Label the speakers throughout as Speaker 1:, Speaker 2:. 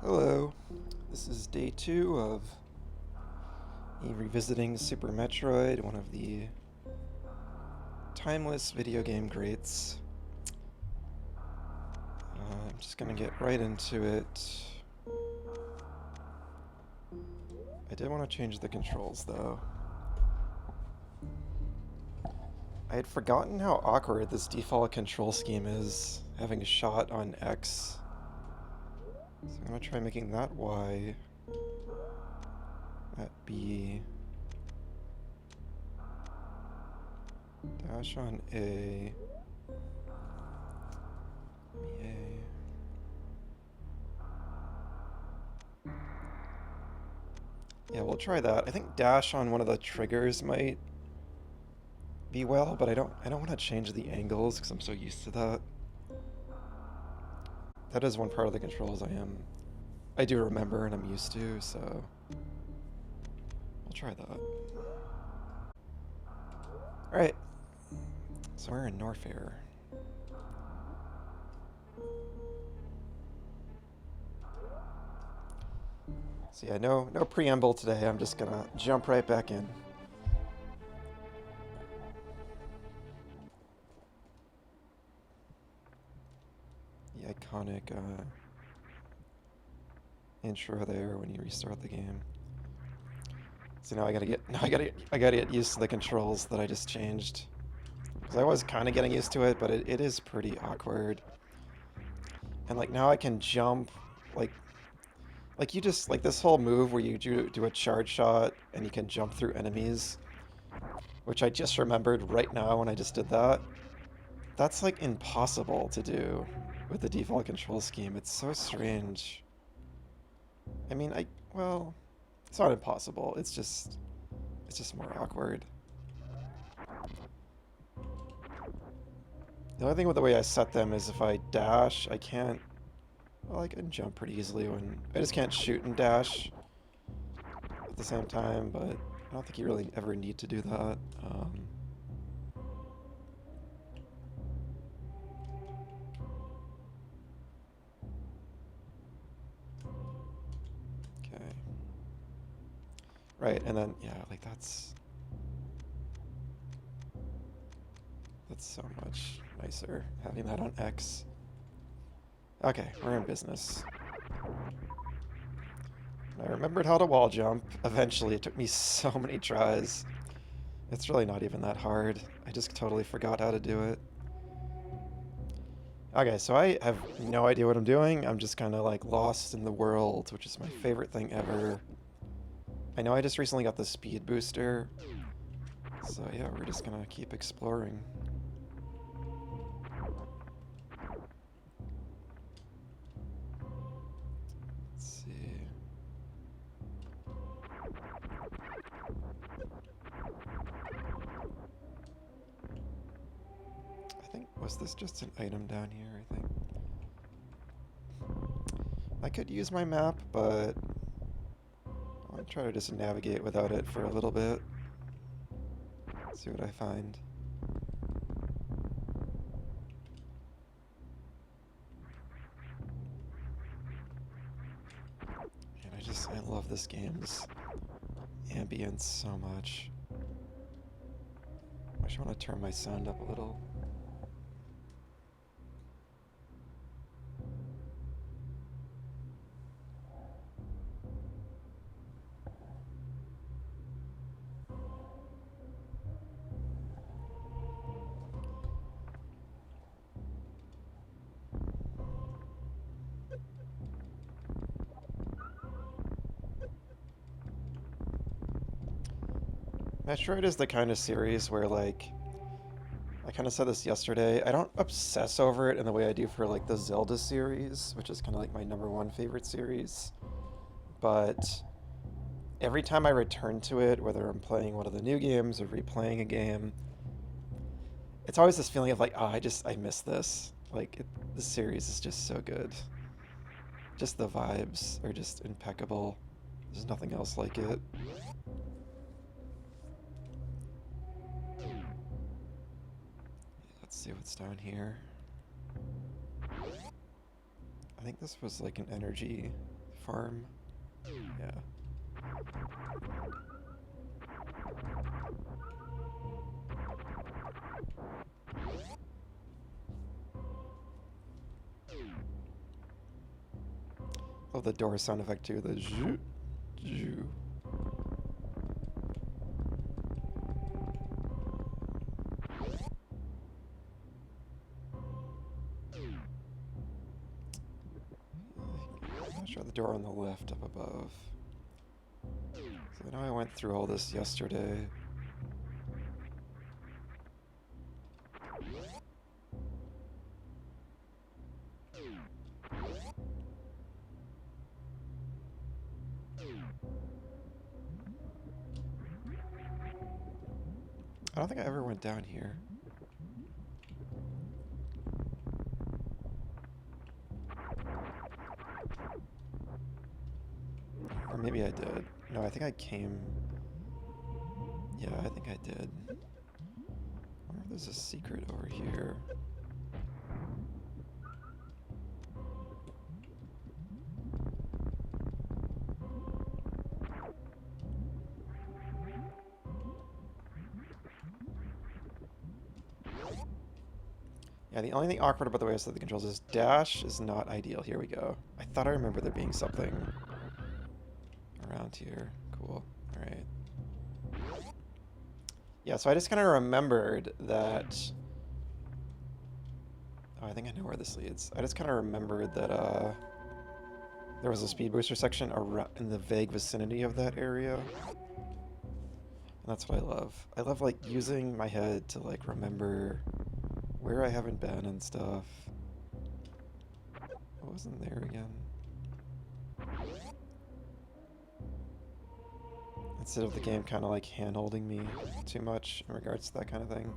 Speaker 1: Hello, this is day 2 of me revisiting Super Metroid, one of the timeless video game greats. I'm just gonna get right into it. I did want to change the controls though. I had forgotten how awkward this default control scheme is, having a shot on X. So I'm gonna try making that Y, that B, dash on A, A. Yeah, we'll try that. I think dash on one of the triggers might be well, but I don't want to change the angles because I'm so used to that. That is one part of the controls I do remember and I'm used to, so we'll try that. Alright, so we're in Norfair. So yeah, no preamble today, I'm just gonna jump right back in. The iconic intro there when you restart the game. So now I gotta get used to the controls that I just changed. Because I was kind of getting used to it, but it is pretty awkward. And like now I can jump, like you just, like this whole move where you do a charge shot and you can jump through enemies, which I just remembered right now when I just did that. That's like impossible to do with the default control scheme. It's so strange. I mean, well, it's not impossible. It's just more awkward. The only thing with the way I set them is if I dash, I can't. Well, I can jump pretty easily when I just can't shoot and dash at the same time, but I don't think you really ever need to do that. Okay. Right, and then, yeah, like that's so much nicer having that on X. Okay, we're in business. I remembered how to wall jump. Eventually, it took me so many tries. It's really not even that hard. I just totally forgot how to do it. Okay, so I have no idea what I'm doing. I'm just kind of like lost in the world, which is my favorite thing ever. I know I just recently got the speed booster. So yeah, we're just gonna keep exploring. Let's see. I think, was this just an item down here, I think? I could use my map, but I'll try to just navigate without it for a little bit. See what I find. And I love this game's ambience so much. I just want to turn my sound up a little. Metroid is the kind of series where, like, I kind of said this yesterday, I don't obsess over it in the way I do for, like, the Zelda series, which is kind of like my #1 favorite series. But every time I return to it, whether I'm playing one of the new games or replaying a game, it's always this feeling of like, oh, I miss this. Like, this series is just so good. Just the vibes are just impeccable. There's nothing else like it. Let's see what's down here. I think this was like an energy farm. Yeah. Love the door sound effect too, the zhoo, zhoo. I'm not sure the door on the left up above. So I know I went through all this yesterday. I don't think I ever went down here. Or maybe I did. No, I think I came... Yeah, I think I did. I wonder if there's a secret over here. Yeah, the only thing awkward about the way I set the controls is dash is not ideal. Here we go. I thought I remember there being something around here. Cool. Alright. Yeah, so I just kind of remembered that... Oh, I think I know where this leads. I just kind of remembered that there was a speed booster section around in the vague vicinity of that area. And that's what I love. I love, like, using my head to, like, remember where I haven't been and stuff. What was in there again? Instead of the game kind of like hand-holding me too much in regards to that kind of thing.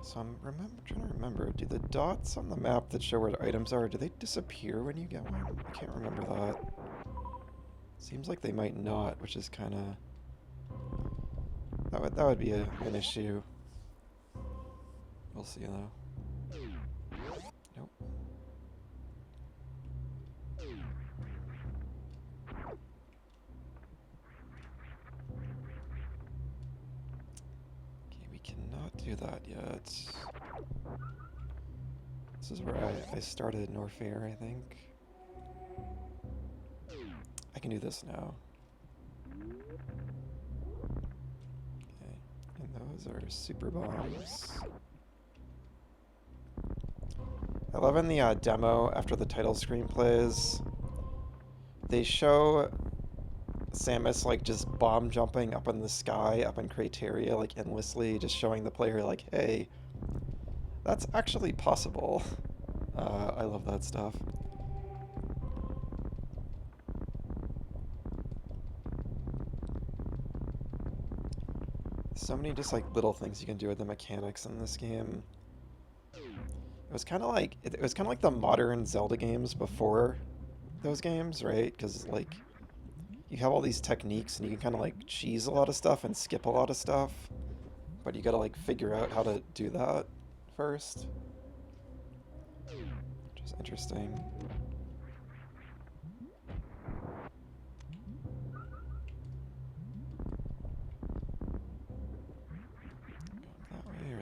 Speaker 1: So I'm trying to remember, do the dots on the map that show where the items are, do they disappear when you get one? I can't remember that. Seems like they might not, which is kind of... That would be an issue. We'll see though. Nope. Okay, we cannot do that yet. This is where I started Norfair, I think. I can do this now. Those are super bombs. I love in the demo, after the title screen plays, they show Samus like just bomb jumping up in the sky, up in Crateria, like endlessly, just showing the player like, hey, that's actually possible. I love that stuff. So many just like little things you can do with the mechanics in this game. It was kind of like the modern Zelda games before those games, right? Because like you have all these techniques and you can kind of like cheese a lot of stuff and skip a lot of stuff, but you gotta like figure out how to do that first, which is interesting.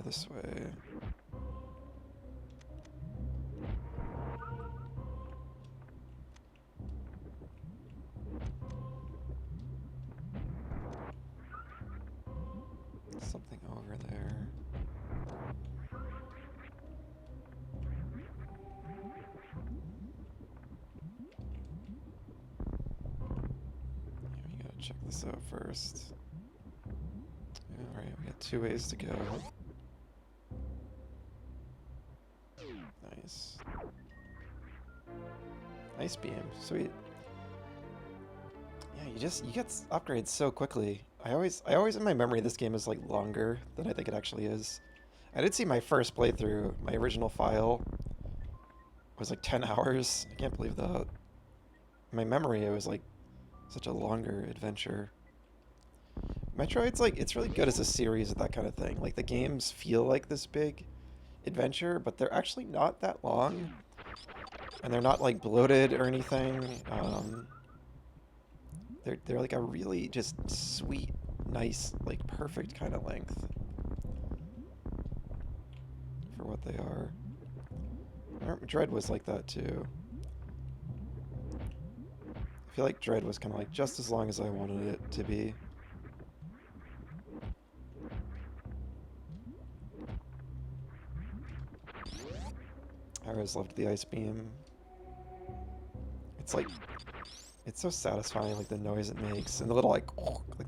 Speaker 1: This way. Something over there. Yeah, we gotta check this out first. Alright, we got 2 ways to go. Nice. Nice beam. Sweet. Yeah, you get upgrades so quickly. I always in my memory this game is like longer than I think it actually is. I did see my first playthrough, my original file was like 10 hours. I can't believe that. In my memory it was like such a longer adventure. Metroid's like, it's really good as a series of that kind of thing. Like the games feel like this big adventure, but they're actually not that long. And they're not like bloated or anything. They're like a really just sweet, nice, like perfect kind of length for what they are. Dread was like that too. I feel like Dread was kind of like just as long as I wanted it to be. I always loved the ice beam. It's like, it's so satisfying, like the noise it makes, and the little like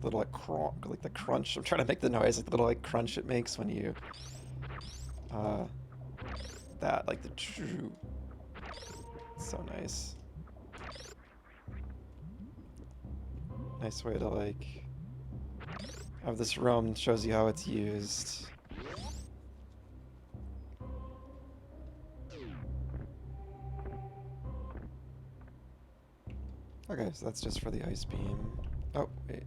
Speaker 1: little like cronk, like the crunch. I'm trying to make the noise, like the little like crunch it makes when you, that like the true. So nice. Nice way to like have this roam, shows you how it's used. Okay, so that's just for the ice beam. Oh, wait.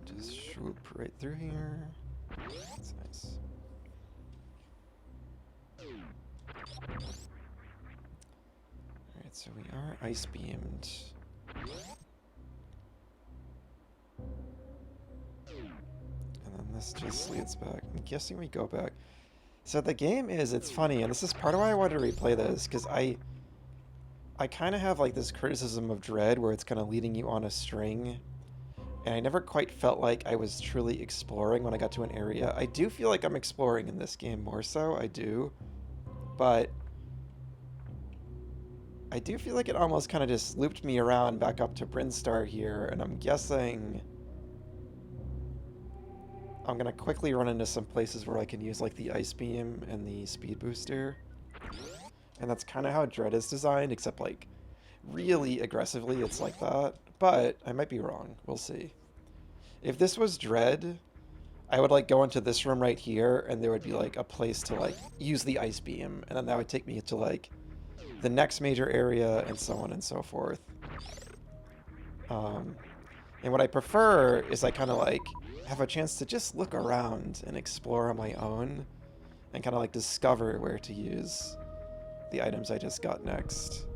Speaker 1: Just swoop right through here. That's nice. Alright, so we are ice beamed. And then this just leads back. I'm guessing we go back. So the game is, it's funny, and this is part of why I wanted to replay this, because I kind of have like this criticism of Dread where it's kind of leading you on a string, and I never quite felt like I was truly exploring when I got to an area. I do feel like I'm exploring in this game more so, I do, but I do feel like it almost kind of just looped me around back up to Brinstar here, and I'm guessing I'm going to quickly run into some places where I can use like the ice beam and the speed booster. And that's kind of how Dread is designed, except like really aggressively it's like that. But I might be wrong. We'll see. If this was Dread, I would like go into this room right here and there would be like a place to like use the ice beam. And then that would take me to like the next major area and so on and so forth. And what I prefer is I kind of like have a chance to just look around and explore on my own and kind of like discover where to use the items I just got next.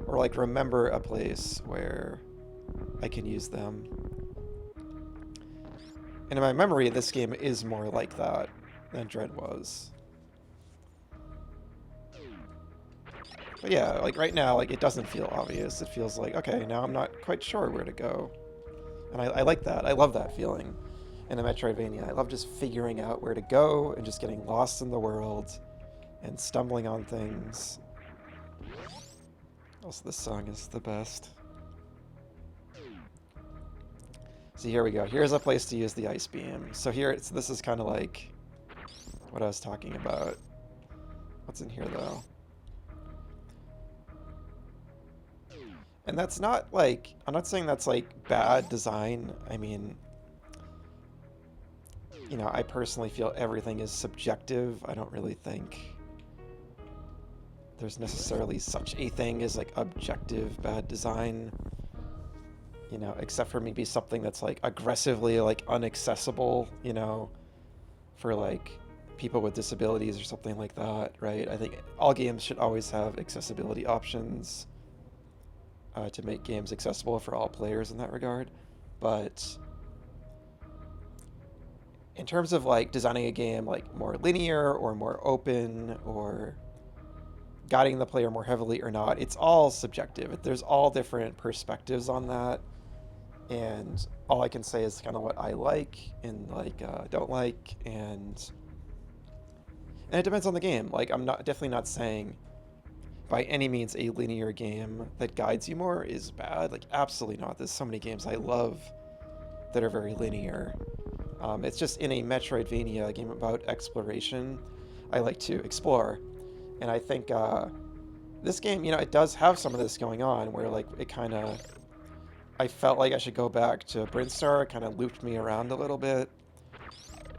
Speaker 1: Or like remember a place where I can use them. And in my memory, this game is more like that than Dread was. But yeah, like right now, like it doesn't feel obvious. It feels like, okay, now I'm not quite sure where to go. And I like that. I love that feeling in a Metroidvania. I love just figuring out where to go and just getting lost in the world and stumbling on things. Also, this song is the best. So here we go. Here's a place to use the ice beam. So here, this is kind of like what I was talking about. What's in here, though? And that's not like, I'm not saying that's like bad design. I mean, you know, I personally feel everything is subjective. I don't really think there's necessarily such a thing as like objective bad design, you know, except for maybe something that's like aggressively like unaccessible, you know, for like people with disabilities or something like that, right? I think all games should always have accessibility options to make games accessible for all players in that regard. But in terms of like designing a game like more linear or more open or guiding the player more heavily or not, it's all subjective. There's all different perspectives on that, and all I can say is kind of what I like and like don't like, and it depends on the game. Like I'm not definitely not saying by any means a linear game that guides you more is bad. Like absolutely not. There's so many games I love that are very linear. It's just in a Metroidvania, a game about exploration, I like to explore. And I think this game, you know, it does have some of this going on where like it kind of, I felt like I should go back to Brinstar. It kind of looped me around a little bit.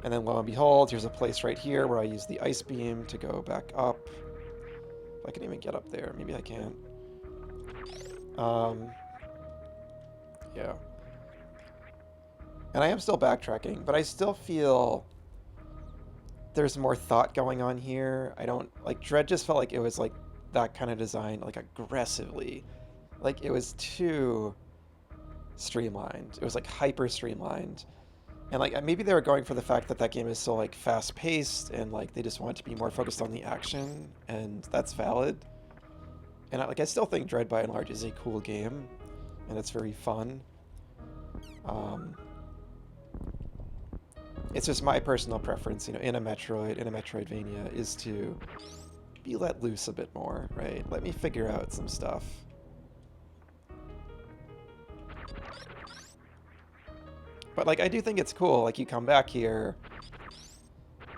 Speaker 1: And then lo and behold, here's a place right here where I use the ice beam to go back up. If I can even get up there, maybe I can't. Yeah. And I am still backtracking, but I still feel there's more thought going on here. I don't like Dread just felt like it was like that kind of design, like aggressively. Like it was too streamlined. It was like hyper streamlined. And like maybe they were going for the fact that that game is so like fast paced and like they just want to be more focused on the action, and that's valid. And I still think Dread by and large is a cool game, and it's very fun. It's just my personal preference, you know, in a Metroid, in a Metroidvania, is to be let loose a bit more, right? Let me figure out some stuff. But like, I do think it's cool. Like, you come back here,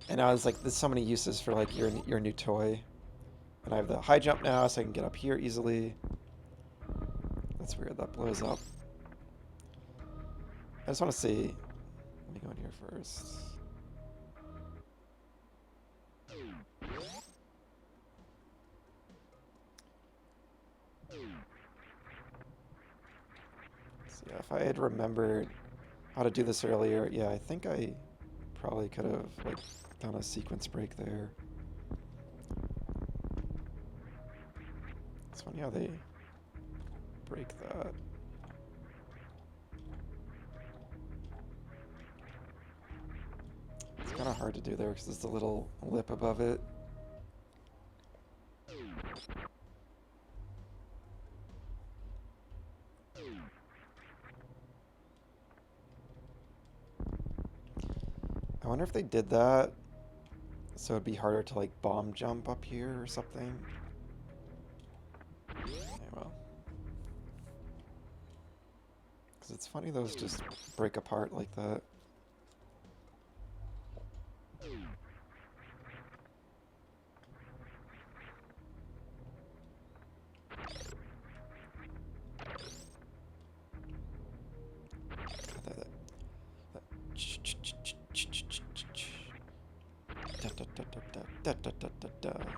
Speaker 1: and I was like, there's so many uses for like your new toy. And I have the high jump now, so I can get up here easily. That's weird. That blows up. I just want to see. Let me go in here first. So yeah, if I had remembered how to do this earlier, yeah, I think I probably could have like done a sequence break there. It's funny how they break that. It's kind of hard to do there because there's a little lip above it. I wonder if they did that so it'd be harder to like bomb jump up here or something. Yeah, well. Because it's funny those just break apart like that.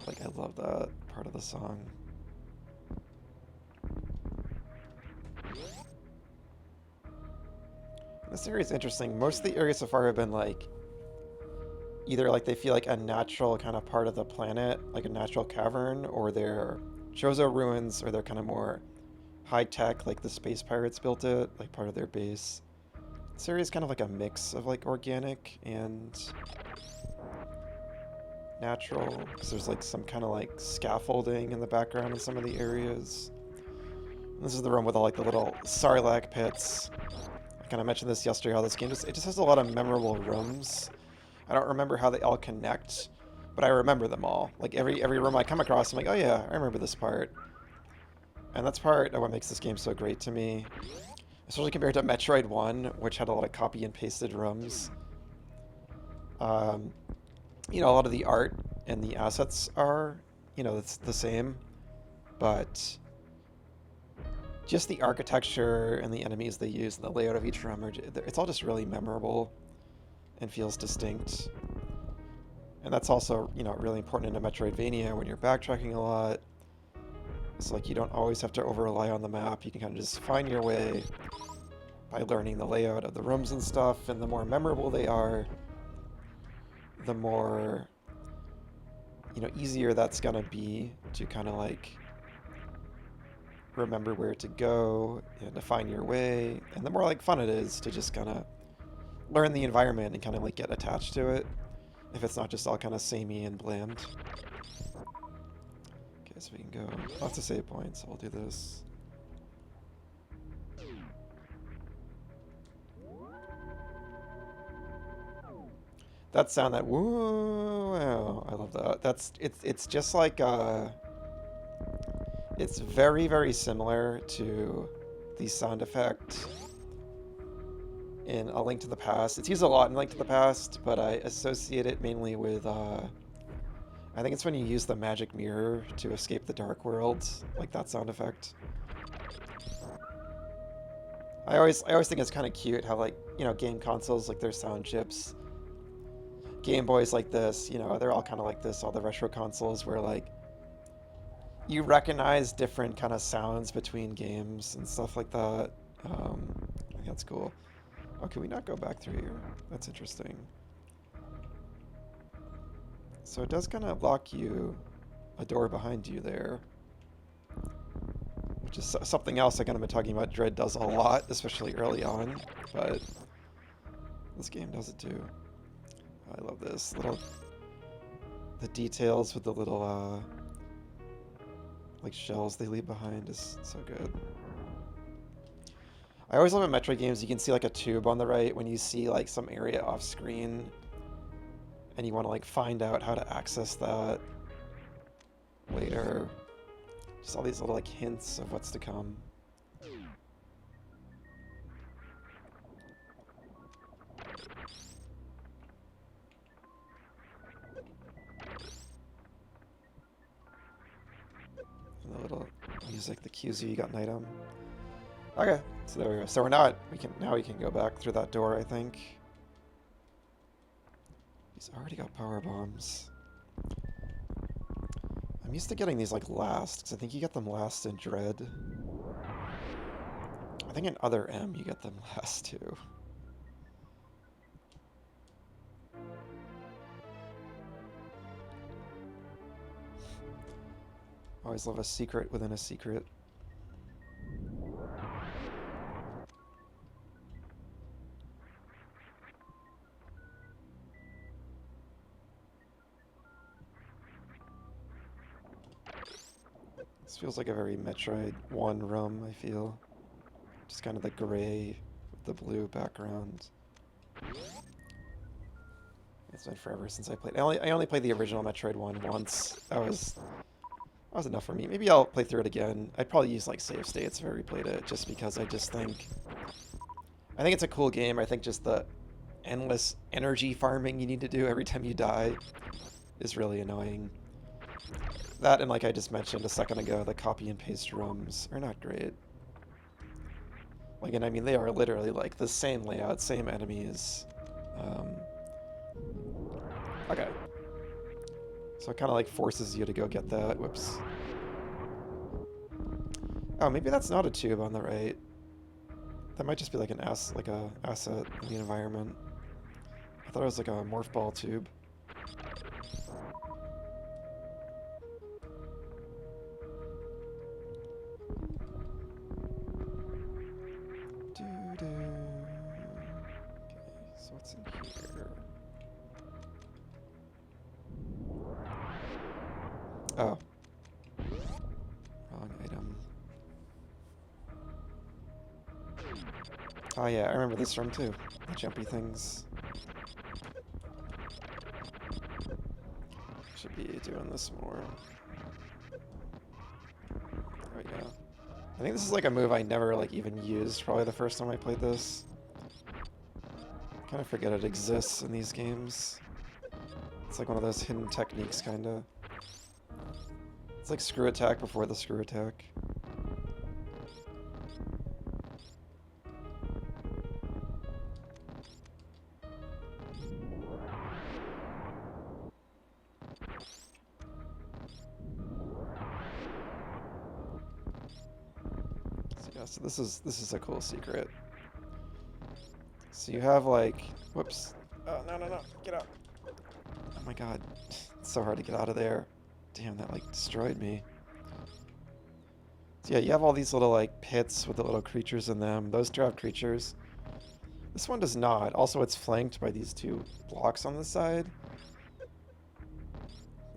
Speaker 1: Like, I love that part of the song. This area is interesting. Most of the areas so far have been like either like they feel like a natural kind of part of the planet, like a natural cavern, or they're Chozo ruins, or they're kind of more high tech, like the space pirates built it, like part of their base. This area is kind of like a mix of like organic and natural, because there's like some kind of like scaffolding in the background in some of the areas. And this is the room with all like the little Sarlacc pits. I kind of mentioned this yesterday, how this game just has a lot of memorable rooms. I don't remember how they all connect, but I remember them all. Like every room I come across, I'm like, oh yeah, I remember this part. And that's part of what makes this game so great to me. Especially compared to Metroid 1, which had a lot of copy and pasted rooms. You know, a lot of the art and the assets are, you know, it's the same. But just the architecture and the enemies they use and the layout of each room, it's all just really memorable and feels distinct. And that's also, you know, really important in a Metroidvania when you're backtracking a lot. It's like you don't always have to over-rely on the map. You can kind of just find your way by learning the layout of the rooms and stuff, and the more memorable they are, the more, you know, easier that's gonna be to kind of like remember where to go and to find your way, and the more like fun it is to just kind of learn the environment and kind of like get attached to it, if it's not just all kind of samey and bland. Okay, so we can go lots of save points, so we'll do this. That sound, that woo, wow, I love that. It's just like it's very, very similar to the sound effect in A Link to the Past. It's used a lot in Link to the Past, but I associate it mainly with I think it's when you use the magic mirror to escape the dark world, like that sound effect. I always think it's kind of cute how, like, you know, game consoles, like their sound chips. Game Boys like this, you know, they're all kind of like this, all the retro consoles, where like you recognize different kind of sounds between games and stuff like that. I think that's cool. Oh, can we not go back through here? That's interesting. So it does kind of lock you a door behind you there, which is something else I kind of been talking about. Dread does a lot, especially early on, but this game does it too. I love this the details with the little like shells they leave behind is so good. I always love in Metroid games, you can see like a tube on the right when you see like some area off screen and you want to like find out how to access that later. Just all these little like hints of what's to come. And the little music, the cues you got an item. Okay, so there we go. So now we can go back through that door, I think. He's already got power bombs. I'm used to getting these like last, because I think you get them last in Dread. I think in Other M you get them last too. Always love a secret within a secret. This feels like a very Metroid 1 room, I feel. Just kind of the gray with the blue background. It's been forever since I played. I only played the original Metroid 1 once. That was enough for me. Maybe I'll play through it again. I'd probably use like save states if I replayed it, just because I think it's a cool game. I think just the endless energy farming you need to do every time you die is really annoying. That, and like I just mentioned a second ago, the copy and paste rooms are not great. Like, and I mean, they are literally like the same layout, same enemies. Okay. So it kind of like forces you to go get that. Whoops. Oh, maybe that's not a tube on the right. That might just be like an asset in the environment. I thought it was like a morph ball tube. Okay, so what's in here? Oh. Wrong item. Oh yeah, I remember this room too. The jumpy things. Should be doing this more. There we go. I think this is like a move I never like even used, probably the first time I played this. I kind of forget it exists in these games. It's like one of those hidden techniques, kinda. It's like screw attack before the screw attack. So this is a cool secret. So you have like, whoops. Oh, no, get out. Oh my god. It's so hard to get out of there. Damn, that like destroyed me. So yeah, you have all these little like pits with the little creatures in them. Those two have creatures. This one does not. Also, it's flanked by these two blocks on the side.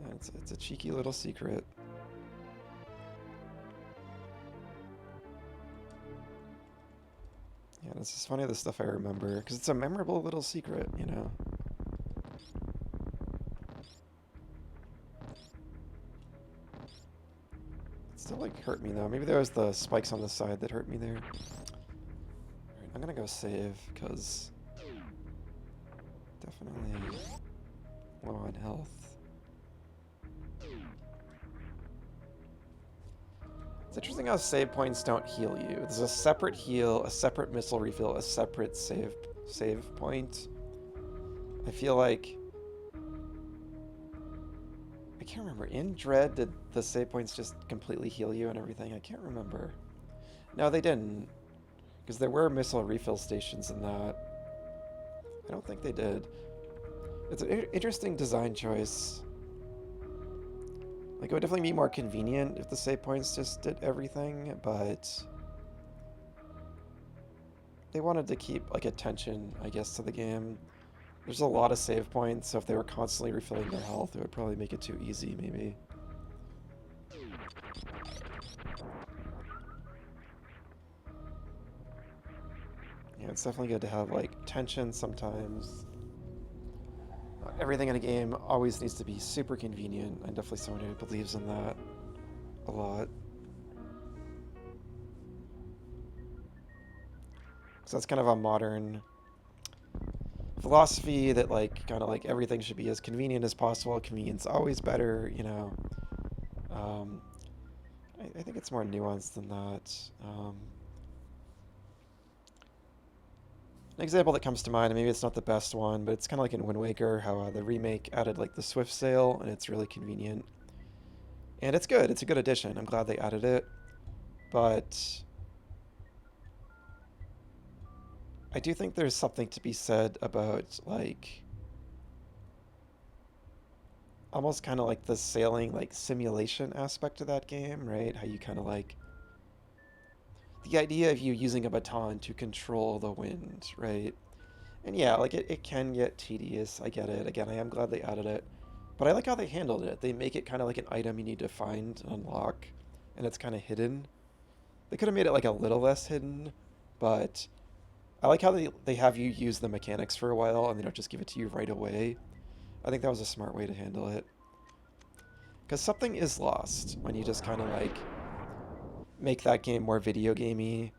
Speaker 1: And it's a cheeky little secret. Yeah, this is funny, the stuff I remember, because it's a memorable little secret, you know? It still, like, hurt me, though. Maybe there was the spikes on the side that hurt me there. Alright, I'm gonna go save, because definitely low on health. It's interesting how save points don't heal you. There's a separate heal, a separate missile refill, a separate save point. I feel like... I can't remember. In Dread, did the save points just completely heal you and everything? I can't remember. No, they didn't. Because there were missile refill stations in that. I don't think they did. It's an interesting design choice. Like, it would definitely be more convenient if the save points just did everything, but they wanted to keep, like, attention, I guess, to the game. There's a lot of save points, so if they were constantly refilling their health, it would probably make it too easy, maybe. Yeah, it's definitely good to have, like, tension sometimes. Everything in a game always needs to be super convenient. I'm definitely someone who believes in that a lot. So that's kind of a modern philosophy that, like, kind of like everything should be as convenient as possible. Convenience always better, you know. Um, I think it's more nuanced than that. An example that comes to mind, and maybe it's not the best one, but it's kind of like in Wind Waker, how the remake added like the Swift Sail, and it's really convenient. And it's good. It's a good addition. I'm glad they added it. But I do think there's something to be said about, like, almost kind of like the sailing, like, simulation aspect of that game, right? How you kind of like the idea of you using a baton to control the wind, right? And yeah, like, it can get tedious. I get it. Again, I am glad they added it. But I like how they handled it. They make it kind of like an item you need to find and unlock, and it's kind of hidden. They could have made it like a little less hidden, but I like how they have you use the mechanics for a while and they don't just give it to you right away. I think that was a smart way to handle it. Because something is lost when you just kind of like make that game more video gamey,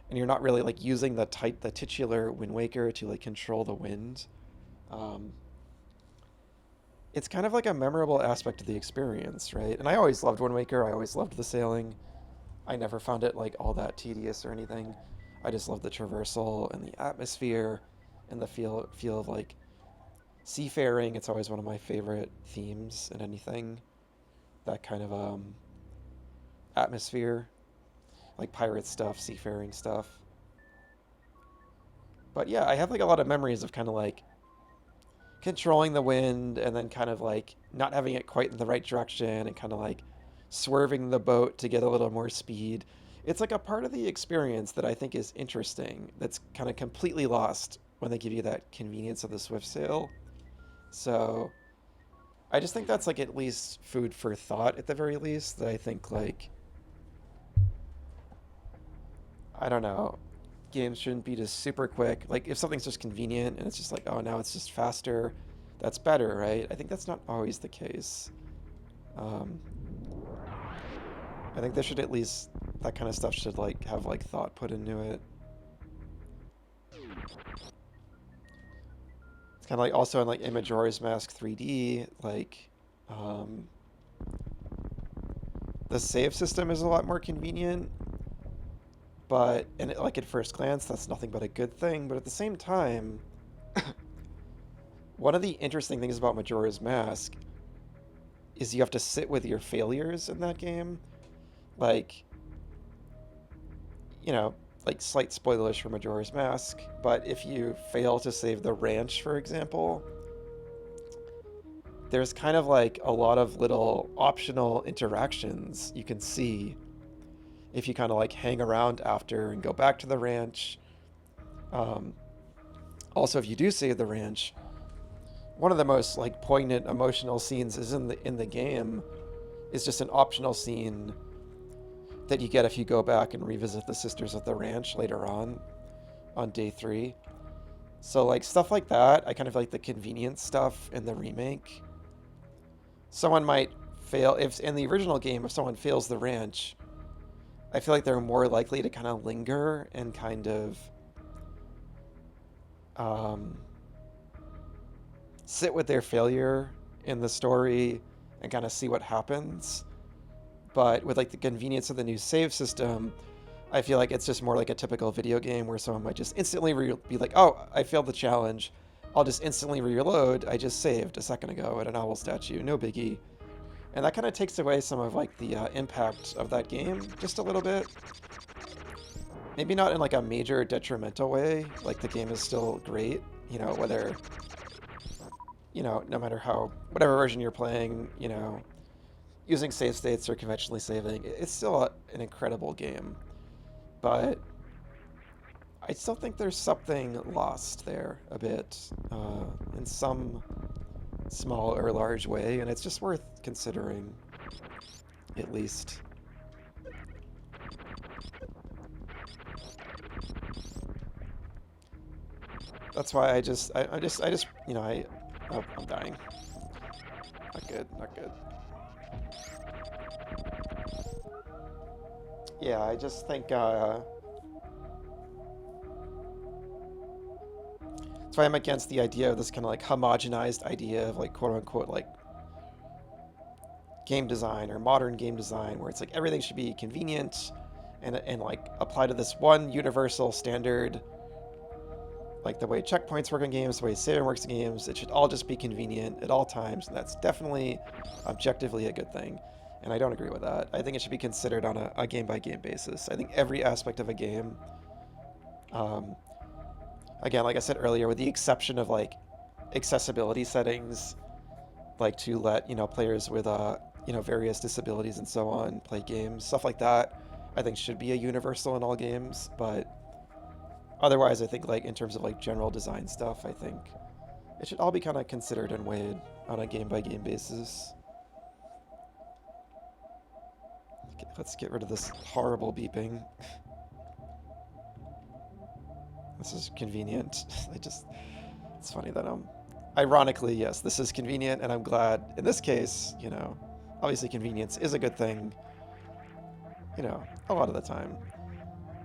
Speaker 1: and you're not really like using the titular Wind Waker to like control the wind. Um, it's kind of like a memorable aspect of the experience, right? And I always loved Wind Waker. I always loved the sailing. I never found it like all that tedious or anything. I just loved the traversal and the atmosphere and the feel of like seafaring. It's always one of my favorite themes in anything. That kind of atmosphere, like pirate stuff, seafaring stuff. But yeah, I have like a lot of memories of kind of like controlling the wind and then kind of like not having it quite in the right direction and kind of like swerving the boat to get a little more speed. It's like a part of the experience that I think is interesting that's kind of completely lost when they give you that convenience of the swift sail. So I just think that's like at least food for thought at the very least. That I think like, I don't know, games shouldn't be just super quick. Like if something's just convenient and it's just like, oh, now it's just faster, that's better, right? I think that's not always the case. Um, I think there should at least, that kind of stuff should like have like thought put into it. It's kind of like also in like in Majora's Mask 3D, like um, the save system is a lot more convenient, but and it, like at first glance, that's nothing but a good thing. But at the same time, one of the interesting things about Majora's Mask is you have to sit with your failures in that game. Like, you know, like slight spoilers for Majora's Mask, but if you fail to save the ranch, for example, there's kind of like a lot of little optional interactions you can see if you kind of like hang around after and go back to the ranch. Um, Also, if you do save the ranch, one of the most like poignant emotional scenes is in the game is just an optional scene that you get if you go back and revisit the Sisters of the Ranch later on day 3. So like stuff like that, I kind of like the convenience stuff in the remake. Someone might fail if in the original game, if someone fails the ranch, I feel like they're more likely to kind of linger and kind of um, sit with their failure in the story and kind of see what happens. But with like the convenience of the new save system, I feel like it's just more like a typical video game where someone might just instantly be like, oh, I failed the challenge. I'll just instantly reload. I just saved a second ago at an owl statue. No biggie. And that kind of takes away some of like the impact of that game just a little bit. Maybe not in like a major detrimental way. Like the game is still great, you know, no matter how, whatever version you're playing, you know, using save states or conventionally saving, it's still an incredible game. But I still think there's something lost there a bit, in some small or large way, and it's just worth considering, at least. That's why you know, oh, I'm dying. Not good, not good. Yeah, I just think, that's why I'm against the idea of this kind of like homogenized idea of like quote unquote like game design or modern game design where it's like everything should be convenient and like apply to this one universal standard, like the way checkpoints work in games, the way saving works in games. It should all just be convenient at all times, and that's definitely objectively a good thing. And I don't agree with that. I think it should be considered on a game-by-game basis. I think every aspect of a game, um, again, like I said earlier, with the exception of like accessibility settings, like to let, you know, players with you know, various disabilities and so on play games, stuff like that, I think should be a universal in all games. But otherwise, I think like in terms of like general design stuff, I think it should all be kind of considered and weighed on a game-by-game basis. Okay, let's get rid of this horrible beeping. This is convenient. It's funny that ironically, yes, this is convenient, and I'm glad, in this case, you know, obviously convenience is a good thing, you know, a lot of the time.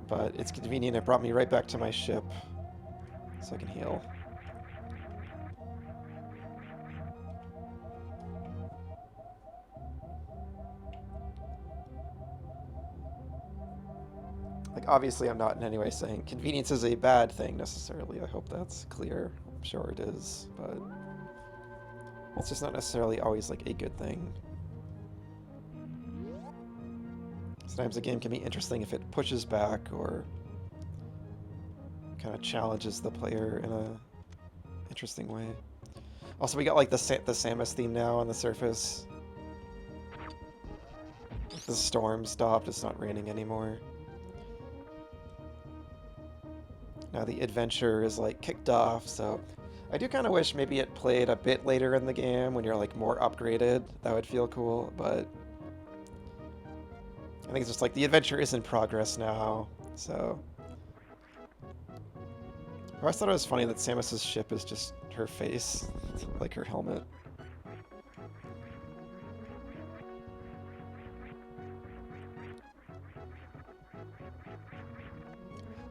Speaker 1: But it's convenient, it brought me right back to my ship, so I can heal. Like, obviously I'm not in any way saying convenience is a bad thing, necessarily. I hope that's clear. I'm sure it is, but it's just not necessarily always, like, a good thing. Sometimes a game can be interesting if it pushes back or kind of challenges the player in a interesting way. Also, we got, like, the Samus theme now on the surface. The storm stopped, it's not raining anymore. Now the adventure is like kicked off, so I do kind of wish maybe it played a bit later in the game when you're like more upgraded. That would feel cool, but I think it's just like the adventure is in progress now, so. I always thought it was funny that Samus's ship is just her face, like her helmet.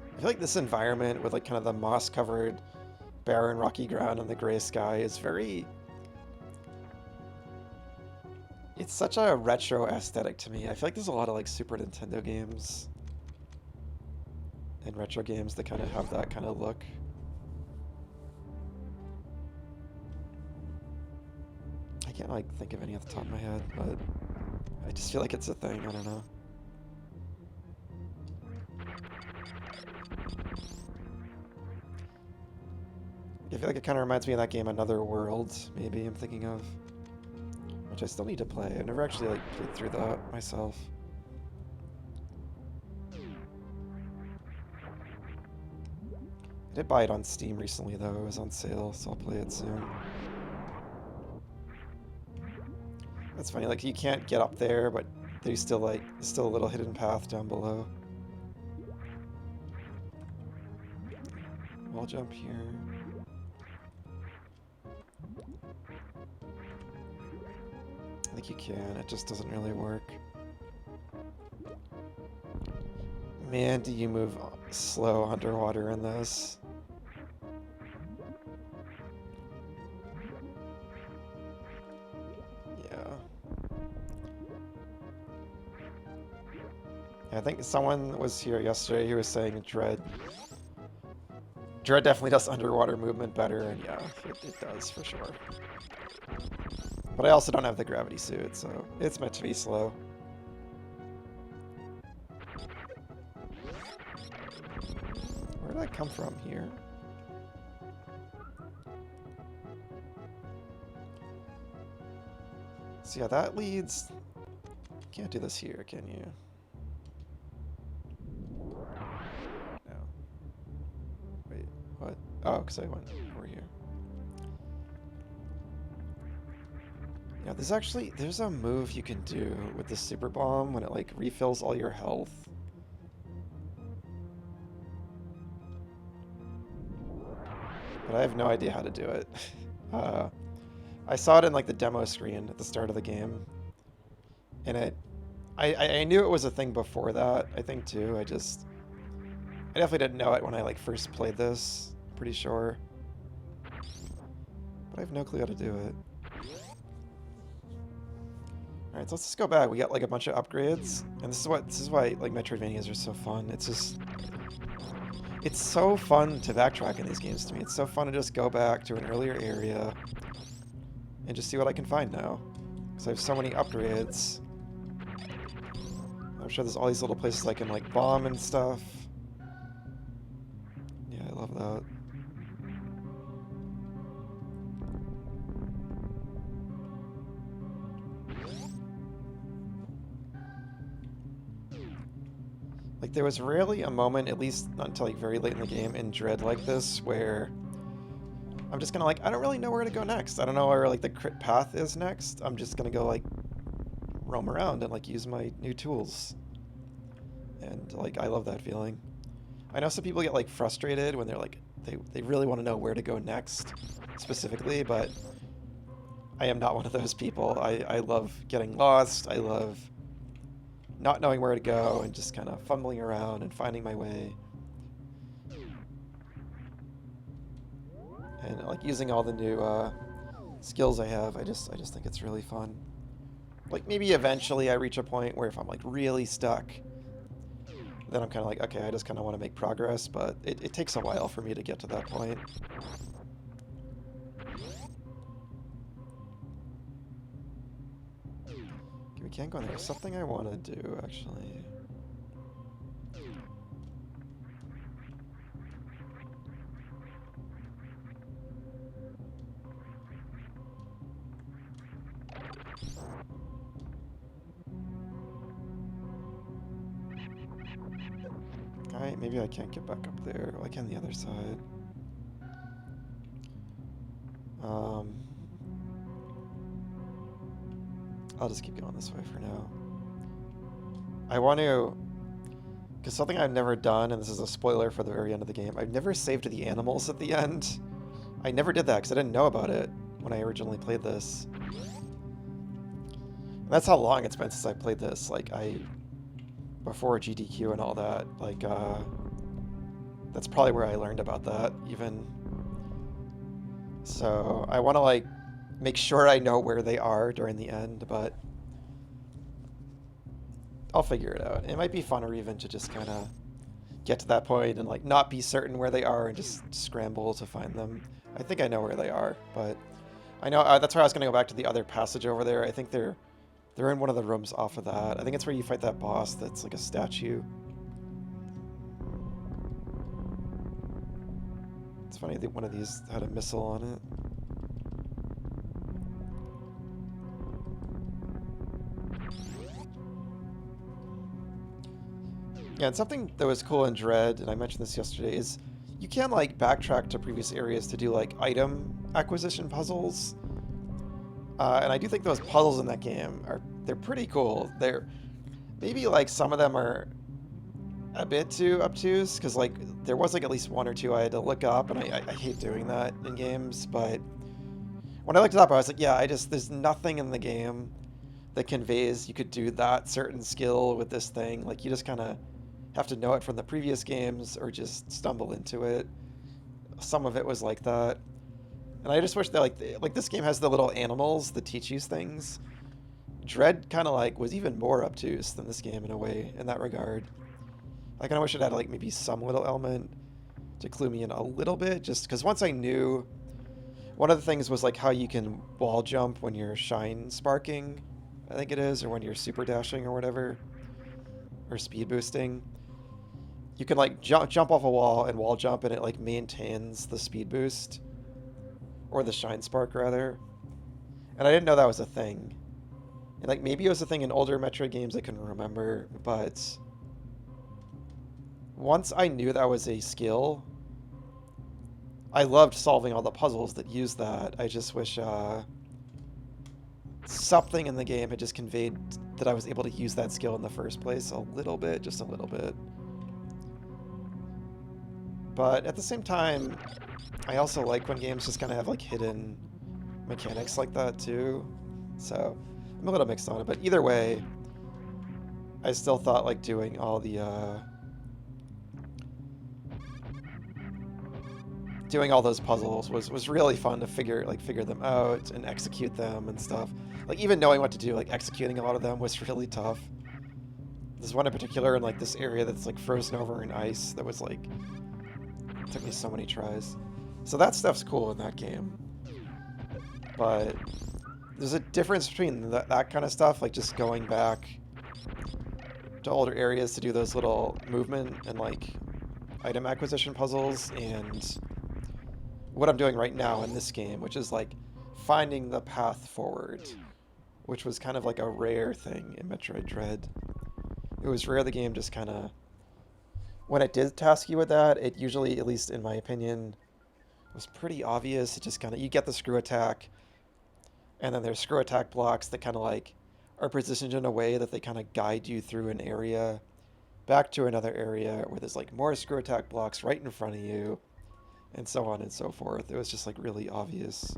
Speaker 1: I feel like this environment with like kind of the moss-covered barren rocky ground and the gray sky is very... It's such a retro aesthetic to me. I feel like there's a lot of like Super Nintendo games and retro games that kind of have that kind of look. I can't like think of any off the top of my head, but I just feel like it's a thing. I don't know. I feel like it kind of reminds me of that game Another World, maybe I'm thinking of. Which I still need to play. I've never actually like played through that myself. I did buy it on Steam recently though, it was on sale, so I'll play it soon. That's funny, like you can't get up there, but there's still like, still a little hidden path down below. Wall jump here. I think you can, it just doesn't really work. Man, do you move slow underwater in this? Yeah. I think someone was here yesterday who was saying Dread definitely does underwater movement better, and yeah, it does for sure. But I also don't have the gravity suit, so it's meant to be slow. Where did I come from here? So yeah, that leads... can't do this here, can you? No. Wait, what? Oh, because I went over here. Yeah, there's a move you can do with the super bomb when it like refills all your health. But I have no idea how to do it. I saw it in like the demo screen at the start of the game. And I knew it was a thing before that, I think too. I definitely didn't know it when I like first played this, pretty sure. But I have no clue how to do it. Alright, so let's just go back. We got like a bunch of upgrades. And this is why like Metroidvanias are so fun. It's so fun to backtrack in these games to me. It's so fun to just go back to an earlier area and just see what I can find now. Because I have so many upgrades. I'm sure there's all these little places I can like bomb and stuff. Yeah, I love that. Like, there was rarely a moment, at least not until like very late in the game, in Dread like this, where I'm just gonna like, I don't really know where to go next. I don't know where like the crit path is next. I'm just gonna go like roam around and like use my new tools. And like, I love that feeling. I know some people get like frustrated when they're like, they really want to know where to go next specifically, but I am not one of those people. I love getting lost. I love not knowing where to go and just kind of fumbling around and finding my way. And like using all the new skills I have, I just think it's really fun. Like maybe eventually I reach a point where if I'm like really stuck, then I'm kind of like, okay, I just kind of want to make progress, but it takes a while for me to get to that point. Okay, we can't go in there. There's something I want to do, actually. Alright, maybe I can't get back up there. Well, I can the other side. I'll just keep going this way for now. I want to... Because something I've never done, and this is a spoiler for the very end of the game, I've never saved the animals at the end. I never did that because I didn't know about it when I originally played this. And that's how long it's been since I played this. Like, before GDQ and all that, like, that's probably where I learned about that, even. So, I want to, like, make sure I know where they are during the end, but I'll figure it out. It might be funner even to just kind of get to that point and, like, not be certain where they are and just scramble to find them. I think I know where they are, but I know that's where I was going to go back to the other passage over there. I think they're in one of the rooms off of that. I think it's where you fight that boss that's like a statue. It's funny that one of these had a missile on it. Yeah, and something that was cool in Dread, and I mentioned this yesterday, is you can like backtrack to previous areas to do like item acquisition puzzles. And I do think those puzzles in that game they're pretty cool. They're maybe like some of them are a bit too obtuse because like there was like at least one or two I had to look up, and I hate doing that in games. But when I looked it up, I was like, yeah, there's nothing in the game that conveys you could do that certain skill with this thing. Like you just kind of have to know it from the previous games or just stumble into it. Some of it was like that. And I just wish that like this game has the little animals that teach you things. Dread kind of like was even more obtuse than this game in a way in that regard. I kind of wish it had like maybe some little element to clue me in a little bit, just because once I knew, one of the things was like how you can wall jump when you're shine sparking, I think it is, or when you're super dashing or whatever, or speed boosting. You can like jump off a wall and wall jump, and it like maintains the speed boost. Or the shine spark, rather. And I didn't know that was a thing. And like maybe it was a thing in older Metroid games I couldn't remember, but once I knew that was a skill, I loved solving all the puzzles that used that. I just wish something in the game had just conveyed that I was able to use that skill in the first place a little bit, just a little bit. But at the same time, I also like when games just kind of have like hidden mechanics like that too. So I'm a little mixed on it, but either way, I still thought like doing all the doing all those puzzles was really fun to figure them out and execute them and stuff. Like even knowing what to do, like executing a lot of them was really tough. There's one in particular in like this area that's like frozen over in ice that was like took me so many tries. So that stuff's cool in that game. But there's a difference between that kind of stuff, like just going back to older areas to do those little movement and like item acquisition puzzles, and what I'm doing right now in this game, which is like finding the path forward, which was kind of like a rare thing in Metroid Dread. It was rare the game just kind of, when it did task you with that, it usually, at least in my opinion, was pretty obvious. It just kind of, you get the screw attack, and then there's screw attack blocks that kind of like are positioned in a way that they kind of guide you through an area back to another area where there's like more screw attack blocks right in front of you, and so on and so forth. It was just like really obvious.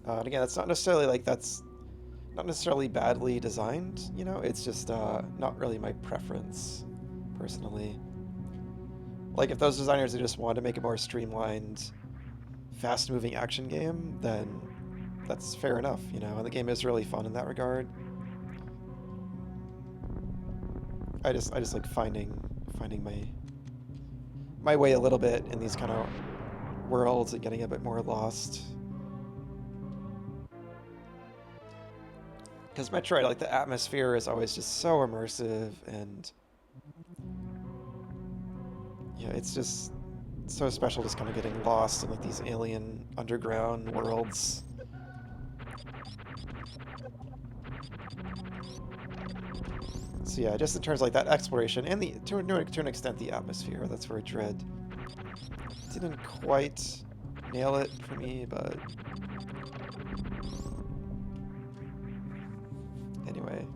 Speaker 1: And again, that's not necessarily like that's not necessarily badly designed, you know, it's just not really my preference personally. Like if those designers just wanted to make a more streamlined, fast-moving action game, then that's fair enough, you know, and the game is really fun in that regard. I just like finding my way a little bit in these kind of worlds and getting a bit more lost. Because Metroid, like the atmosphere is always just so immersive, and yeah, it's just so special just kind of getting lost in like these alien underground worlds. So yeah, just in terms of like that exploration and the to an extent the atmosphere, that's where Dread didn't quite nail it for me, but anyway.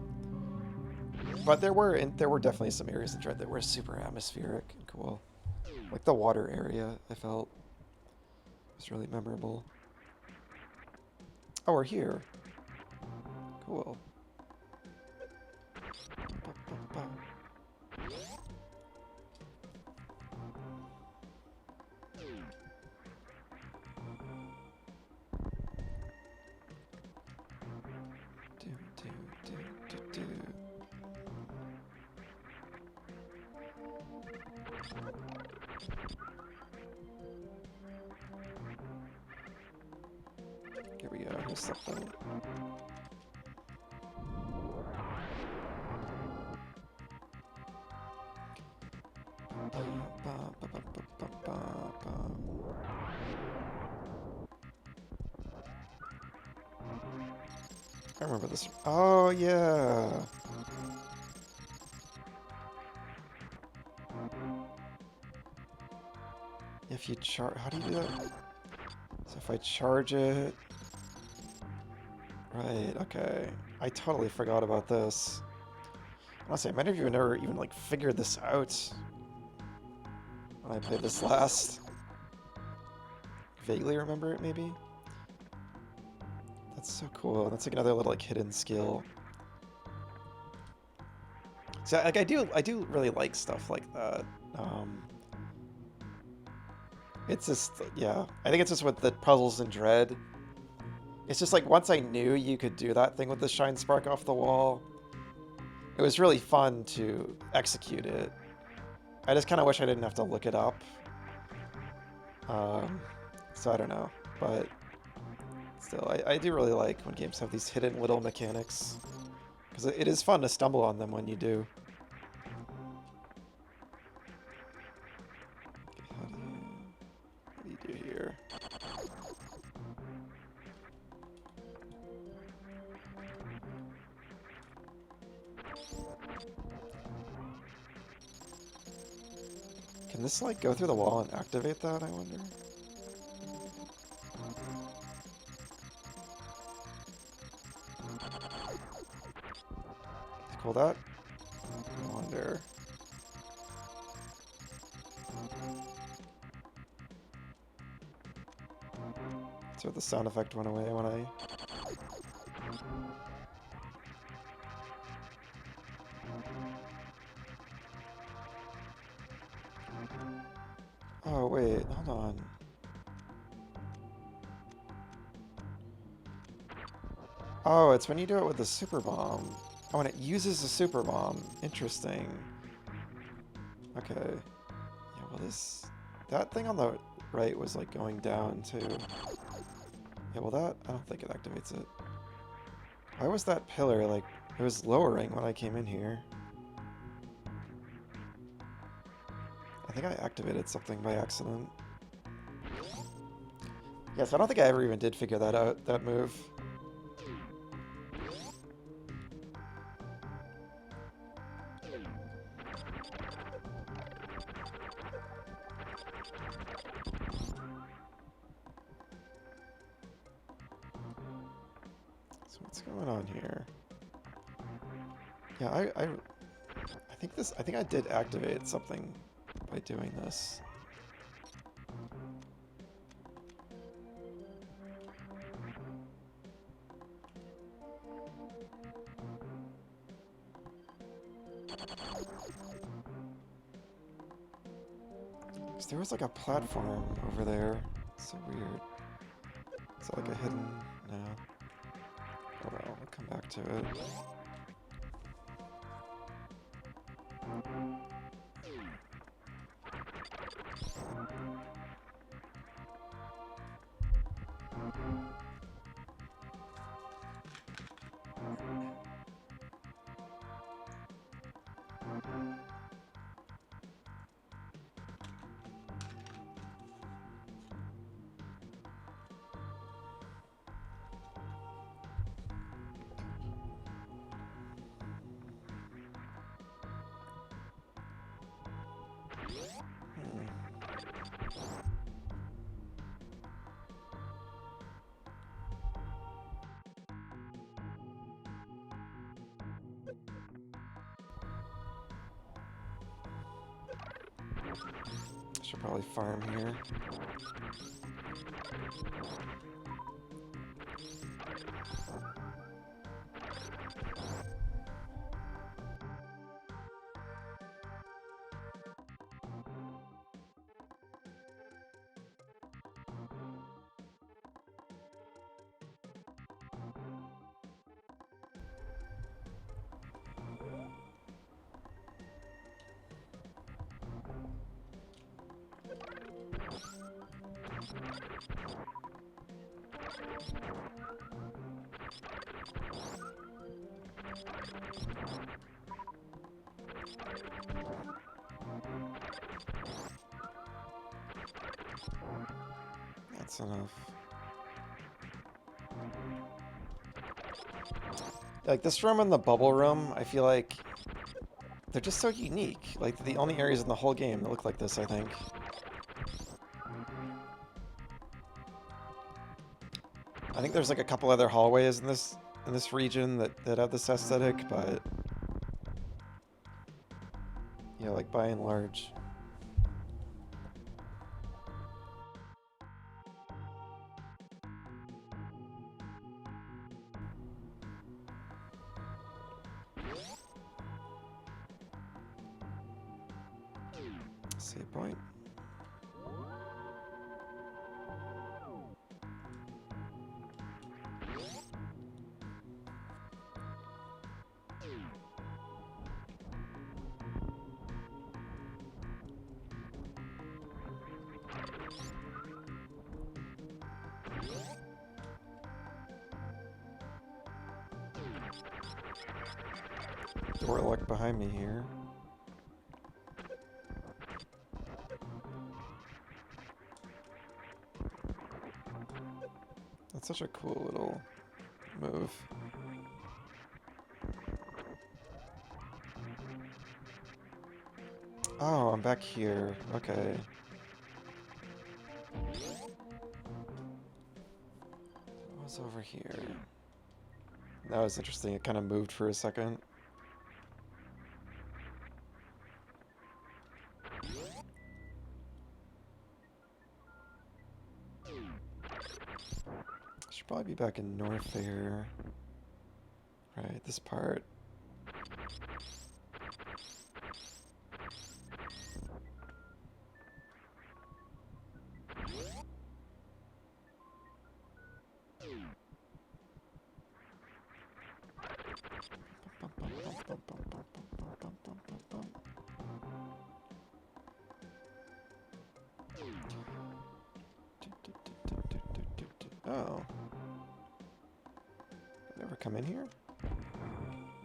Speaker 1: But there were definitely some areas in Dread that were super atmospheric and cool. Like the water area, I felt was really memorable. Oh, we're here. Cool. Here we go. Here's something. I remember this. Oh, yeah. If you charge... How do you do that? So if I charge it... Right, okay. I totally forgot about this. Honestly, many of you have never even, like, figured this out when I played this last. Vaguely remember it, maybe? That's so cool. That's like another little, like, hidden skill. So, like, I do really like stuff like that. It's just, yeah. I think it's just with the puzzles in Dread. It's just like, once I knew you could do that thing with the shine spark off the wall, it was really fun to execute it. I just kind of wish I didn't have to look it up. So I don't know, but still, I do really like when games have these hidden little mechanics, because it is fun to stumble on them when you do. What do you do here? Can this, like, go through the wall and activate that, I wonder? Cool that? I wonder. So the sound effect went away when I... Oh, wait, hold on. Oh, it's when you do it with the super bomb. Oh, and it uses the super bomb. Interesting. Okay. Yeah, well this... That thing on the right was, like, going down, too. Yeah, well that... I don't think it activates it. Why was that pillar, like... It was lowering when I came in here. I think I activated something by accident. Yes, I don't think I ever even did figure that out, that move. So what's going on here? Yeah, I think I did activate something by doing this. Because there was like a platform over there. It's so weird. Is that like a hidden... No. Oh well, we'll come back to it. Should probably farm here. That's enough. Like this room and the bubble room, I feel like they're just so unique. Like the only areas in the whole game that look like this, I think. I think there's like a couple other hallways in this region that have this aesthetic, but yeah, like by and large. Save point. Door locked behind me here. That's such a cool little move. Oh, I'm back here. Okay. What was over here? That was interesting. It kind of moved for a second. Should probably be back in Norfair. Right, this part. Oh. Did I ever come in here?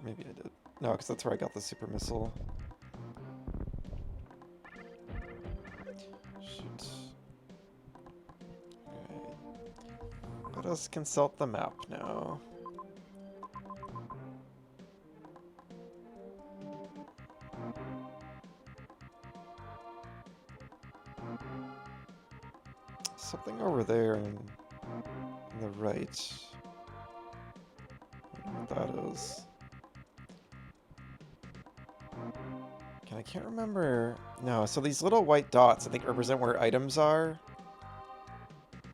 Speaker 1: Maybe I did. No, because that's where I got the super missile. Shoot. Alright. Let us consult the map now. Something over there on the right. I don't know what that is. And I can't remember. No, so these little white dots I think represent where items are.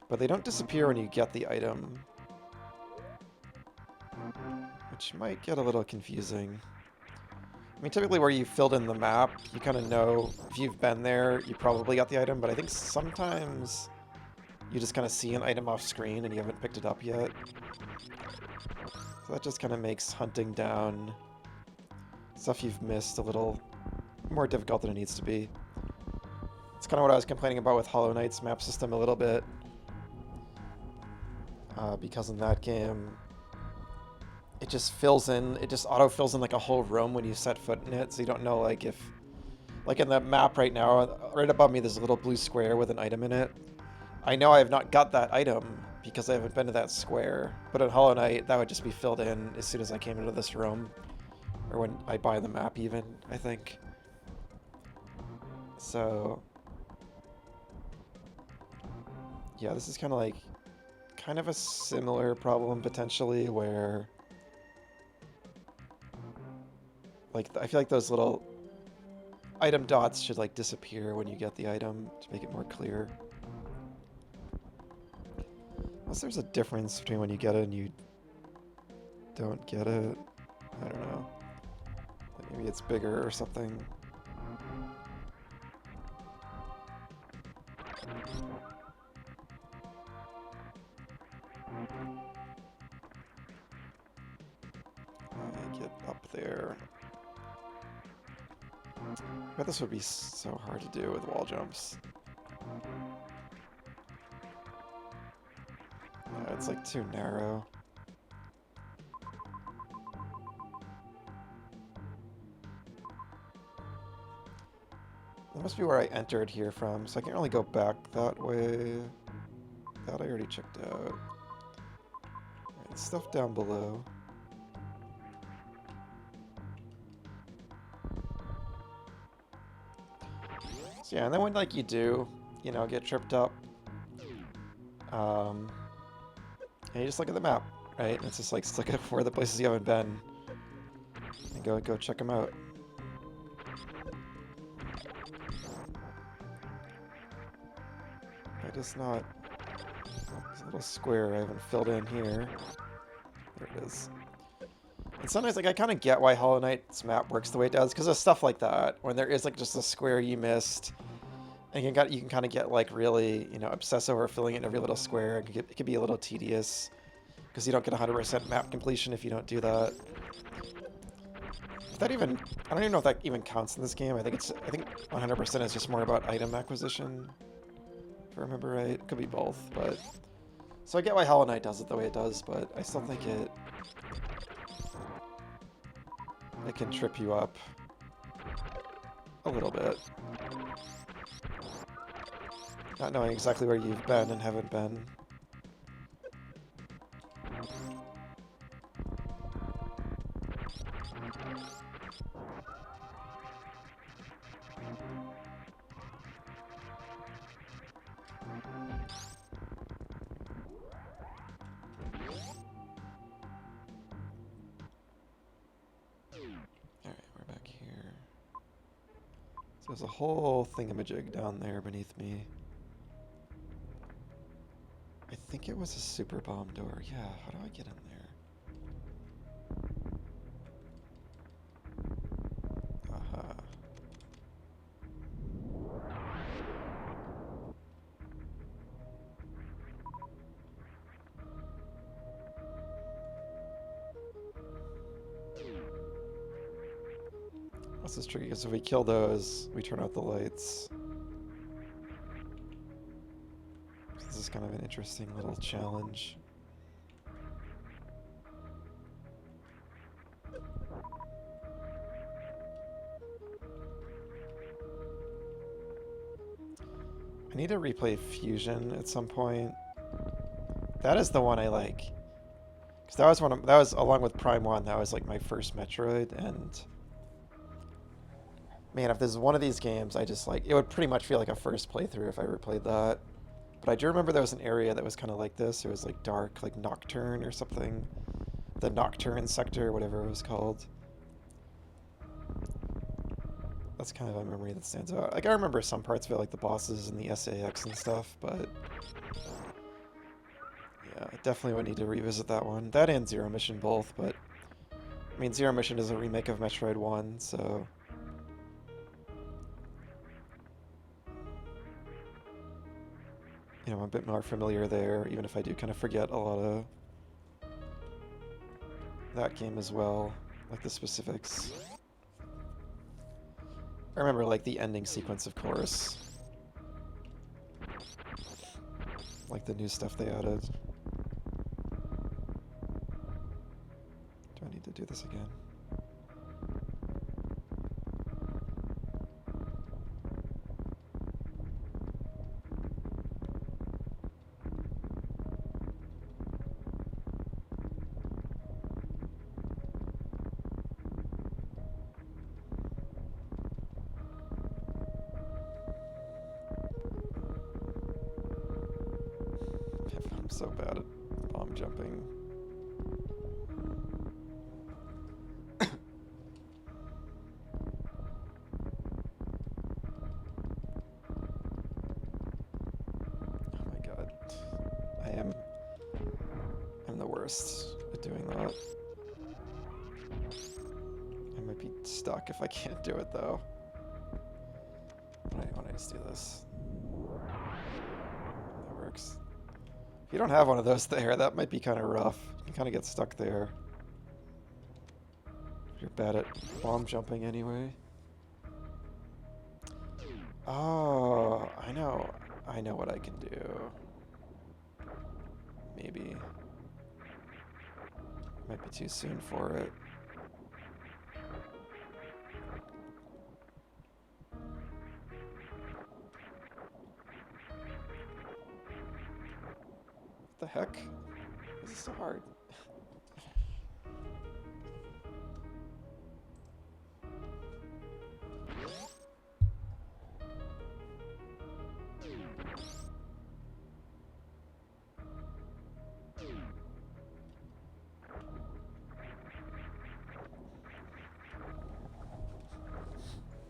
Speaker 1: But they don't disappear when you get the item. Which might get a little confusing. I mean, typically where you filled in the map, you kind of know if you've been there, you probably got the item, but I think sometimes you just kind of see an item off screen and you haven't picked it up yet. So that just kind of makes hunting down stuff you've missed a little more difficult than it needs to be. It's kind of what I was complaining about with Hollow Knight's map system a little bit. Because in that game, it just fills in, it just auto-fills in like a whole room when you set foot in it, so you don't know like if... Like in the map right now, right above me there's a little blue square with an item in it. I know I have not got that item because I haven't been to that square, but in Hollow Knight that would just be filled in as soon as I came into this room. Or when I buy the map even, I think. So... Yeah, this is kind of like... Kind of a similar problem potentially where... Like, I feel like those little item dots should like disappear when you get the item to make it more clear. Unless there's a difference between when you get it and you don't get it. I don't know. Like maybe it's bigger or something. I get up there. I bet this would be so hard to do with wall jumps. Yeah, it's like too narrow. That must be where I entered here from, so I can't really go back that way. That I already checked out. Right, stuff down below. So yeah, and then when like you do, you know, get tripped up, and you just look at the map, right? And it's just like look at where the places you haven't been, and go check them out. I just not. There's a little square I haven't filled in here. There it is. And sometimes, like, I kind of get why Hollow Knight's map works the way it does, because of stuff like that, when there is like just a square you missed, and you can kind of get like really, you know, obsess over filling in every little square. It can be a little tedious, because you don't get 100% map completion if you don't do that. If that even, I don't even know if that even counts in this game. I think 100% is just more about item acquisition, if I remember right. It could be both, but so I get why Hollow Knight does it the way it does, but I still think it can trip you up a little bit. Not knowing exactly where you've been and haven't been. There's a whole thingamajig down there beneath me. I think it was a super bomb door. Yeah, how do I get in there? Aha. This is tricky because if we kill those, we turn out the lights. This is kind of an interesting little challenge. I need to replay Fusion at some point. That is the one I like. Because that was along with Prime 1, that was like my first Metroid, and man, if there's one of these games I just like, it would pretty much feel like a first playthrough if I replayed that. But I do remember there was an area that was kind of like this. It was like dark, like Nocturne or something. The Nocturne sector, whatever it was called. That's kind of a memory that stands out. Like, I remember some parts of it, like the bosses and the SAX and stuff, but yeah, I definitely would need to revisit that one. That and Zero Mission both, but I mean, Zero Mission is a remake of Metroid 1, so you know, I'm a bit more familiar there, even if I do kind of forget a lot of that game as well, like the specifics. I remember, like, the ending sequence, of course. Like the new stuff they added. Do I need to do this again? I'm so bad at bomb jumping. Oh my god. I'm the worst at doing that. I might be stuck if I can't do it though. Why don't I just do this? That works. If you don't have one of those there, that might be kind of rough. You can kind of get stuck there. You're bad at bomb jumping anyway. Oh, I know what I can do. Maybe. Might be too soon for it. What the heck? This is so hard.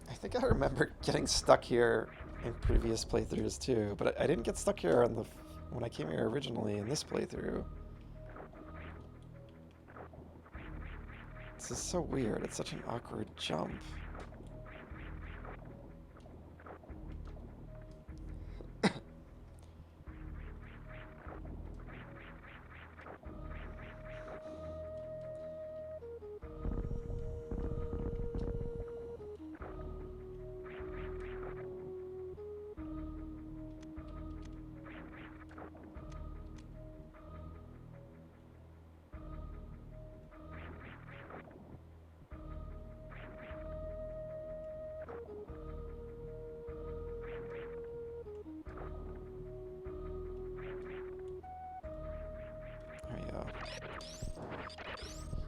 Speaker 1: I think I remember getting stuck here in previous playthroughs too, but I didn't get stuck here on when I came here originally in this playthrough. This is so weird. It's such an awkward jump.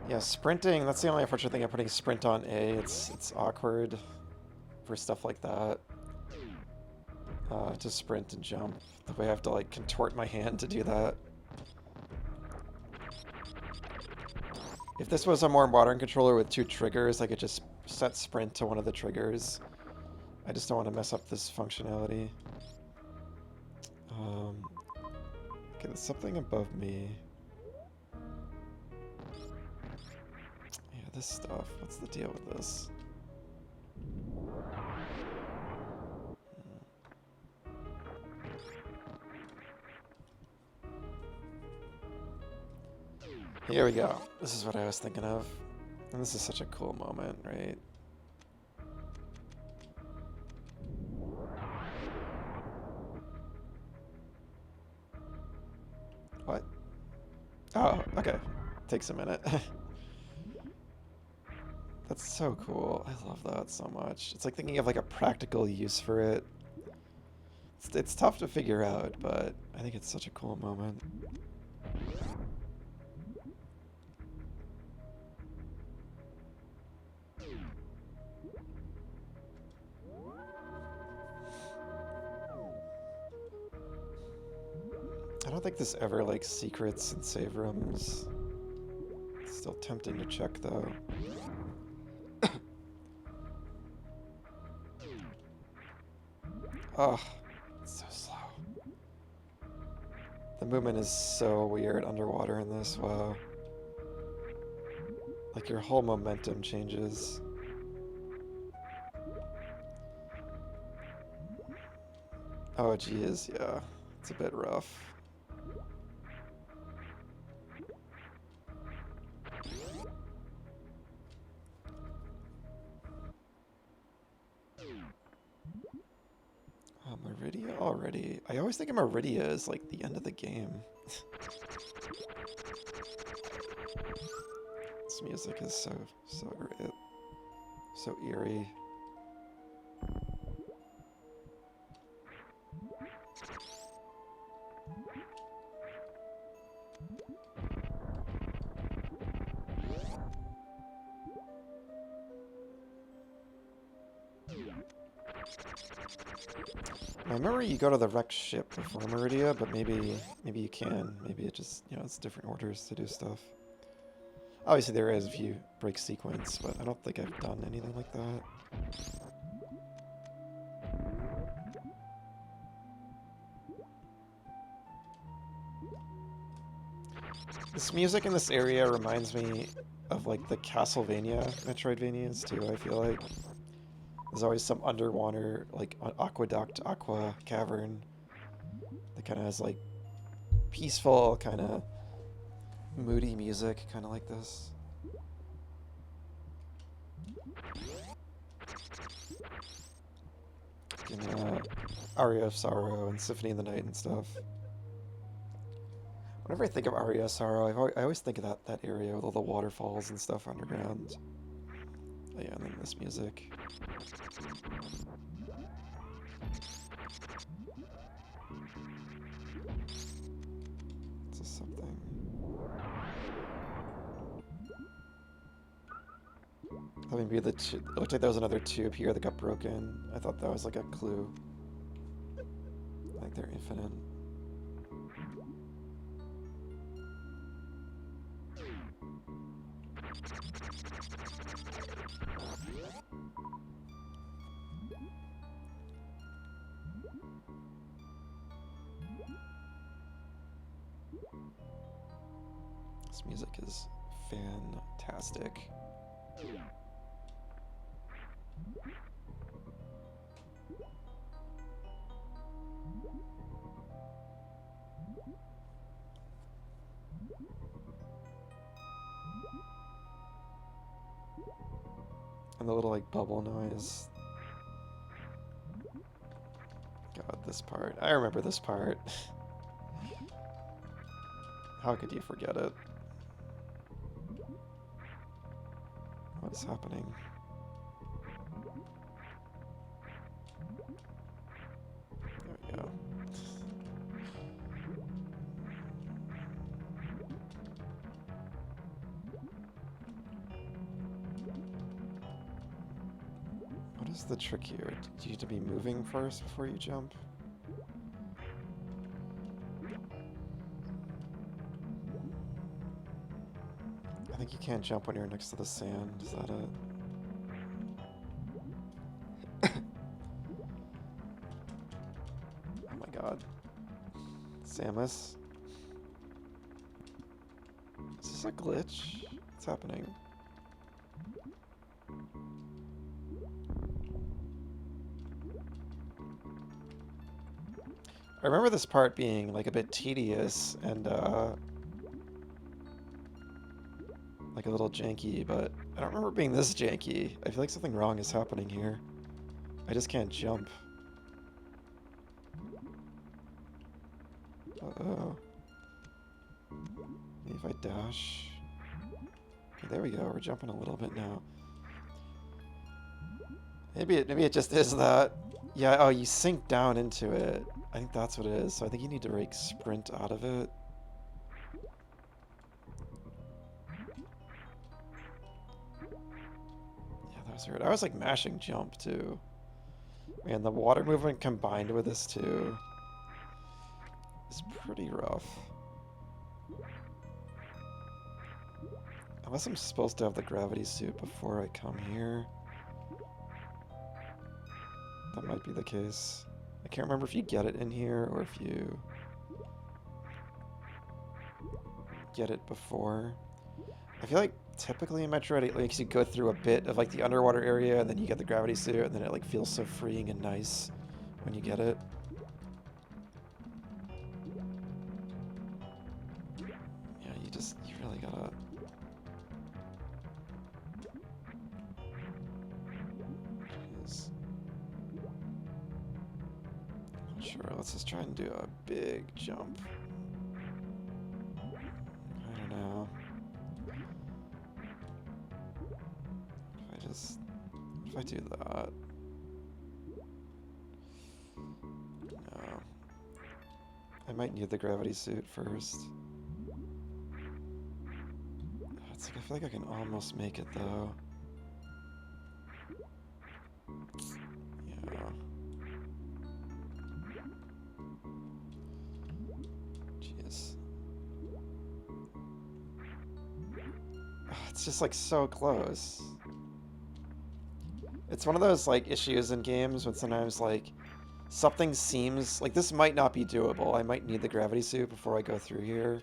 Speaker 1: Yeah, sprinting, that's the only unfortunate thing of putting sprint on A. It's awkward for stuff like that. To sprint and jump. The way I have to like contort my hand to do that. If this was a more modern controller with 2 triggers, I could just set sprint to one of the triggers. I just don't want to mess up this functionality. Okay, there's something above me. Yeah, this stuff. What's the deal with this? Here we go. This is what I was thinking of. And this is such a cool moment, right? What? Oh, okay. Takes a minute. That's so cool. I love that so much. It's like thinking of like a practical use for it. It's tough to figure out, but I think it's such a cool moment. I don't think this ever like secrets and save rooms. It's still tempting to check though. Oh, it's so slow. The movement is so weird underwater in this, wow. Like your whole momentum changes. Oh geez, yeah. It's a bit rough. Meridia already? I always think of Meridia as like the end of the game. This music is so great. So eerie. I remember you go to the wrecked ship before Meridia, but maybe you can. Maybe it just, you know, it's different orders to do stuff. Obviously there is if you break sequence, but I don't think I've done anything like that. This music in this area reminds me of like the Castlevania Metroidvanias too, I feel like. There's always some underwater, like, aqueduct, aqua cavern that kind of has, like, peaceful, kind of moody music, kind of like this. In Aria of Sorrow and Symphony of the Night and stuff. Whenever I think of Aria of Sorrow, I always think of that area with all the waterfalls and stuff underground. Oh, yeah, and then this music. This is something. I thought maybe it looked like there was another tube here that got broken. I thought that was like a clue. Like they're infinite. This music is fantastic. And the little like bubble noise. God, this part. I remember this part. How could you forget it? What is happening? There we go. What is the trick here? Do you need to be moving first before you jump? I think you can't jump when you're next to the sand. Is that it? god. Samus. Is this a glitch? What's happening? I remember this part being like a bit tedious and like a little janky, but I don't remember it being this janky. I feel like something wrong is happening here. I just can't jump. Uh-oh. Maybe if I dash. Okay, there we go. We're jumping a little bit now. Maybe it just is that. Yeah, oh, you sink down into it. I think that's what it is. So I think you need to like sprint out of it. Yeah, that was weird. I was like mashing jump too. Man, the water movement combined with this too is pretty rough. Unless I'm supposed to have the gravity suit before I come here. That might be the case. I can't remember if you get it in here or if you get it before. I feel like typically in Metroid it makes you go through a bit of like the underwater area and then you get the gravity suit and then it like feels so freeing and nice when you get it. Yeah, you really gotta... Jeez. Sure, let's just try and do a big jump. I don't know. If I do that... No. I might need the gravity suit first. It's like, I feel like I can almost make it though. Yeah. Jeez. It's just like so close. It's one of those like issues in games when sometimes like something seems like this might not be doable. I might need the gravity suit before I go through here.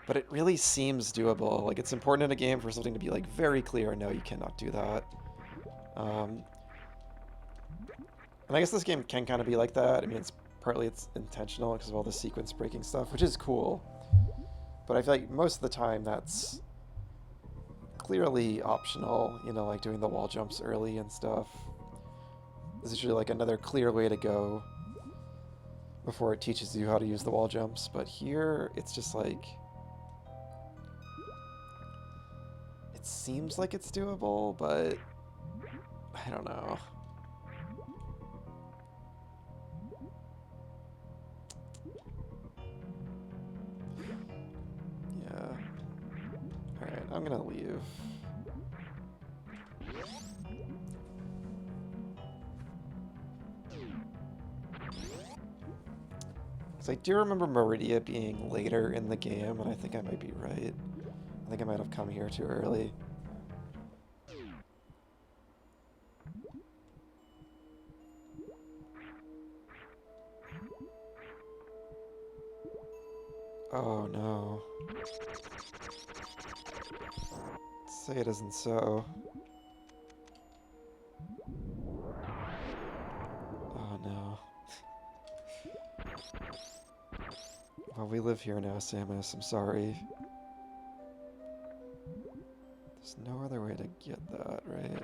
Speaker 1: But it really seems doable. Like it's important in a game for something to be like very clear. No, you cannot do that. And I guess this game can kind of be like that. I mean, it's intentional because of all the sequence breaking stuff, which is cool. But I feel like most of the time that's clearly optional, you know, like doing the wall jumps early and stuff. This is usually like another clear way to go before it teaches you how to use the wall jumps. But here, it's just like... It seems like it's doable, but... I don't know. Yeah. Alright, I'm gonna leave. Because I do remember Meridia being later in the game, and I think I might be right. I think I might have come here too early. Oh no. Say it isn't so. Oh no. Well, we live here now, Samus. I'm sorry. There's no other way to get that, right?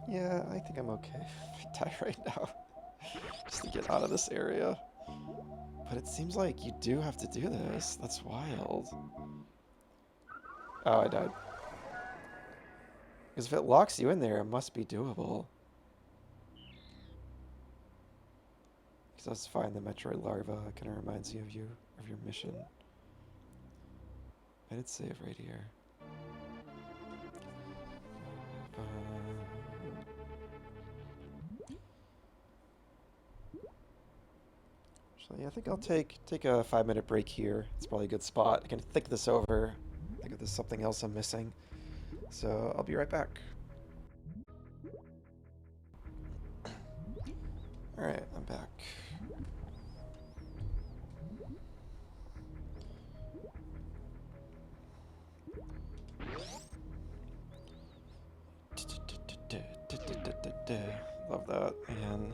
Speaker 1: Yeah, I think I'm okay if I die right now. Just to get out of this area. But it seems like you do have to do this. That's wild. Oh, I died. Because if it locks you in there, it must be doable. Because that's fine, the Metroid larva kind of reminds you of your mission. I did save right here. Actually, I think I'll take a 5-minute break here. It's probably a good spot. I can think this over. Think if there's something else I'm missing. So I'll be right back. Alright, I'm back. Love that, man.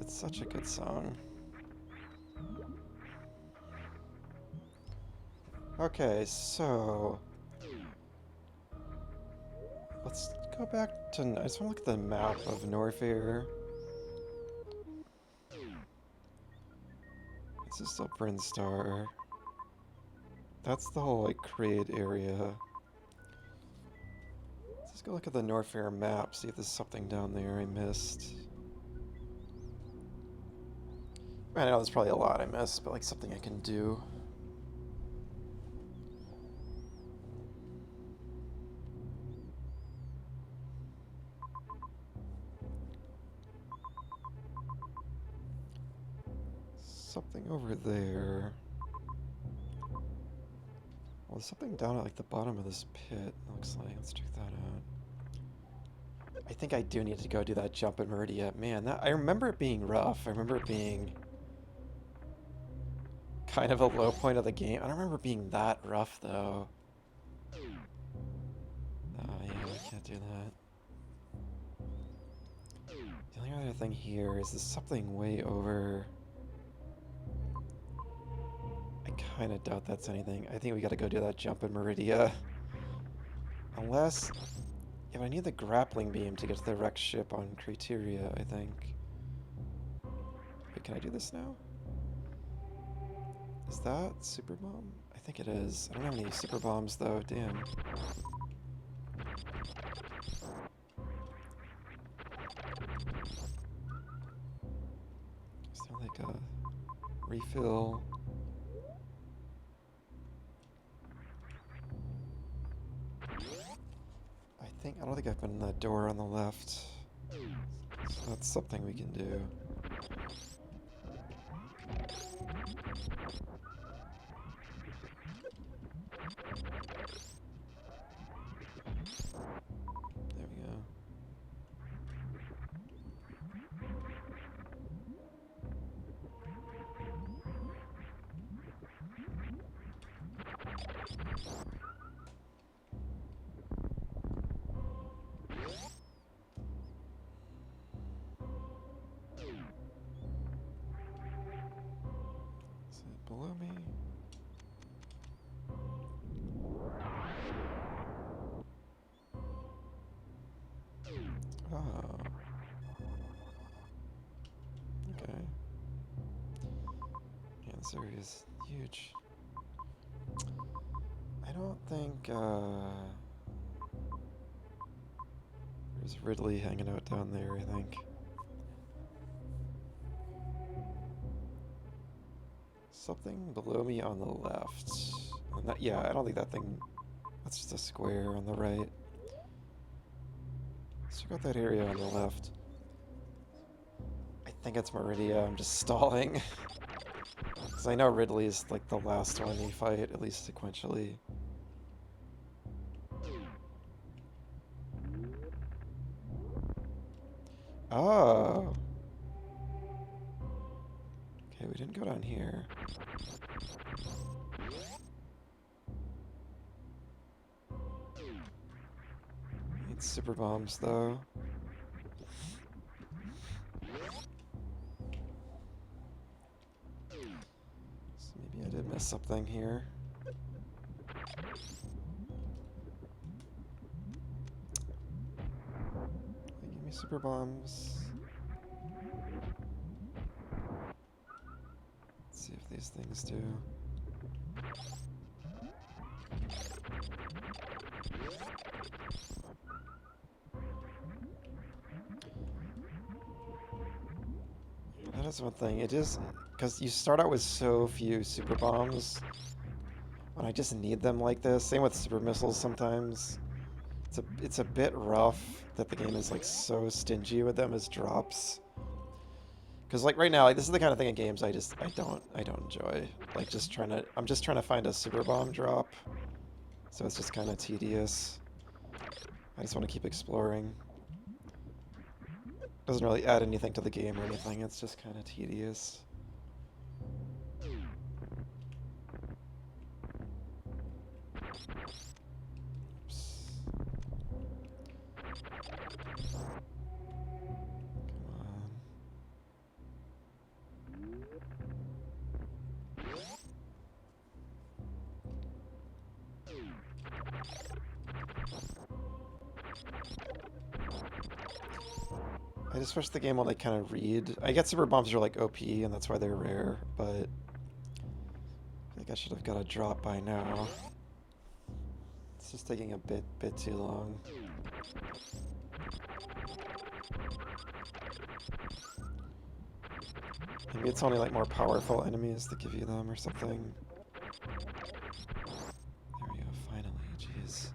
Speaker 1: It's such a good song. Okay, so let's go back to. I just want to look at the map of Norfair. This is still Brinstar. That's the whole like create area. Let's go look at the Norfair map, see if there's something down there I missed. I know there's probably a lot I missed, but like something I can do. Something over there. Well, there's something down at like the bottom of this pit, it looks like. Let's check that out. I think I do need to go do that jump in Meridia. Man, I remember it being rough. I remember it being kind of a low point of the game. I don't remember it being that rough, though. Oh, yeah, I can't do that. The only other thing here is there's something way over. I kind of doubt that's anything. I think we gotta go do that jump in Meridia. Unless... Yeah, but I need the grappling beam to get to the wrecked ship on Criteria, I think. Wait, can I do this now? Is that super bomb? I think it is. I don't have any super bombs though, damn. Is there like a refill? I don't think I've been in that door on the left. So that's something we can do. There we go. Is it below me? Oh. Okay. Yeah, this area is huge. I don't think, there's Ridley hanging out down there, I think. Something below me on the left. Yeah, I don't think that thing... That's just a square on the right. Let's check out that area on the left. I think it's Meridia, I'm just stalling. Because I know Ridley's like the last one you fight, at least sequentially. Oh! Okay, we didn't go down here. Need super bombs though. So maybe I did miss something here. Give me super bombs. Let's see if these things do. That is one thing. It is. because you start out with so few super bombs, when I just need them like this. Same with super missiles sometimes. It's a bit rough that the game is like so stingy with them as drops. Because like right now, like this is the kind of thing in games I don't enjoy. Like I'm just trying to find a super bomb drop. So it's just kind of tedious. I just want to keep exploring. Doesn't really add anything to the game or anything, it's just kind of tedious. I just wish the game would like kind of read. I get super bombs are like OP and that's why they're rare, but I think I should have got a drop by now. It's just taking a bit too long. Maybe it's only like more powerful enemies that give you them or something. There we go, finally, jeez.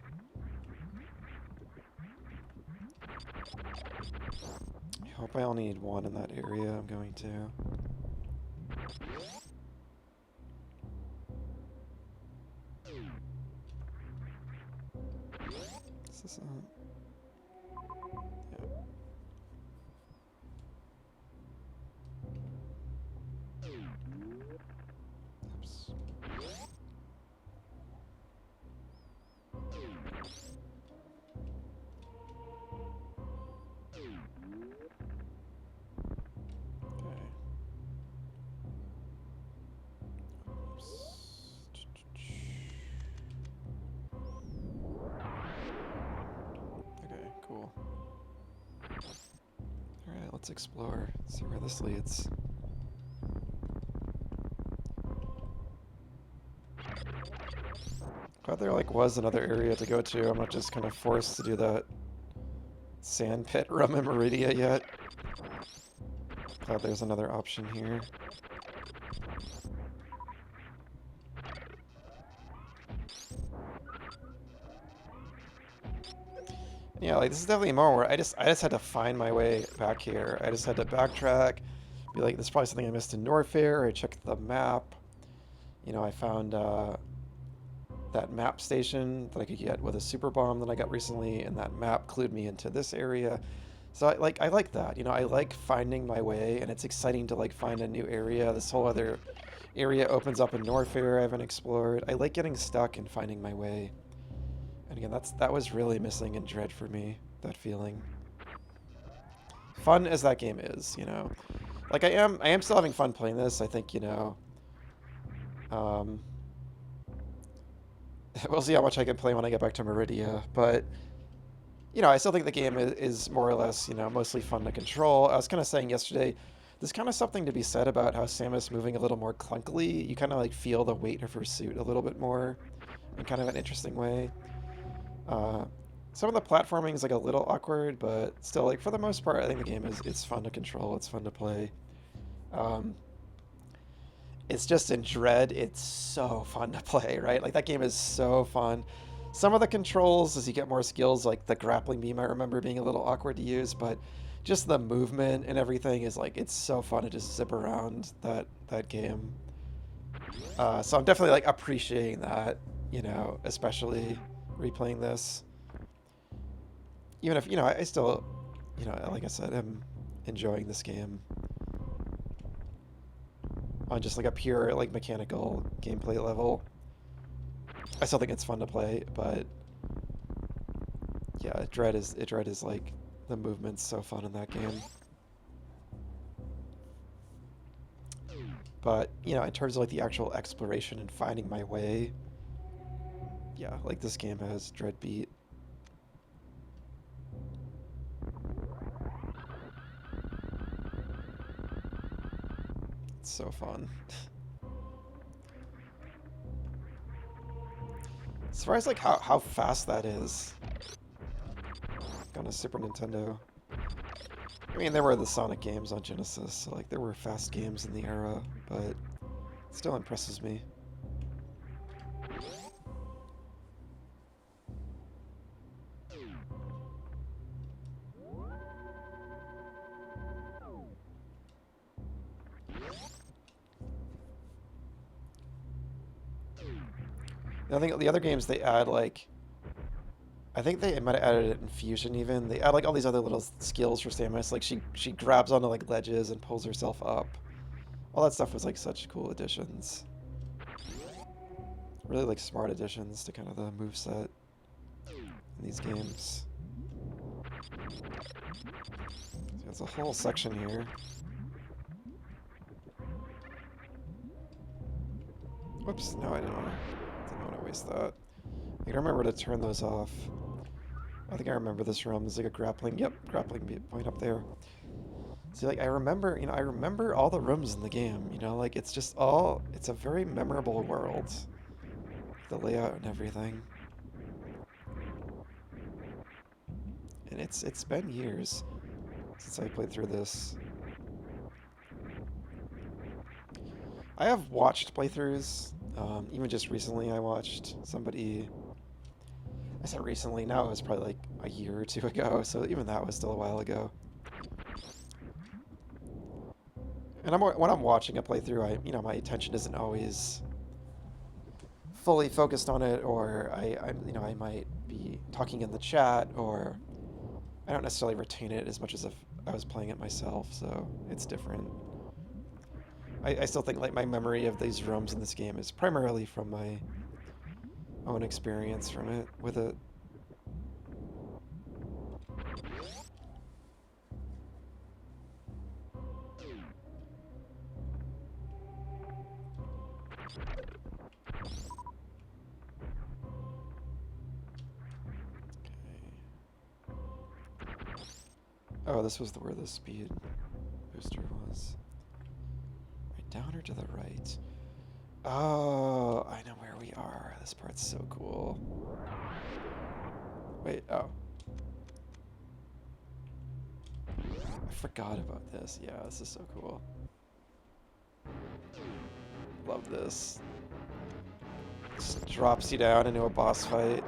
Speaker 1: I hope I only need one in that area. I'm going to. Is this on? Yeah. Oops. Cool. Alright, let's explore. See where this leads. Glad there like was another area to go to. I'm not just kind of forced to do that sand pit rum and Meridia yet. Glad there's another option here. Yeah, like this is definitely a moment where I just had to find my way back here. I just had to backtrack, be like, there's probably something I missed in Norfair. I checked the map. You know, I found that map station that I could get with a super bomb that I got recently, and that map clued me into this area. So I like that. You know, I like finding my way, and it's exciting to like find a new area. This whole other area opens up in Norfair I haven't explored. I like getting stuck and finding my way. And again, that was really missing in Dread for me, that feeling. Fun as that game is, you know. Like I am still having fun playing this. I think, you know, we'll see how much I can play when I get back to Meridia, but you know, I still think the game is more or less, you know, mostly fun to control. I was kind of saying yesterday, there's kind of something to be said about how Samus moving a little more clunkily. You kind of like feel the weight of her suit a little bit more in kind of an interesting way. Some of the platforming is like a little awkward, but still, like for the most part, I think the game it's fun to control. It's fun to play. It's just in Dread, it's so fun to play, right? Like that game is so fun. Some of the controls, as you get more skills, like the grappling beam, I remember being a little awkward to use, but just the movement and everything is like it's so fun to just zip around that game. So I'm definitely like appreciating that, you know, especially replaying this. Even if, you know, I still, you know, like I said, am enjoying this game on just like a pure like mechanical gameplay level. I still think it's fun to play, but yeah, Dread is like the movement's so fun in that game. But, you know, in terms of like the actual exploration and finding my way, yeah, like this game has Dread beat. It's so fun. As far as like how fast that is on a Super Nintendo. I mean, there were the Sonic games on Genesis, so like there were fast games in the era, but it still impresses me. I think the other games they add like, I think they might have added it in Fusion even. They add like all these other little skills for Samus. Like she grabs onto like ledges and pulls herself up. All that stuff was like such cool additions. Really like smart additions to kind of the moveset in these games. So there's a whole section here. Whoops, no, I didn't want to waste that. I can remember to turn those off. I think I remember this room. There's like a grappling point up there. See, like I remember, I remember all the rooms in the game, like it's just it's a very memorable world. The layout and everything. And it's been years since I played through this. I have watched playthroughs. Even just recently I watched somebody... I said recently, now it was probably like a year or two ago, so even that was still a while ago. And when I'm watching a playthrough, my attention isn't always fully focused on it, or I might be talking in the chat, or I don't necessarily retain it as much as if I was playing it myself, so it's different. I still think like my memory of these rooms in this game is primarily from my own experience with it. Oh, this was where the speed booster was. Right down or to the right? Oh, I know where we are. This part's so cool. Wait, oh. I forgot about this. Yeah, this is so cool. Love this. Just drops you down into a boss fight.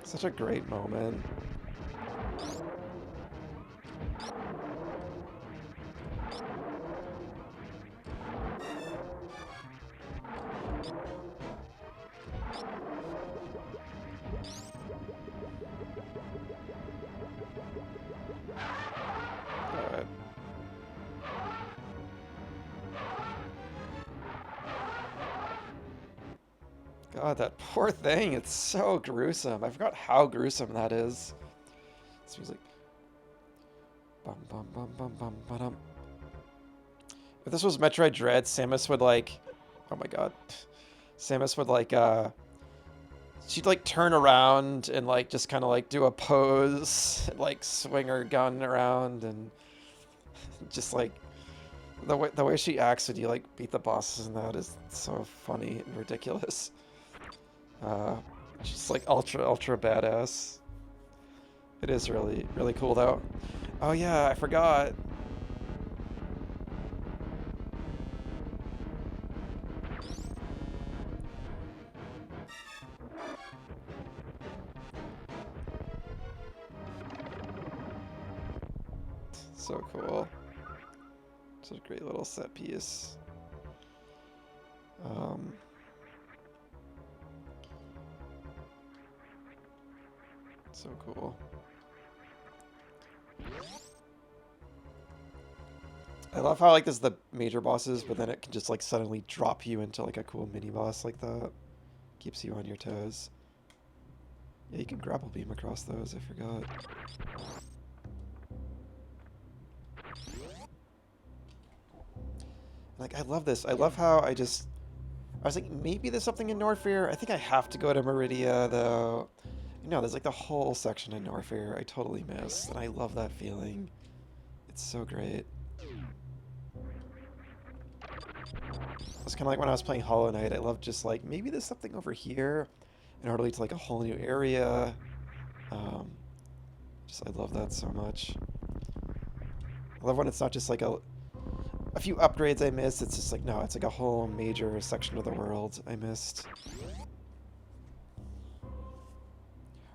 Speaker 1: Such a great moment. God, that poor thing, it's so gruesome. I forgot how gruesome that is. This music. Bum bum bum bum bum ba-dum. If this was Metroid Dread, Samus would like... Oh my god. Samus would like, she'd like turn around and like just kind of like do a pose, and, like swing her gun around, and just like the way she acts when you like beat the bosses and that is so funny and ridiculous. She's like ultra badass. It is really cool though. Oh yeah, I forgot. So cool. Such a great little set piece. So cool. I love how like this is the major bosses, but then it can just like suddenly drop you into like a cool mini boss like that. Keeps you on your toes. Yeah, you can grapple beam across those, I forgot. Like, I love this. I love how I just I was thinking maybe there's something in Norfair. I think I have to go to Meridia, though. You know, there's like the whole section in Norfair I totally missed, and I love that feeling. It's so great. It's kind of like when I was playing Hollow Knight. I loved just like, maybe there's something over here in order to lead to like a whole new area. I love that so much. I love when it's not just like a few upgrades I missed. It's just like, no, it's like a whole major section of the world I missed.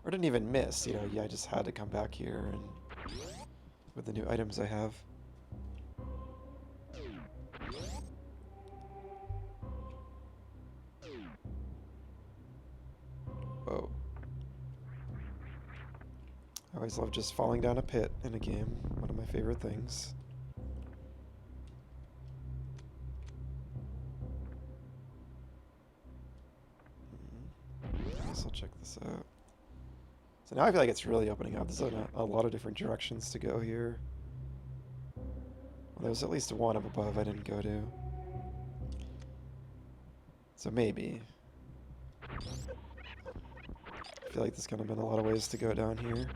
Speaker 1: Or didn't even miss, you know, yeah, I just had to come back here and with the new items I have. Whoa. I always love just falling down a pit in a game. One of my favorite things. I guess I'll check this out. So now I feel like it's really opening up. There's a lot of different directions to go here. Well, there was at least one up above I didn't go to. So maybe. I feel like there's kind of been a lot of ways to go down here.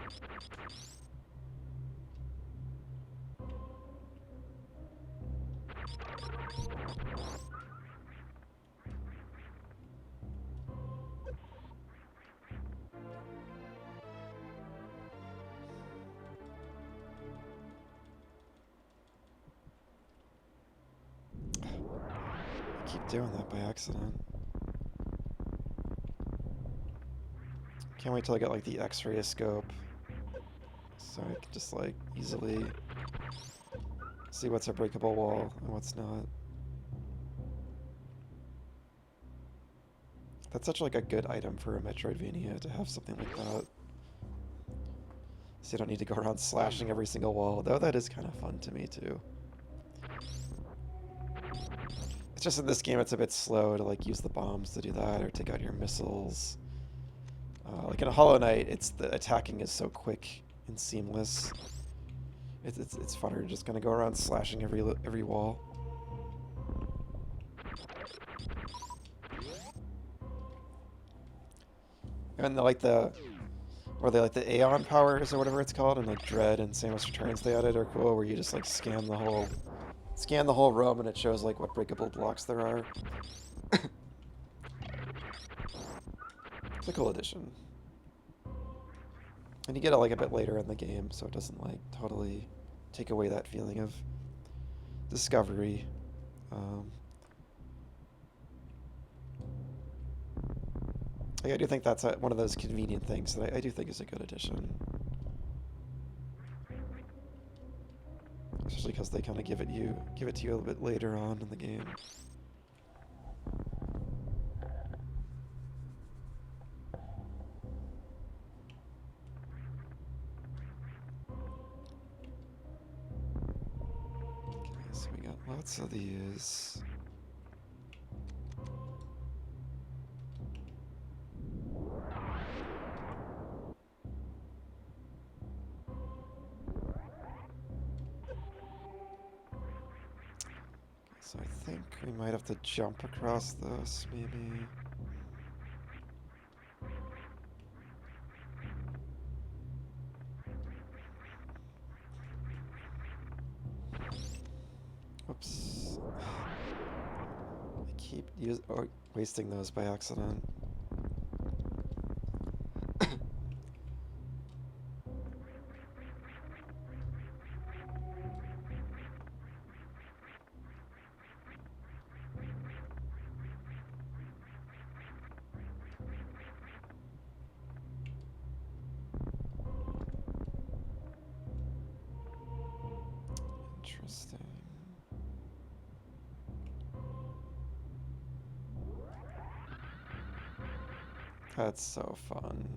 Speaker 1: I keep doing that by accident. Can't wait till I get like the X-ray scope, so I can just like easily see what's a breakable wall and what's not. That's such like a good item for a Metroidvania to have something like that. So you don't need to go around slashing every single wall, though that is kind of fun to me too. It's just in this game it's a bit slow to like use the bombs to do that or take out your missiles. Like in a Hollow Knight, the attacking is so quick and seamless. It's funner just gonna go around slashing every wall. And the Aeon powers or whatever it's called, and like Dread and Samus Returns they added are cool, where you just like scan the whole room and it shows like what breakable blocks there are. It's a cool addition. And you get it like a bit later in the game, so it doesn't like totally take away that feeling of discovery. I do think that's one of those convenient things that I do think is a good addition. Especially because they kind of give it to you a little bit later on in the game. Okay, so we got lots of these. So I think we might have to jump across this, maybe. Oops. I keep wasting those by accident. Interesting. That's so fun.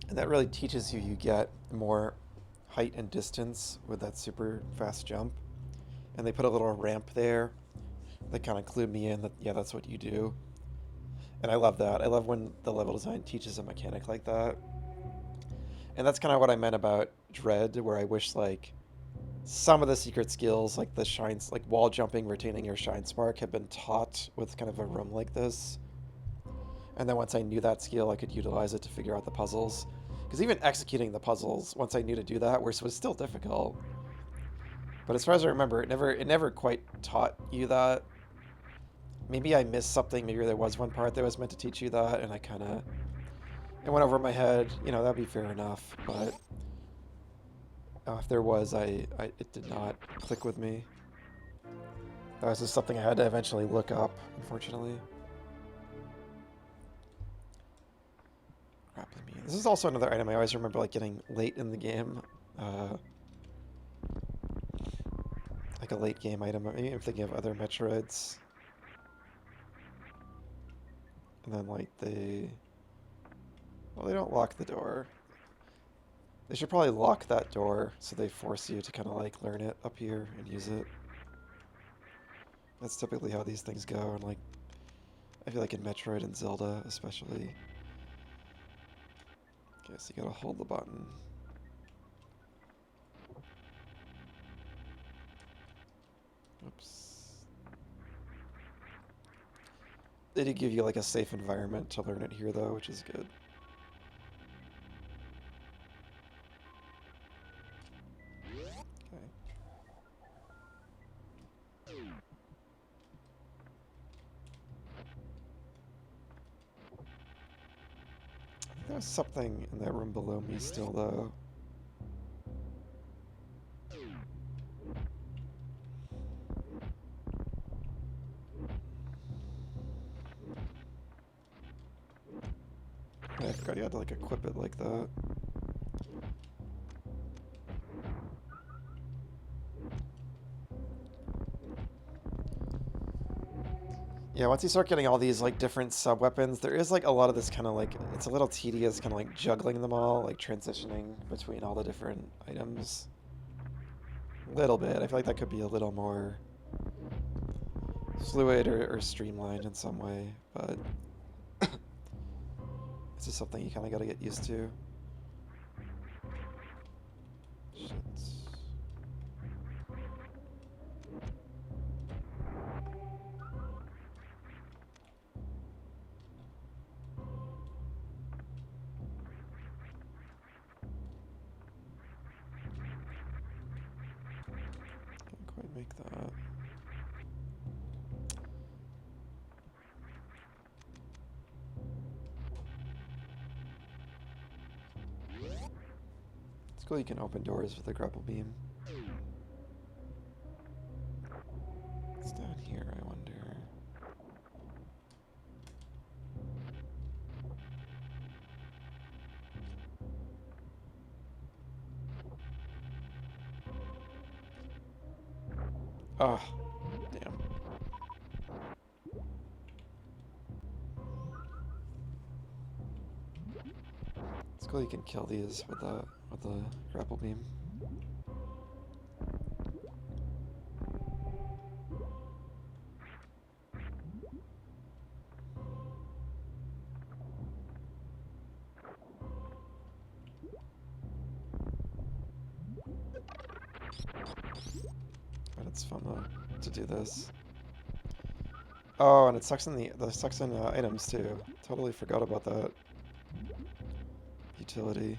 Speaker 1: And that really teaches you get more height and distance with that super fast jump. and they put a little ramp there that kind of clued me in that, yeah, that's what you do. And I love that. I love when the level design teaches a mechanic like that. And that's kind of what I meant about Dread, where I wish, like, some of the secret skills, like the shines, like wall jumping, retaining your shine spark, had been taught with kind of a room like this. And then once I knew that skill, I could utilize it to figure out the puzzles. Because even executing the puzzles, once I knew to do that, was still difficult. But as far as I remember, it never quite taught you that. Maybe I missed something. Maybe there was one part that was meant to teach you that, and it went over my head. You know, that'd be fair enough. But if there was, it did not click with me. That was just something I had to eventually look up, unfortunately. Grappling beam. This is also another item I always remember, like, getting late in the game. Like a late game item. Maybe I'm thinking of other Metroids. And then, like, well, they don't lock the door. They should probably lock that door so they force you to kind of, like, learn it up here and use it. That's typically how these things go, and, like, I feel like in Metroid and Zelda especially. Okay, so you gotta hold the button. Oops. They did give you, like, a safe environment to learn it here, though, which is good. Okay. I think there's something in that room below me still, though. Yeah, I forgot you had to, like, equip it like that. Yeah, once you start getting all these, like, different sub-weapons, there is, like, a lot of this kind of, like, it's a little tedious, kind of, like, juggling them all, like, transitioning between all the different items. A little bit. I feel like that could be a little more fluid or streamlined in some way, but it's just something you kind of got to get used to. Shit. Can't quite make that. It's cool you can open doors with a grapple beam. What's down here, I wonder? Oh, damn. It's cool you can kill these with the grapple beam. But it's fun to do this. Oh, and it sucks in items too. Totally forgot about that utility.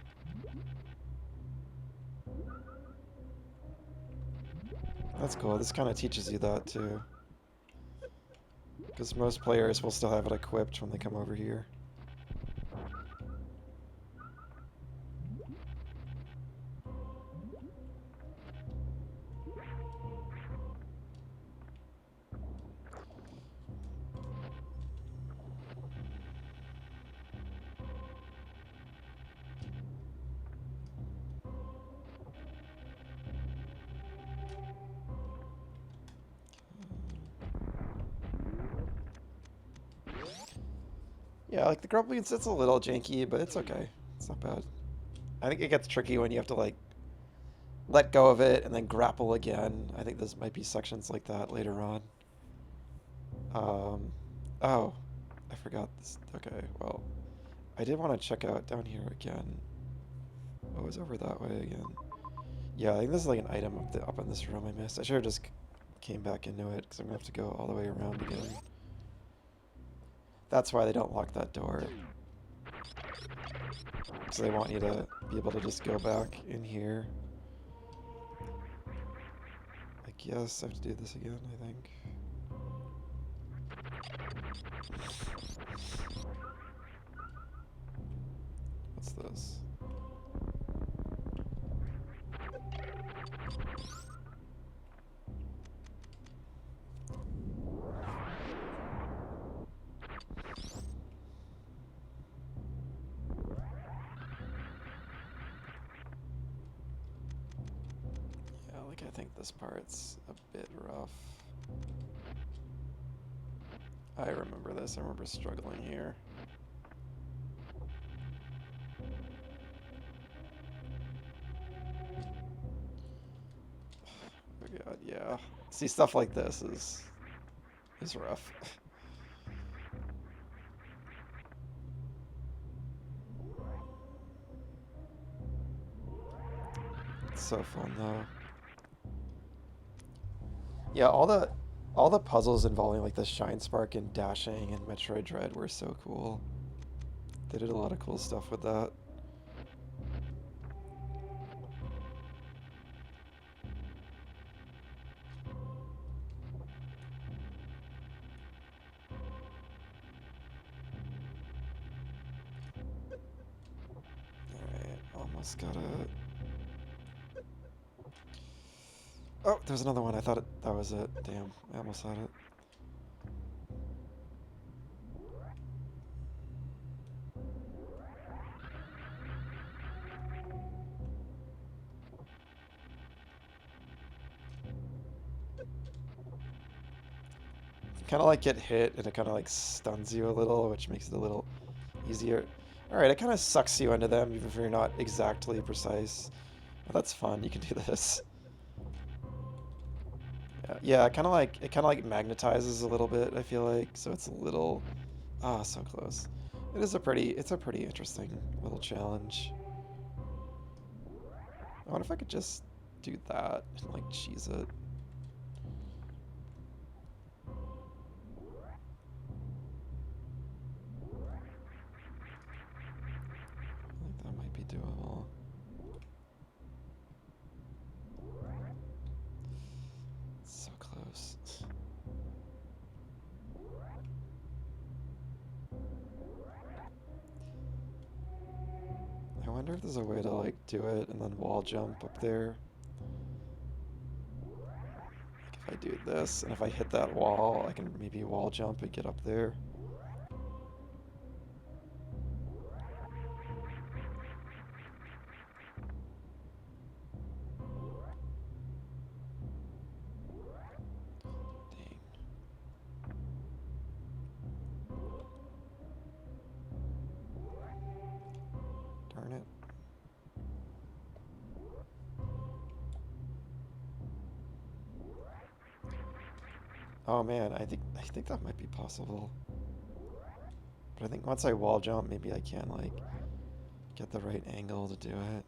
Speaker 1: That's cool. This kind of teaches you that too, because most players will still have it equipped when they come over here. Yeah, like the grapple beam, it's a little janky, but it's okay. It's not bad. I think it gets tricky when you have to, like, let go of it and then grapple again. I think this might be sections like that later on. Oh, I forgot this. Okay, well, I did want to check out down here again. What was over that way again? Yeah, I think this is like an item up in this room I missed. I should have just came back into it because I'm gonna have to go all the way around again. That's why they don't lock that door. Because they want you to be able to just go back in here. I guess I have to do this again, I think. What's this? Yeah, like I think this part's a bit rough. I remember this. I remember struggling here. Oh god, yeah. See, stuff like this is rough. It's so fun though. Yeah, all the puzzles involving like the Shine Spark and dashing and Metroid Dread were so cool. They did a lot of cool stuff with that. Alright, almost got it. Oh, there's another one. I thought that was it. Damn, I almost had it. Kind of like get hit and it kind of like stuns you a little, which makes it a little easier. Alright, it kind of sucks you into them even if you're not exactly precise. But that's fun. You can do this. Yeah, it kind of like magnetizes a little bit, I feel like. So it's a little so close. It's a pretty interesting little challenge. I wonder if I could just do that and like cheese it. I think that might be doable. It's so close. I wonder if there's a way to like do it and then wall jump up there. Like if I do this and if I hit that wall, I can maybe wall jump and get up there. Dang. Darn it. Oh man, I think that might be possible. But I think once I wall jump, maybe I can like get the right angle to do it.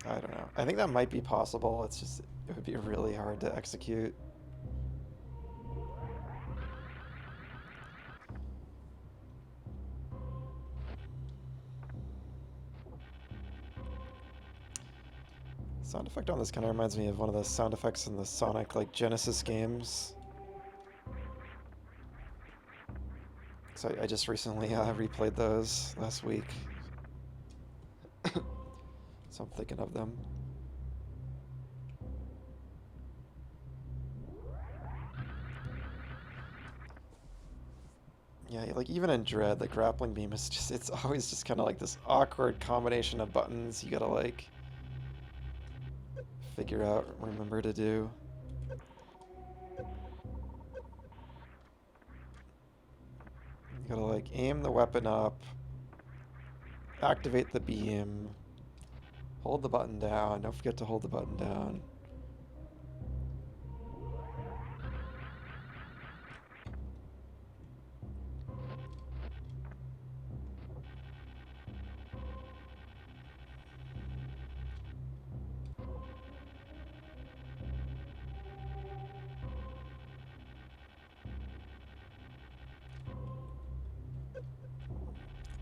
Speaker 1: I don't know. I think that might be possible. It's just, it would be really hard to execute. Sound effect on this kind of reminds me of one of the sound effects in the Sonic, like, Genesis games. So I just recently replayed those last week. So I'm thinking of them. Yeah, like even in Dread, the grappling beam is just, it's always just kind of like this awkward combination of buttons you gotta like figure out, remember to do. You gotta like aim the weapon up, activate the beam, hold the button down, don't forget to hold the button down.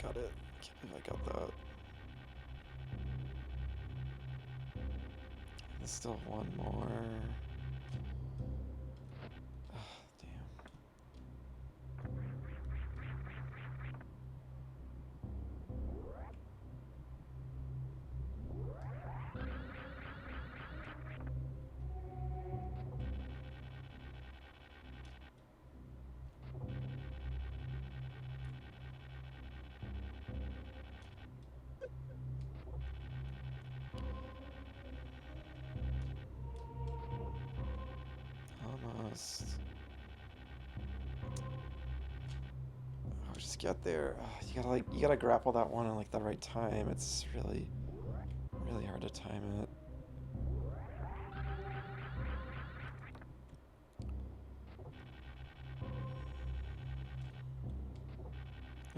Speaker 1: Got it. Can't believe I got that. There's still one more. Ah, damn. Almost. Oh, just get there. You gotta grapple that one at like the right time. It's really, really hard to time it.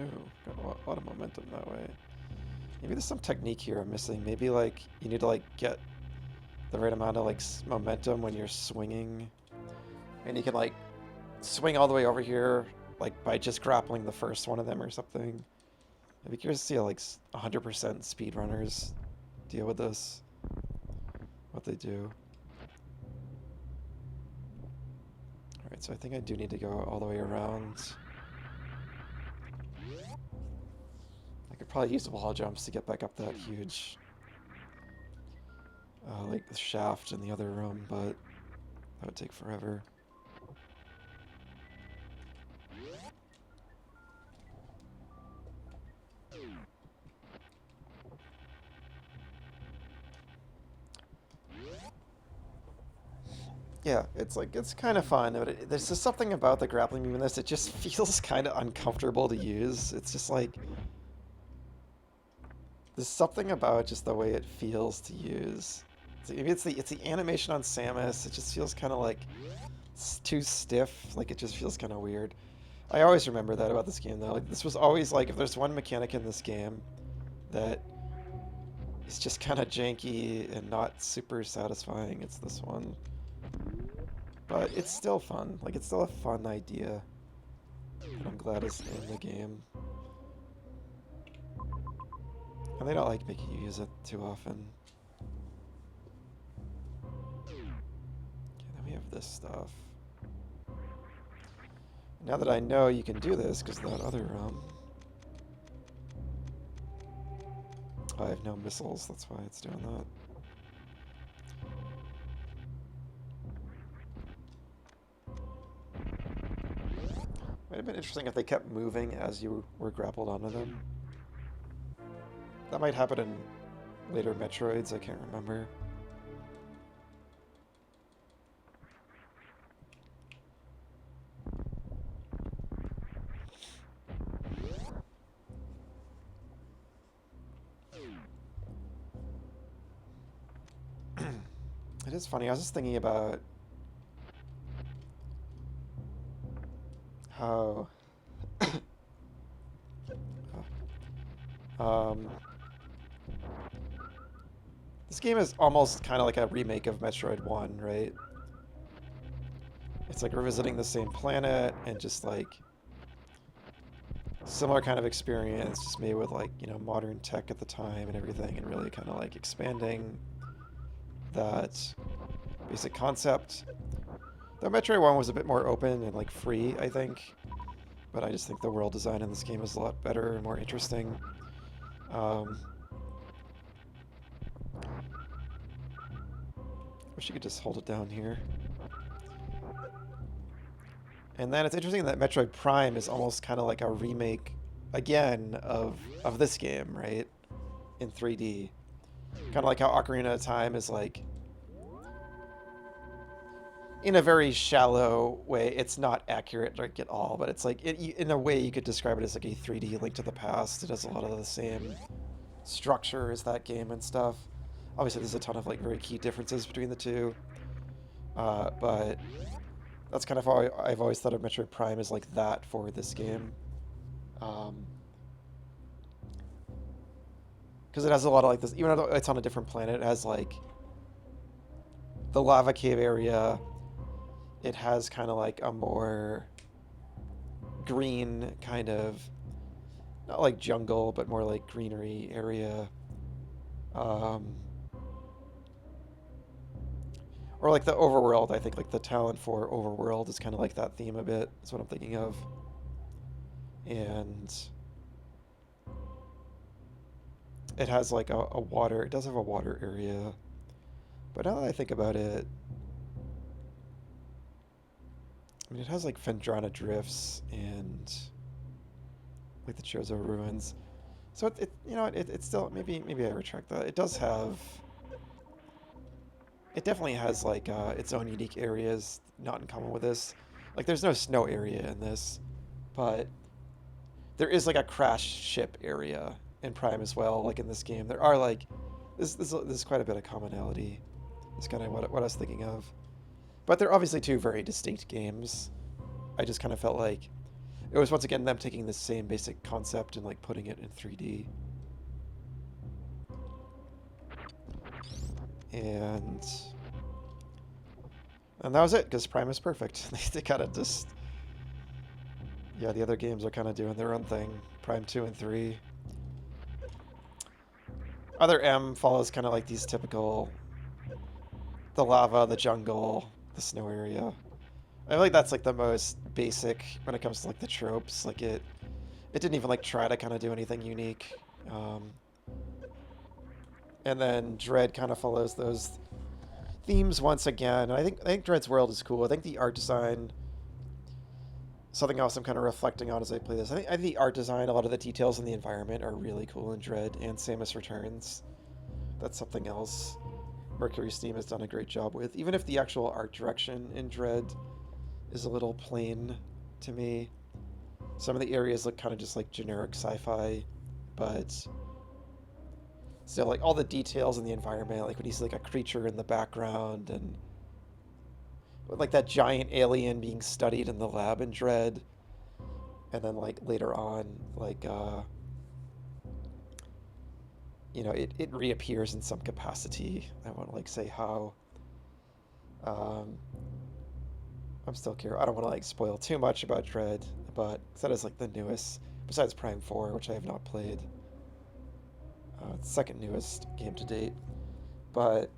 Speaker 1: Ooh, got a lot of momentum that way. Maybe there's some technique here I'm missing. Maybe like you need to like get the right amount of like momentum when you're swinging, and you can like swing all the way over here like by just grappling the first one of them or something. I'd be curious to see how like 100% speedrunners deal with this, what they do. Alright, so I think I do need to go all the way around. I could probably use wall jumps to get back up that huge like the shaft in the other room, but that would take forever. Yeah, it's like, it's kind of fun, but there's just something about the grappling beam in this, it just feels kind of uncomfortable to use. It's just like, there's something about just the way it feels to use. Maybe it's the animation on Samus, it just feels kind of like too stiff, like it just feels kind of weird. I always remember that about this game though. Like, this was always like, if there's one mechanic in this game that is just kind of janky and not super satisfying, it's this one. But it's still fun. Like, it's still a fun idea. And I'm glad it's in the game. And they don't like making you use it too often. Okay, then we have this stuff. Now that I know you can do this, because that other room... I have no missiles, that's why it's doing that. Might have been interesting if they kept moving as you were grappled onto them. That might happen in later Metroids, I can't remember. It is funny, I was just thinking about how this game is almost kind of like a remake of Metroid 1, right? It's like revisiting the same planet and just like similar kind of experience, just made with like, you know, modern tech at the time and everything, and really kind of like expanding that basic concept. Though Metroid 1 was a bit more open and like free, I think. But I just think the world design in this game is a lot better and more interesting. Wish you could just hold it down here. And then it's interesting that Metroid Prime is almost kind of like a remake, again, of this game, right? In 3D. Kind of like how Ocarina of Time is like, in a very shallow way, it's not accurate like at all, but it's like, in a way you could describe it as like a 3D Link to the Past. It has a lot of the same structure as that game and stuff. Obviously, there's a ton of like very key differences between the two, but that's kind of how I've always thought of Metroid Prime as like that for this game. Because it has a lot of like this, even though it's on a different planet, it has like the lava cave area. It has kind of like a more green kind of, not like jungle, but more like greenery area. Or like the overworld, I think like the talent for overworld is kind of like that theme a bit. That's what I'm thinking of. And it has like a water, it does have a water area. But now that I think about it, I mean, it has like Fendrana Drifts and like the Chozo Ruins. So it's still, maybe I retract that. It does have, it definitely has like its own unique areas, not in common with this. Like there's no snow area in this, but there is like a crash ship area in Prime as well. Like in this game, there are like this is quite a bit of commonality. It's kind of what I was thinking of, but they're obviously two very distinct games. I just kind of felt like it was once again them taking the same basic concept and like putting it in 3D. And that was it, because Prime is perfect. They kind of just, yeah, the other games are kind of doing their own thing. Prime 2 and 3. Other M follows kind of like these typical, the lava, the jungle, the snow area. I feel like that's like the most basic when it comes to like the tropes. Like it didn't even like try to kind of do anything unique. And then Dread kind of follows those themes once again. I think Dread's world is cool. I think the art design, something else I'm kind of reflecting on as I play this. I think the art design, a lot of the details in the environment are really cool in Dread, and Samus Returns. That's something else Mercury Steam has done a great job with. Even if the actual art direction in Dread is a little plain to me. Some of the areas look kind of just like generic sci-fi, but still, like all the details in the environment, like when you see like a creature in the background and like that giant alien being studied in the lab in Dread, and then like later on, like it reappears in some capacity. I won't like say how. I'm still curious. I don't want to like spoil too much about Dread, but that is like the newest, besides Prime 4, which I have not played. It's the second newest game to date, but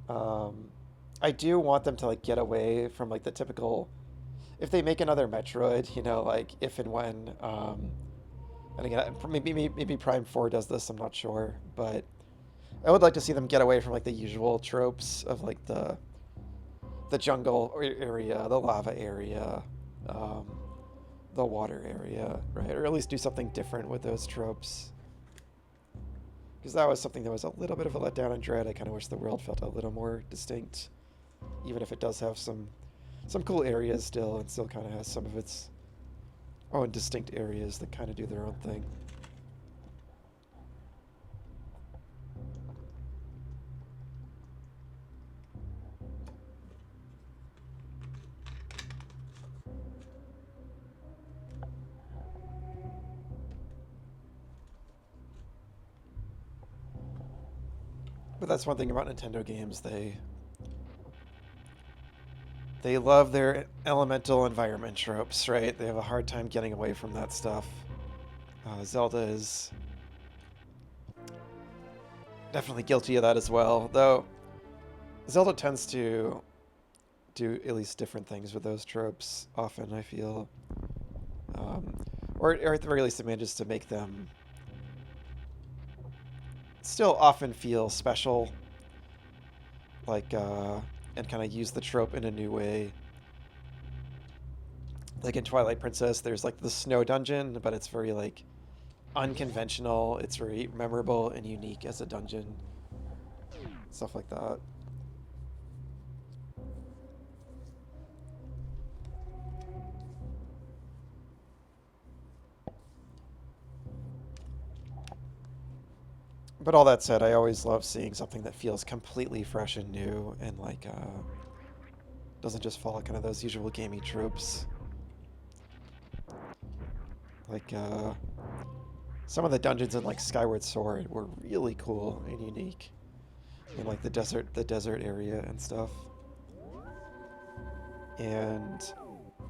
Speaker 1: I do want them to like get away from like the typical. If they make another Metroid, like if and when, and again, maybe Prime 4 does this. I'm not sure, but I would like to see them get away from like the usual tropes of like the jungle area, the lava area, the water area, right? Or at least do something different with those tropes. Because that was something that was a little bit of a letdown in Dread. I kind of wish the world felt a little more distinct, even if it does have some cool areas still, and still kind of has some of its own distinct areas that kind of do their own thing. But that's one thing about Nintendo games. They love their elemental environment tropes, right? They have a hard time getting away from that stuff. Zelda is definitely guilty of that as well, though Zelda tends to do at least different things with those tropes often, I feel. Or at the very least it manages to make them still often feel special. Like, and kind of use the trope in a new way. Like in Twilight Princess, there's like the snow dungeon, but it's very like unconventional. It's very memorable and unique as a dungeon. Stuff like that. But all that said, I always love seeing something that feels completely fresh and new and like doesn't just follow kind of those usual gamey tropes. Like some of the dungeons in like Skyward Sword were really cool and unique. In like the desert area and stuff. And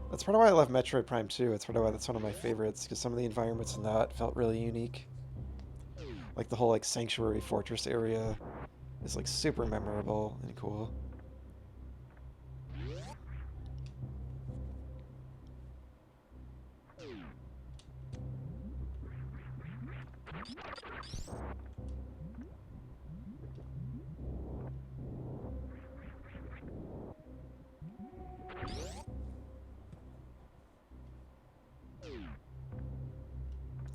Speaker 1: that's part of why I love Metroid Prime 2. It's part of why that's one of my favorites, because some of the environments in that felt really unique. Like the whole like Sanctuary Fortress area is like super memorable and cool.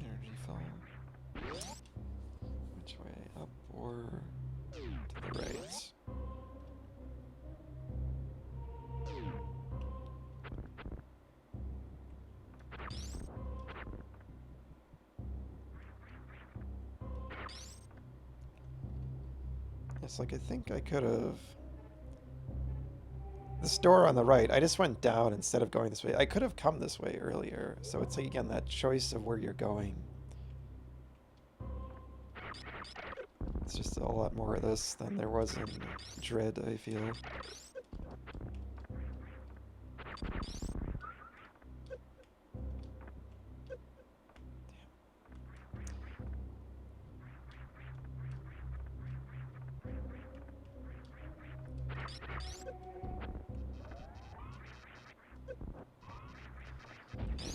Speaker 1: Energy fall. Which way? Up or to the right? Yes, like I think I could have... This door on the right, I just went down instead of going this way. I could have come this way earlier. So it's like, again, that choice of where you're going. It's just a lot more of this than there was in Dread, I feel.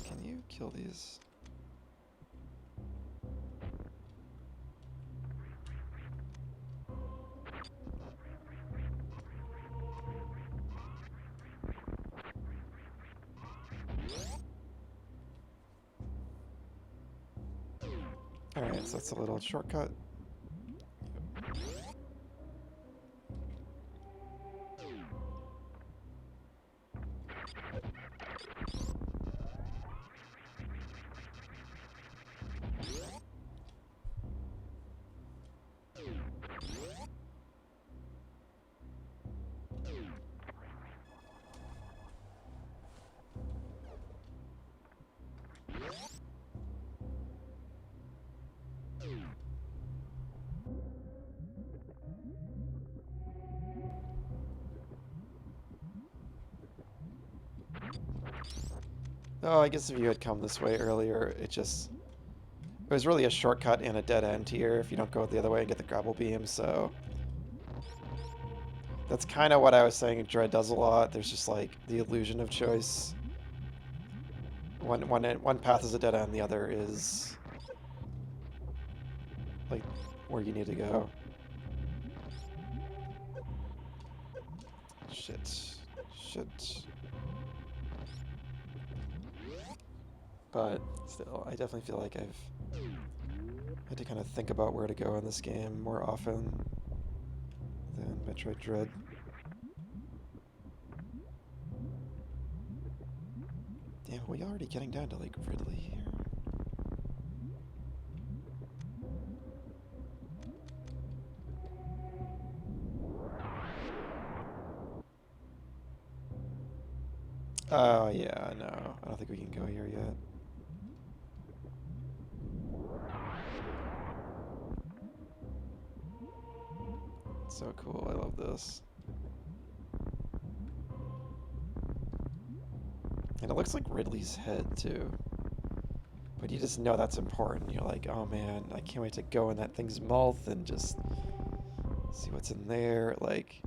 Speaker 1: Can you kill these? Alright, so that's a little shortcut. Oh, I guess if you had come this way earlier, it was really a shortcut and a dead end here if you don't go the other way and get the grapple beam, so... That's kind of what I was saying Dread does a lot. There's just like the illusion of choice. One path is a dead end, the other is like where you need to go. Shit. But still, I definitely feel like I've had to kind of think about where to go in this game more often than Metroid Dread. Damn, are we already getting down to like Ridley here? Oh yeah, no. I don't think we can go here yet. So cool, I love this. And it looks like Ridley's head too. But you just know that's important. You're like, oh man, I can't wait to go in that thing's mouth and just see what's in there. Like,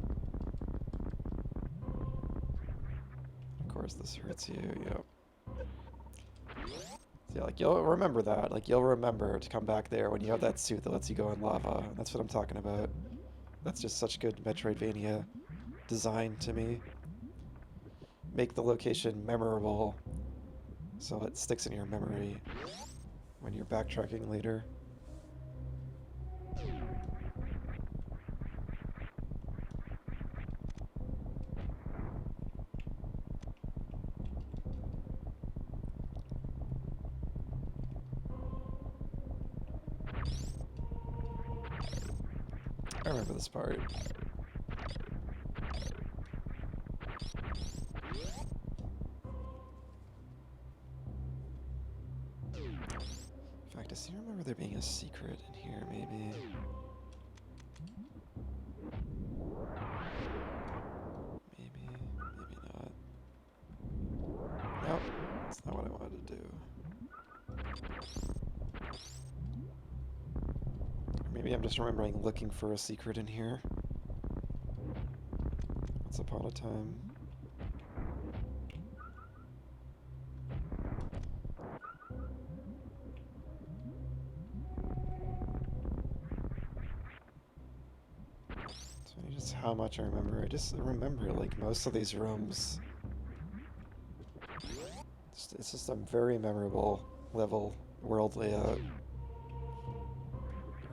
Speaker 1: of course this hurts you, yep. So yeah, like you'll remember that. Like you'll remember to come back there when you have that suit that lets you go in lava. That's what I'm talking about. That's just such good Metroidvania designed to me. Make the location memorable so it sticks in your memory when you're backtracking later. I remember this part. In fact, I seem to remember there being a secret in here, maybe. Maybe not. Nope, that's not what I wanted to do. Maybe I'm just remembering looking for a secret in here. Once upon a time. It's funny just how much I remember. I just remember like most of these rooms. It's just a very memorable level, world layout.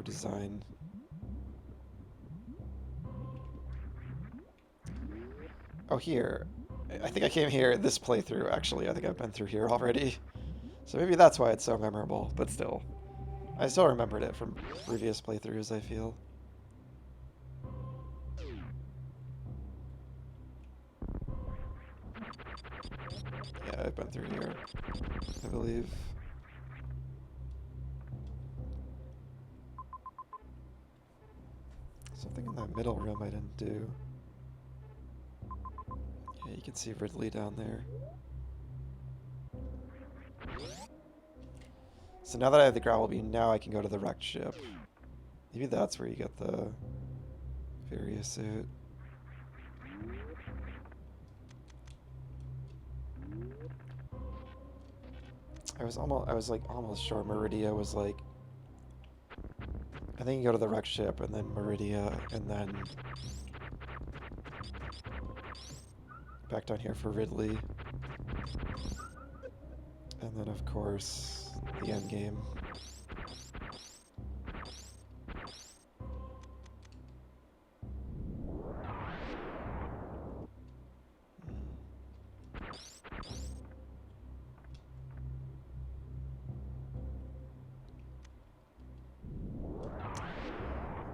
Speaker 1: Design. Oh, here. I think I came here this playthrough, actually. I think I've been through here already. So maybe that's why it's so memorable, but still. I still remembered it from previous playthroughs, I feel. Yeah, I've been through here, I believe. Something in that middle room I didn't do. Yeah, you can see Ridley down there. So now that I have the gravel beam, now I can go to the wrecked ship. Maybe that's where you get the various suit. I was almost sure Meridia was like, I think you go to the wrecked ship and then Meridia and then back down here for Ridley. And then of course the end game.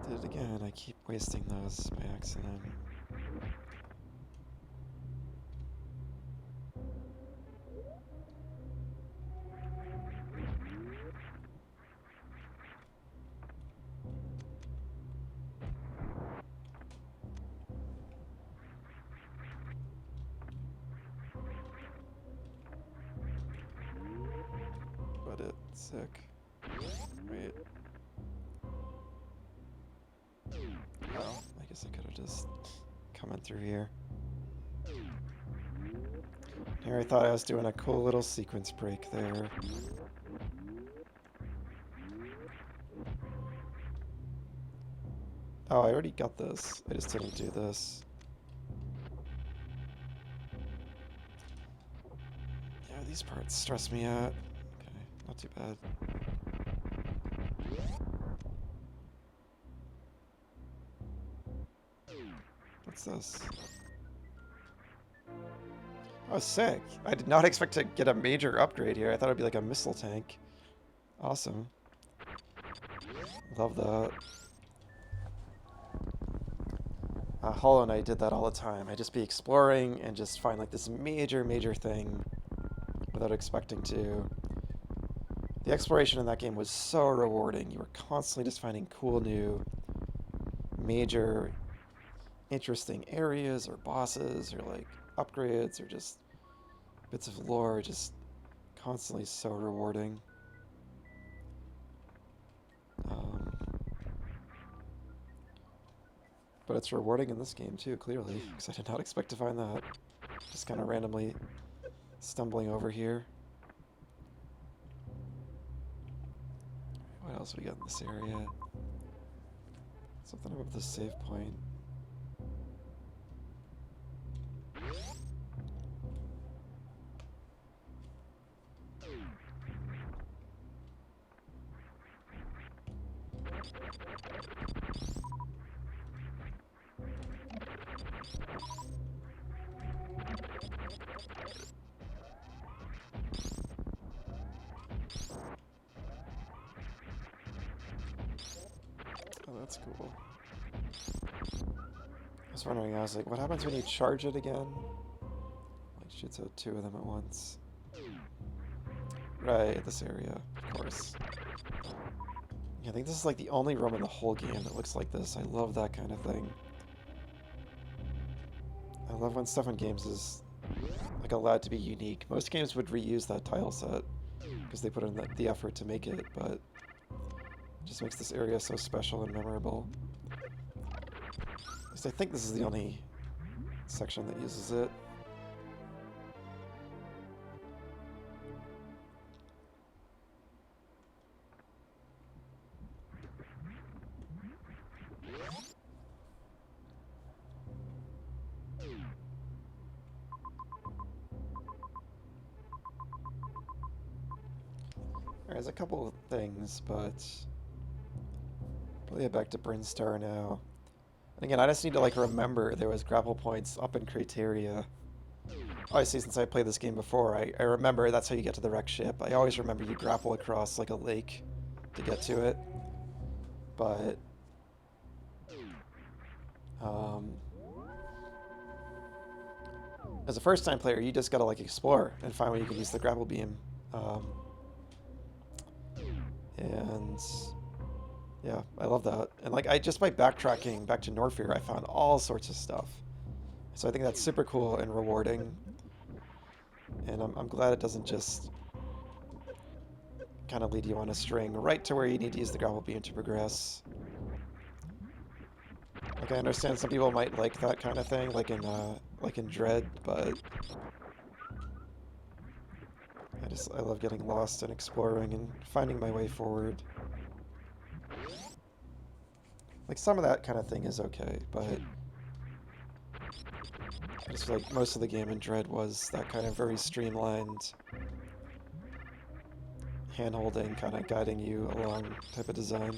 Speaker 1: Did it again. I keep wasting those by accident. But it's sick. Wait. Oh, I guess I could have just come in through here. Here I thought I was doing a cool little sequence break there. Oh, I already got this. I just didn't do this. Yeah, these parts stress me out. Okay, not too bad. What's this? Oh, sick. I did not expect to get a major upgrade here. I thought it'd be like a missile tank. Awesome. Love that. Hollow Knight did that all the time. I'd just be exploring and just find like this major thing without expecting to. The exploration in that game was so rewarding. You were constantly just finding cool new, major, interesting areas or bosses or like upgrades or just bits of lore. Just constantly so rewarding. But it's rewarding in this game too, clearly, because I did not expect to find that. Just kind of randomly stumbling over here. What else we got in this area? Something about the save point. Oh, that's cool. I was wondering, I was like, what happens when you charge it again? Like, shoots out two of them at once. Right, this area, of course. Yeah, I think this is like the only room in the whole game that looks like this. I love that kind of thing. I love when stuff in games is like allowed to be unique. Most games would reuse that tile set because they put in the effort to make it, but it just makes this area so special and memorable. At least I think this is the only section that uses it. There's a couple of things, but we'll get back to Brinstar now. And again, I just need to like remember there was grapple points up in Criteria. Obviously, since I played this game before, I remember that's how you get to the wrecked ship. I always remember you grapple across like a lake to get to it. But as a first-time player, you just gotta like explore and find where you can use the grapple beam. And yeah, I love that. And like, just by backtracking back to Norfair, I found all sorts of stuff. So I think that's super cool and rewarding. And I'm glad it doesn't just kind of lead you on a string right to where you need to use the grapple beam to progress. Like, I understand some people might like that kind of thing, like in Dread, but I love getting lost and exploring and finding my way forward. Like, some of that kind of thing is okay, but I just feel like most of the game in Dread was that kind of very streamlined hand-holding, kind of guiding you along type of design.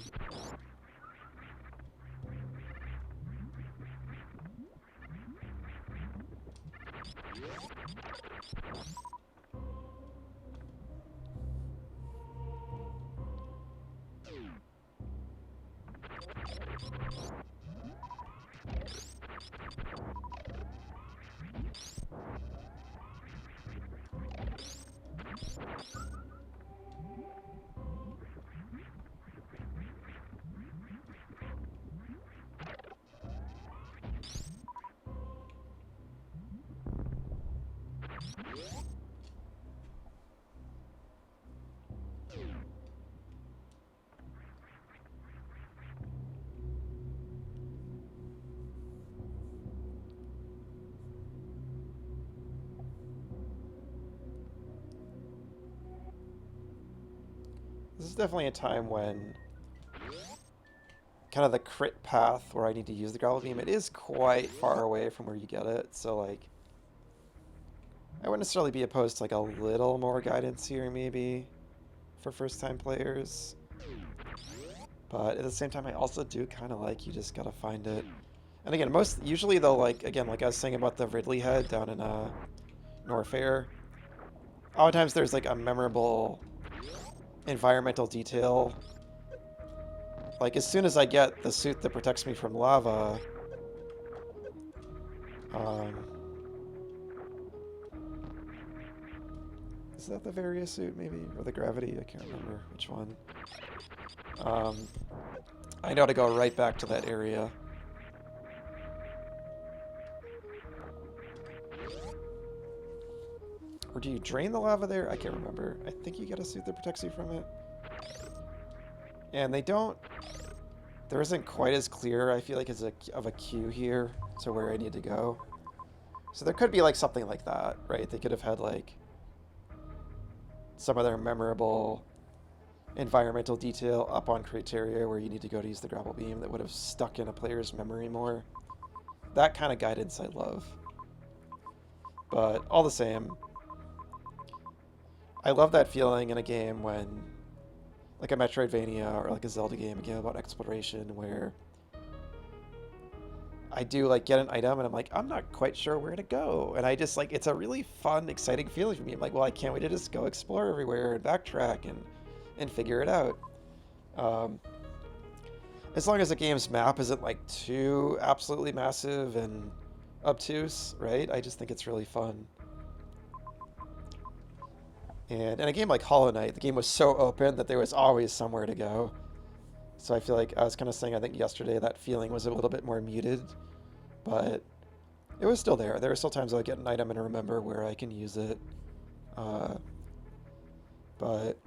Speaker 1: This is definitely a time when kind of the crit path where I need to use the grapple beam, it is quite far away from where you get it, so like I wouldn't necessarily be opposed to like a little more guidance here maybe for first time players. But at the same time I also do kind of like you just gotta find it. And again, usually they'll like, again, like I was saying about the Ridley head down in Norfair, oftentimes there's like a memorable environmental detail. Like, as soon as I get the suit that protects me from lava, is that the Varia suit, maybe? Or the Gravity? I can't remember which one. I know to go right back to that area. Or do you drain the lava there? I can't remember. I think you get a suit that protects you from it. And they don't... There isn't quite as clear, I feel like, of a queue here to where I need to go. So there could be, like, something like that, right? They could have had, like, some other memorable environmental detail up on Criteria where you need to go to use the grapple beam that would have stuck in a player's memory more. That kind of guidance I love. But all the same, I love that feeling in a game when like a Metroidvania or like a Zelda game, a game about exploration, where I do like get an item and I'm like, I'm not quite sure where to go. And I just like, it's a really fun, exciting feeling for me. I'm like, well, I can't wait to just go explore everywhere and backtrack and figure it out. Um, as long as the game's map isn't like too absolutely massive and obtuse, right? I just think it's really fun. And in a game like Hollow Knight, the game was so open that there was always somewhere to go. So I feel like I was kind of saying, I think yesterday that feeling was a little bit more muted, but it was still there. There are still times I get an item and remember where I can use it. Uh, but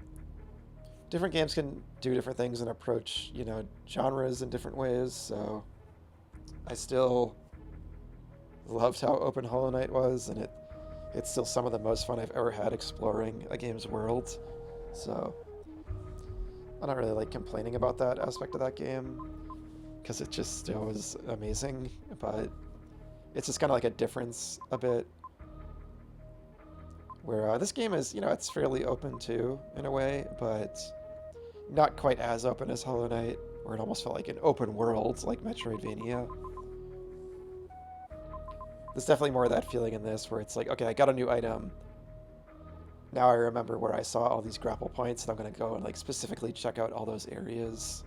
Speaker 1: different games can do different things and approach, genres in different ways. So I still loved how open Hollow Knight was, and it's still some of the most fun I've ever had exploring a game's world. So I'm not really like complaining about that aspect of that game because it just still was amazing, but it's just kind of like a difference a bit where this game is, it's fairly open too in a way, but not quite as open as Hollow Knight, where it almost felt like an open world like Metroidvania. There's definitely more of that feeling in this where it's like, okay, I got a new item. Now I remember where I saw all these grapple points, and I'm going to go and like specifically check out all those areas.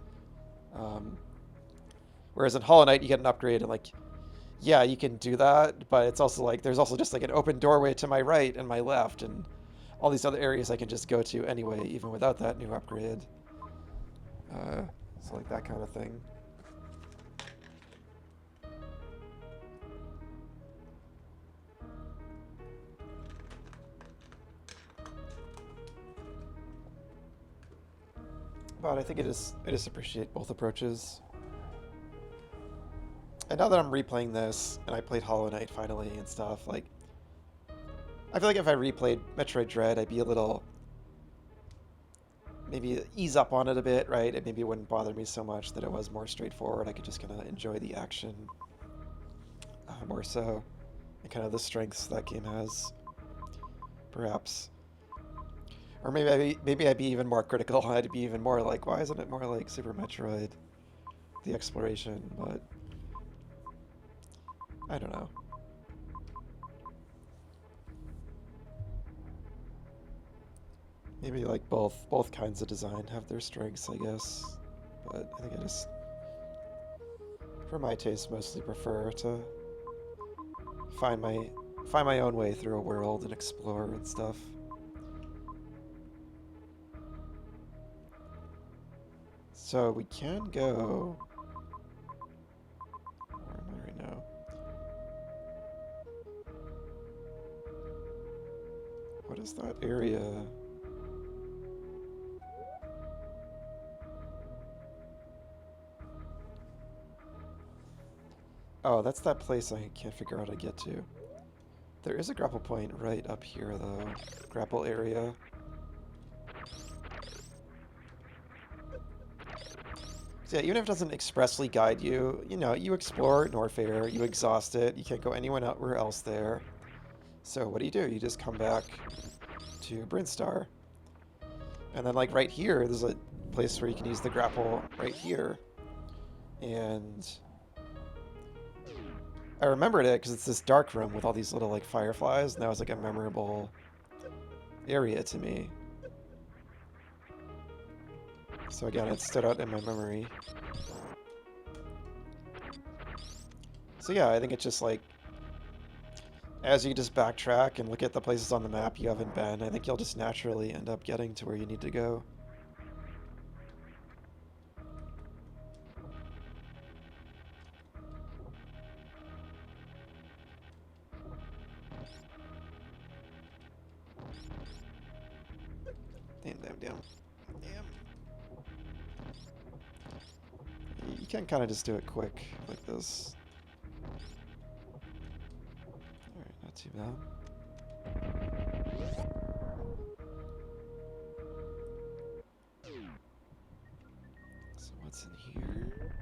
Speaker 1: Whereas in Hollow Knight, you get an upgrade and like, yeah, you can do that, but it's also like, there's also just like an open doorway to my right and my left, and all these other areas I can just go to anyway, even without that new upgrade. So like that kind of thing. But I think I just appreciate both approaches. And now that I'm replaying this, and I played Hollow Knight finally and stuff, like, I feel like if I replayed Metroid Dread, I'd be a little, maybe ease up on it a bit, right? It maybe wouldn't bother me so much that it was more straightforward. I could just kind of enjoy the action more so, and kind of the strengths that game has, perhaps. Or maybe I'd be even more critical. I'd be even more like, why isn't it more like Super Metroid, the exploration? But I don't know. Maybe like both kinds of design have their strengths, I guess. But I think I just, for my taste, mostly prefer to find my own way through a world and explore and stuff. So we can go. Where am I right now? What is that area? Oh, that's that place I can't figure out how to get to. There is a grapple point right up here, though. Grapple area. So yeah, even if it doesn't expressly guide you, you explore Norfair, you exhaust it, you can't go anywhere else there. So what do? You just come back to Brinstar. And then like right here, there's a place where you can use the grapple right here. And I remembered it because it's this dark room with all these little like fireflies, and that was like a memorable area to me. So again, it stood out in my memory. So yeah, I think it's just like, as you just backtrack and look at the places on the map you haven't been, I think you'll just naturally end up getting to where you need to go. Damn. You can kind of just do it quick, like this. Alright, not too bad. So what's in here?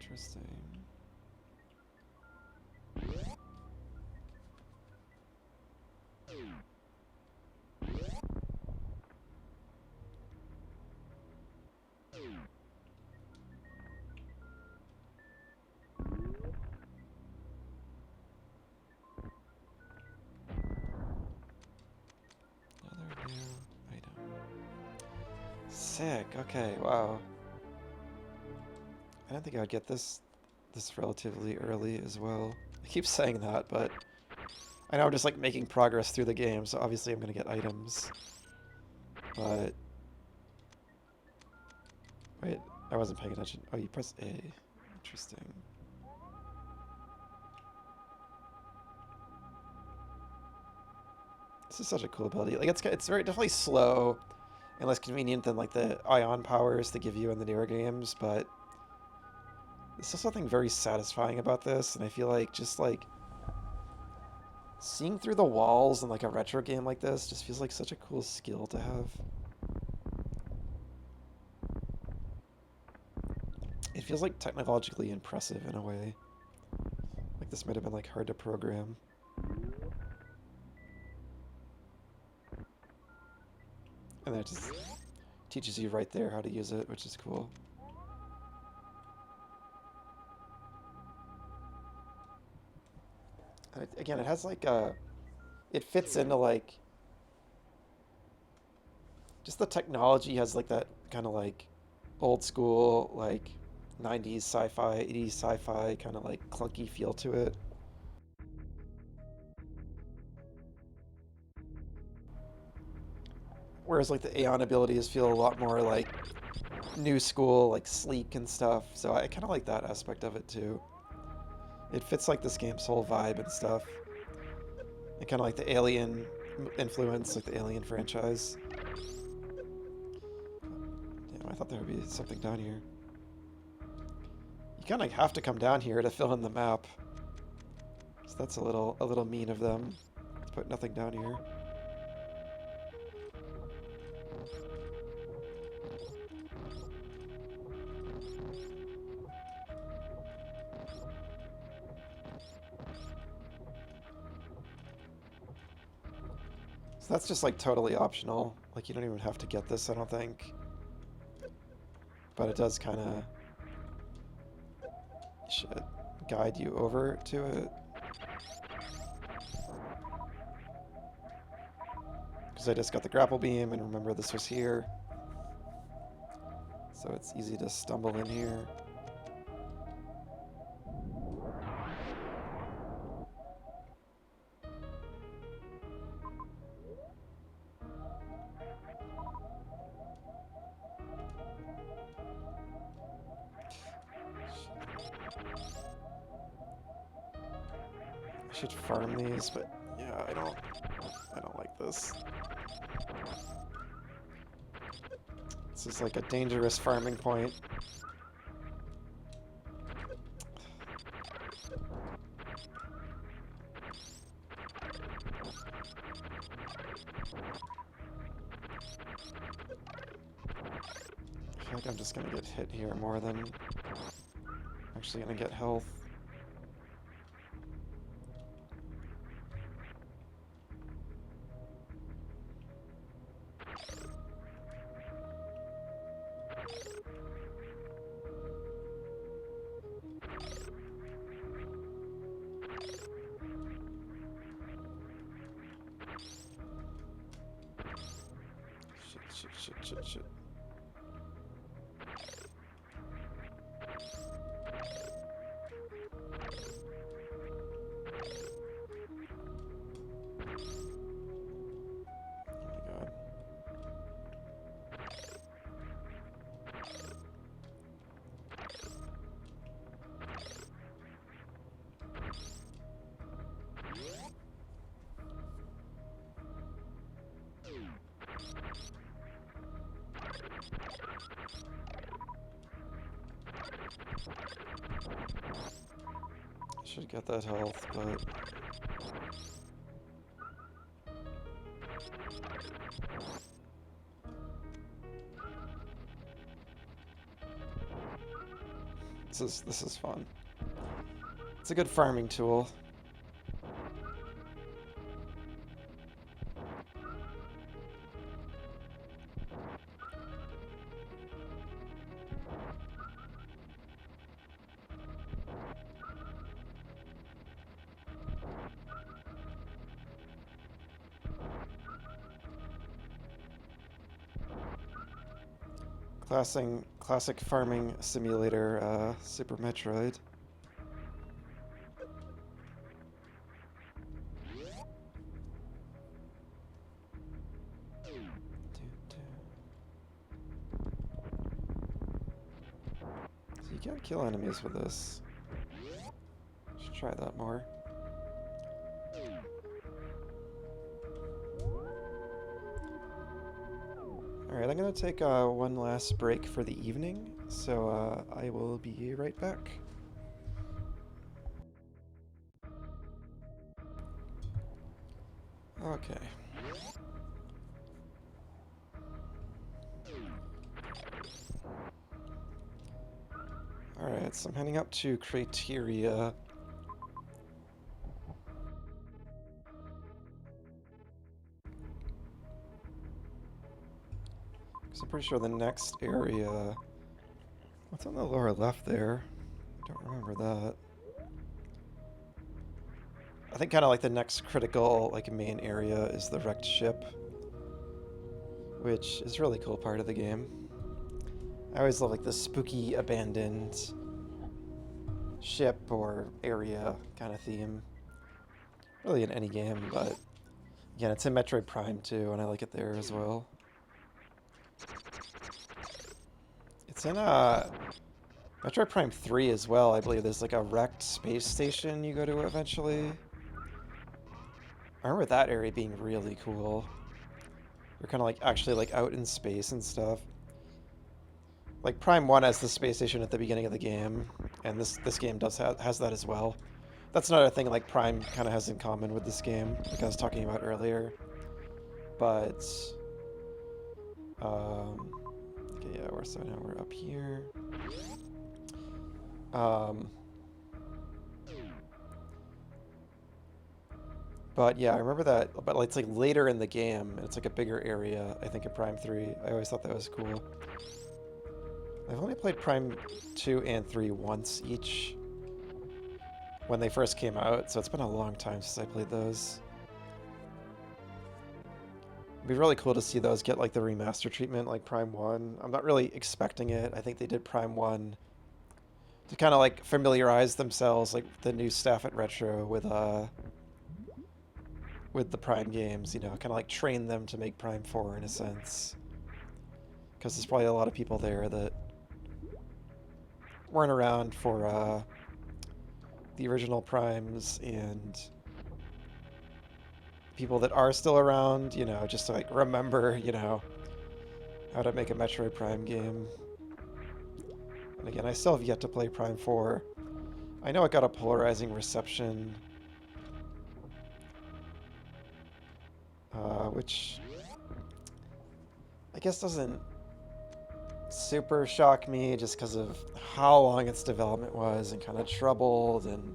Speaker 1: Interesting. sick. Okay, wow. I didn't think I'd get this relatively early as well. I keep saying that, but I know I'm just like making progress through the game, so obviously I'm gonna get items. But wait, I wasn't paying attention. Oh, you press A. Interesting. This is such a cool ability. Like it's very definitely slow and less convenient than like the ion powers they give you in the newer games, but there's something very satisfying about this, and I feel like just like seeing through the walls in like a retro game like this just feels like such a cool skill to have. It feels like technologically impressive in a way. Like this might have been like hard to program. And then it just teaches you right there how to use it, which is cool. And again, it has like a... It fits into like... Just the technology has like that kind of like old school, like 90s sci-fi, 80s sci-fi kind of like clunky feel to it. Whereas like the Aeon abilities feel a lot more like new school, like sleek and stuff. So I kind of like that aspect of it too. It fits like this game's whole vibe and stuff. And kind of like the Alien influence, like the Alien franchise. Damn, I thought there would be something down here. You kind of have to come down here to fill in the map. So that's a little mean of them to put nothing down here. So that's just like totally optional. Like you don't even have to get this, I don't think. But it does kind of should guide you over to it. Because I just got the grapple beam and remember this was here. So it's easy to stumble in here. I should farm these, but yeah, I don't like this. This is like a dangerous farming point. I feel like I'm just gonna get hit here more than actually gonna get health. Shit. Should get that health, but... This is fun. It's a good farming tool. Classic farming simulator, Super Metroid. So you can't kill enemies with this. Should try that more. Alright, I'm gonna take one last break for the evening, so I will be right back. Okay. Alright, so I'm heading up to Criteria. So I'm pretty sure the next area... What's on the lower left there? I don't remember that. I think kind of like the next critical, like, main area is the wrecked ship, which is a really cool part of the game. I always love, like, the spooky, abandoned ship or area kind of theme. Really in any game, but again, it's in Metroid Prime too, and I like it there as well. It's in Metroid Prime 3 as well, I believe. There's like a wrecked space station you go to eventually. I remember that area being really cool. You're kind of like actually like out in space and stuff. Like Prime 1 has the space station at the beginning of the game, and this game has that as well. That's another thing like Prime kind of has in common with this game, like I was talking about earlier. But okay, yeah, so now we're up here. But yeah, I remember that, but it's like later in the game, and it's like a bigger area, I think in Prime 3. I always thought that was cool. I've only played Prime 2 and 3 once each when they first came out, so it's been a long time since I played those. It'd be really cool to see those get like the remaster treatment like Prime 1. I'm not really expecting it. I think they did Prime 1 to kind of like familiarize themselves, like the new staff at Retro with the Prime games, you know, kind of like train them to make Prime 4 in a sense. Because there's probably a lot of people there that weren't around for the original Primes, and people that are still around, you know, just to like remember, you know, how to make a Metroid Prime game. And again, I still have yet to play Prime 4. I know it got a polarizing reception, which I guess doesn't super shock me just because of how long its development was and kind of troubled, and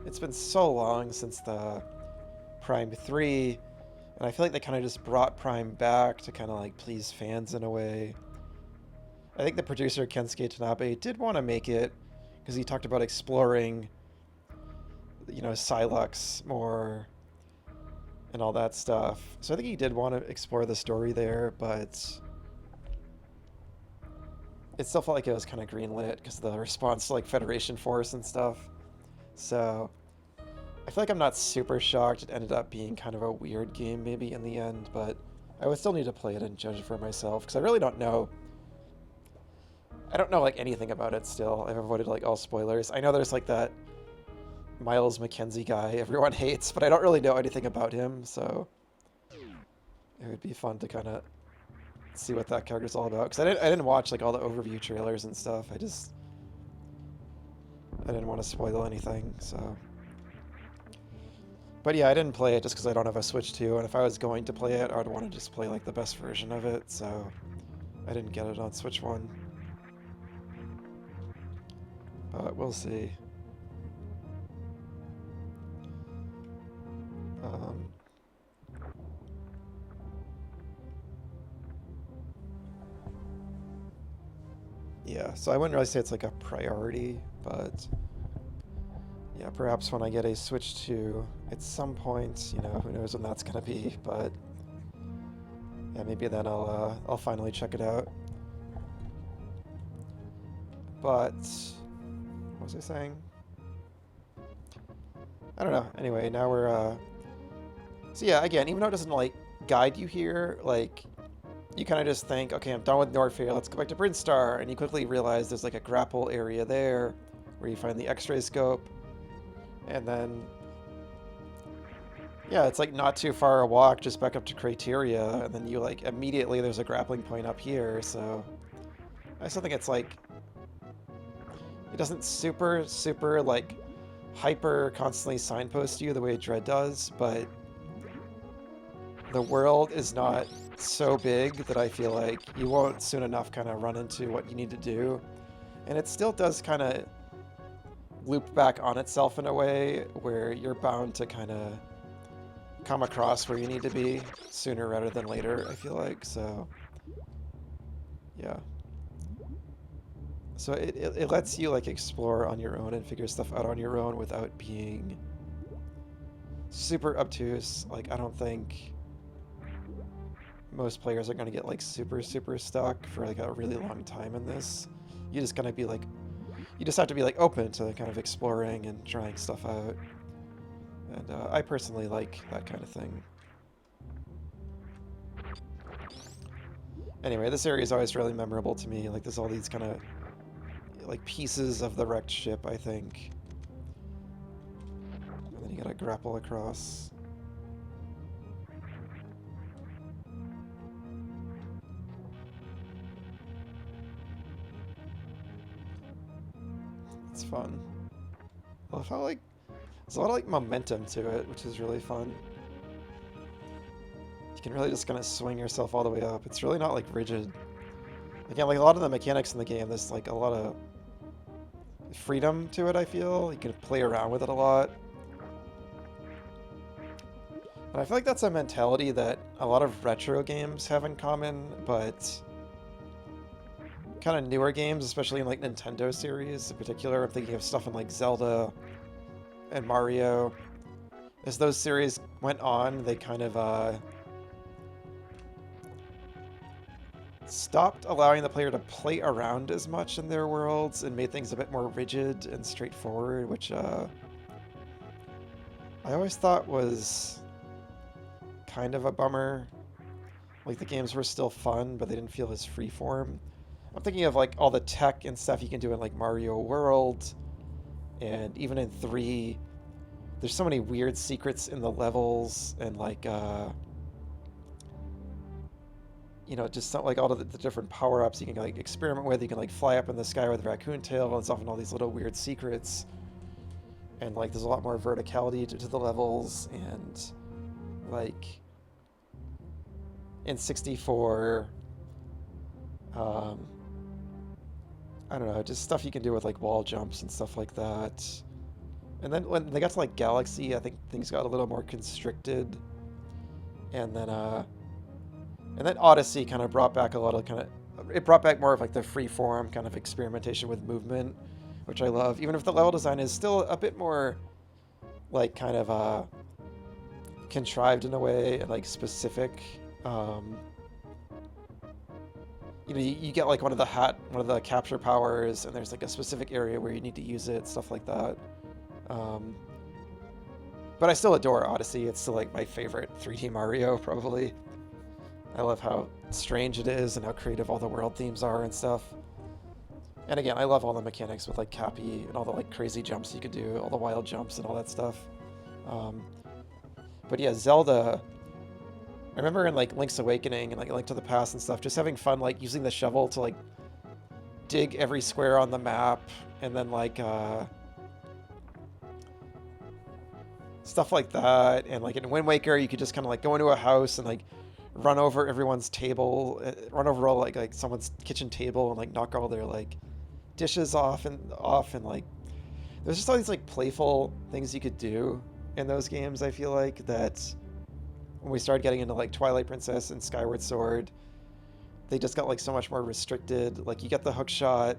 Speaker 1: it's been so long since the Prime 3, and I feel like they kind of just brought Prime back to kind of like please fans in a way. I think the producer Kensuke Tanabe did want to make it because he talked about exploring, you know, Silux more and all that stuff. So I think he did want to explore the story there, but it still felt like it was kind of greenlit because of the response to like Federation Force and stuff. So I feel like I'm not super shocked. It ended up being kind of a weird game maybe in the end, but I would still need to play it and judge it for myself because I really don't know. I don't know like anything about it still. I've avoided like all spoilers. I know there's like that Miles McKenzie guy everyone hates, but I don't really know anything about him, so it would be fun to kind of see what that character's all about. Because I didn't watch like all the overview trailers and stuff. I didn't want to spoil anything, so. But yeah, I didn't play it just because I don't have a Switch 2, and if I was going to play it, I would want to just play like the best version of it, so I didn't get it on Switch 1. But we'll see. Yeah, so I wouldn't really say it's like a priority, but yeah, perhaps when I get a Switch 2 at some point, you know, who knows when that's gonna be, but yeah, maybe then I'll finally check it out. But what was I saying? I don't know. Anyway, now we're so yeah, again, even though it doesn't like guide you here, like you kind of just think, okay, I'm done with Norfair, let's go back to Brinstar, and you quickly realize there's like a grapple area there where you find the X-ray scope, and then yeah, it's like not too far a walk just back up to Criteria, and then you like immediately there's a grappling point up here, so I still think it's like it doesn't super like hyper constantly signpost you the way Dread does, but the world is not so big that I feel like you won't soon enough kind of run into what you need to do. And it still does kind of loop back on itself in a way where you're bound to kind of come across where you need to be sooner rather than later, I feel like. So, yeah. So it lets you like explore on your own and figure stuff out on your own without being super obtuse. Like, I don't think most players are going to get like super stuck for like a really long time in this. You just gotta be like, you just have to be like open to kind of exploring and trying stuff out. And I personally like that kind of thing. Anyway, this area is always really memorable to me. Like there's all these kind of like pieces of the wrecked ship, I think. And then you gotta grapple across. It's fun. I love how like there's a lot of like momentum to it, which is really fun. You can really just kind of swing yourself all the way up. It's really not like rigid. Again, like a lot of the mechanics in the game, there's like a lot of freedom to it, I feel. You can play around with it a lot. And I feel like that's a mentality that a lot of retro games have in common, but kind of newer games, especially in like Nintendo series in particular, I'm thinking of stuff in like Zelda and Mario. As those series went on, they kind of stopped allowing the player to play around as much in their worlds and made things a bit more rigid and straightforward, which I always thought was kind of a bummer. Like the games were still fun, but they didn't feel as freeform. I'm thinking of like all the tech and stuff you can do in like Mario World, and even in 3, there's so many weird secrets in the levels, and like you know, just like all of the different power-ups you can like experiment with. You can like fly up in the sky with raccoon tail, and it's often all these little weird secrets. And like there's a lot more verticality to the levels, and like in 64, I don't know, just stuff you can do with like wall jumps and stuff like that. And then when they got to like Galaxy, I think things got a little more constricted. And then Odyssey kind of brought back a lot of it brought back more of like the free form kind of experimentation with movement, which I love. Even if the level design is still a bit more like kind of contrived in a way and like specific. You know, you get like one of the capture powers, and there's like a specific area where you need to use it, stuff like that. But I still adore Odyssey. It's still like my favorite 3D Mario, probably. I love how strange it is and how creative all the world themes are and stuff. And again, I love all the mechanics with like Cappy and all the like crazy jumps you can do, all the wild jumps and all that stuff. But yeah, Zelda, I remember in like Link's Awakening and like Link to the Past and stuff, just having fun like using the shovel to like dig every square on the map, and then like stuff like that. And like in Wind Waker, you could just kind of like go into a house and like run over everyone's table, run over all like someone's kitchen table and like knock all their like dishes off and like there's just all these like playful things you could do in those games. I feel like that when we started getting into like Twilight Princess and Skyward Sword, they just got like so much more restricted. Like you get the hook shot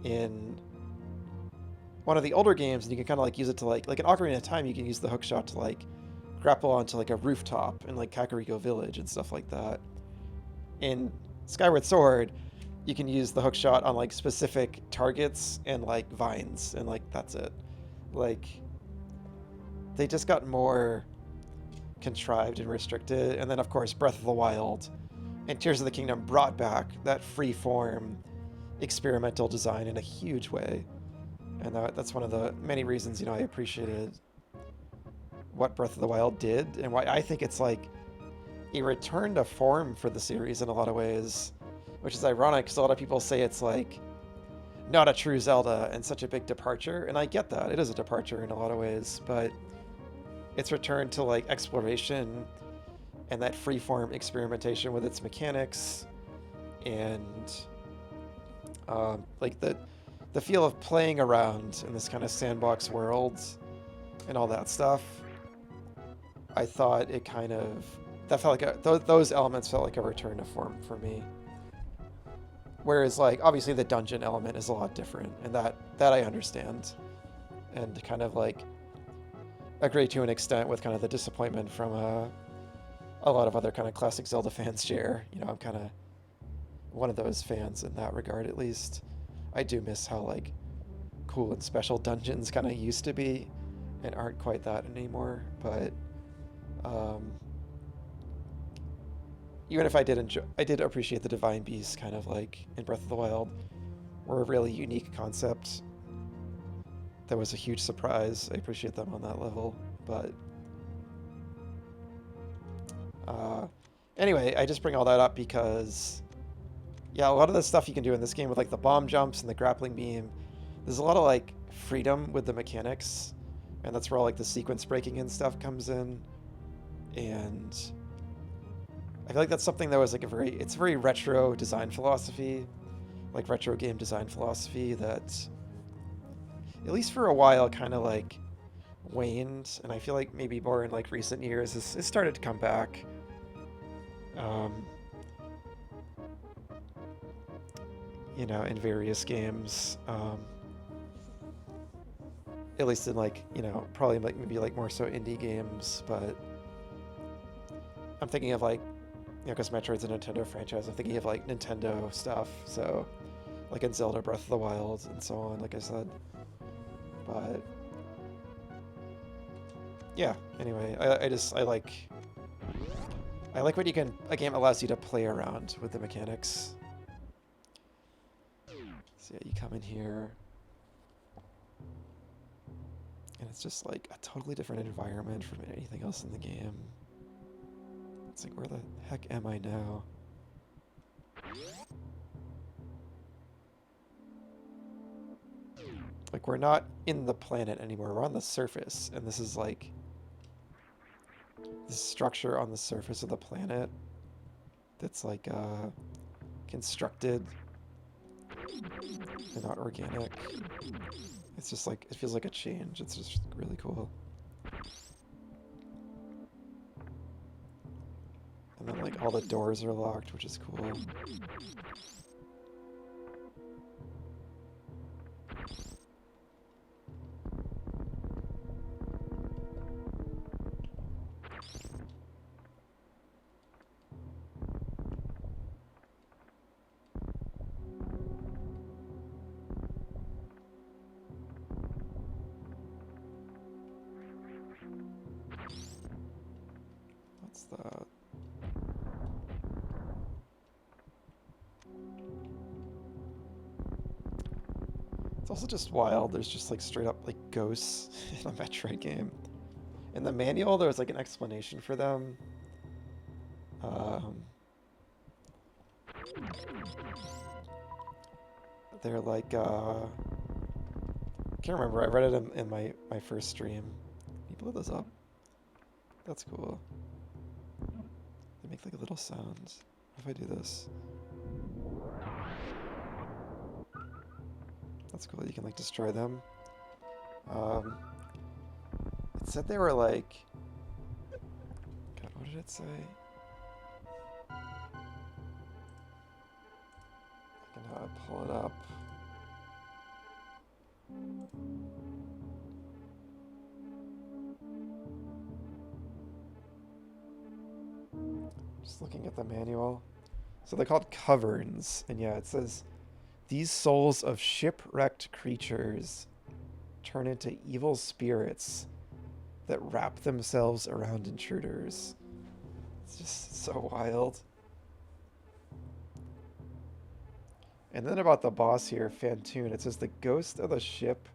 Speaker 1: in one of the older games, and you can kind of like use it to like in Ocarina of Time, you can use the hook shot to like grapple onto like a rooftop in like Kakariko Village and stuff like that. In Skyward Sword, you can use the hook shot on like specific targets and like vines, and like that's it. Like they just got more contrived and restricted. And then of course Breath of the Wild and Tears of the Kingdom brought back that free form experimental design in a huge way. And that's one of the many reasons, I appreciated what Breath of the Wild did, and why I think it's like a return to form for the series in a lot of ways, which is ironic because a lot of people say it's like not a true Zelda and such a big departure, and I get that. It is a departure in a lot of ways, but it's returned to like exploration and that freeform experimentation with its mechanics, and like the feel of playing around in this kind of sandbox world and all that stuff. I thought it kind of that felt like those elements felt like a return to form for me. Whereas like obviously the dungeon element is a lot different, and that I understand, and kind of like agree to an extent with kind of the disappointment from a lot of other kind of classic Zelda fans share. I'm kind of one of those fans in that regard, at least. I do miss how like cool and special dungeons kind of used to be and aren't quite that anymore, but even if I did appreciate the Divine Beasts kind of like in Breath of the Wild were a really unique concept. That was a huge surprise. I appreciate them on that level, but anyway, I just bring all that up because yeah, a lot of the stuff you can do in this game with like the bomb jumps and the grappling beam, there's a lot of like freedom with the mechanics, and that's where all like the sequence breaking and stuff comes in. And I feel like that's something that was like it's a very retro design philosophy, like retro game design philosophy that at least for a while kind of like waned, and I feel like maybe more in like recent years it started to come back. In various games, at least in like, probably like maybe like more so indie games, but I'm thinking of like, because Metroid's a Nintendo franchise, I'm thinking of like Nintendo stuff, so like in Zelda Breath of the Wild and so on, like I said. But yeah, anyway, I like when a game allows you to play around with the mechanics. So yeah, you come in here, and it's just like a totally different environment from anything else in the game. It's like, where the heck am I now? Like, we're not in the planet anymore, we're on the surface, and this is like this structure on the surface of the planet that's like constructed and not organic. It's just like, it feels like a change. It's just really cool. And then like all the doors are locked, which is cool. What's that? It's also just wild. There's just like straight up like ghosts in a Metroid game. In the manual, there's like an explanation for them. They're like, I can't remember. I read it in my first stream. Can you blow those up? That's cool. They make like little sounds. What if I do this? That's cool. You can like destroy them. It said they were like, God, what did it say? I can pull it up. Just looking at the manual. So they're called caverns, and yeah, it says these souls of shipwrecked creatures turn into evil spirits that wrap themselves around intruders. It's just so wild. And then about the boss here, Fantoon, it says the ghost of the ship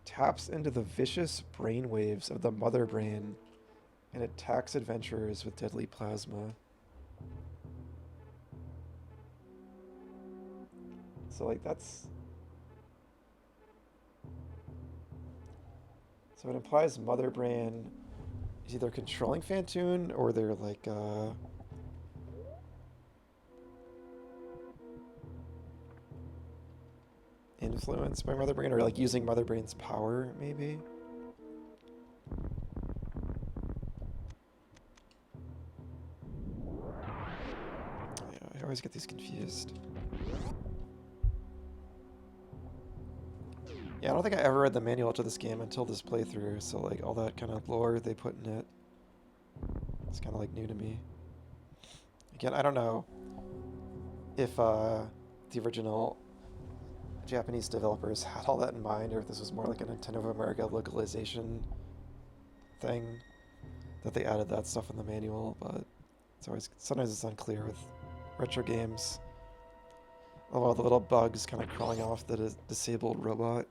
Speaker 1: taps into the vicious brainwaves of the mother brain and attacks adventurers with deadly plasma. So like that's... So it implies mother brain is either controlling Fantoon or they're like influenced by mother brain, or like using mother brain's power maybe. Yeah, I always get these confused. Yeah, I don't think I ever read the manual to this game until this playthrough, so like all that kind of lore they put in it, it's kind of like new to me. Again, I don't know if the original Japanese developers had all that in mind, or if this was more like a Nintendo of America localization thing, that they added that stuff in the manual, but it's always, sometimes it's unclear with retro games. All the little bugs kind of crawling off the disabled robot.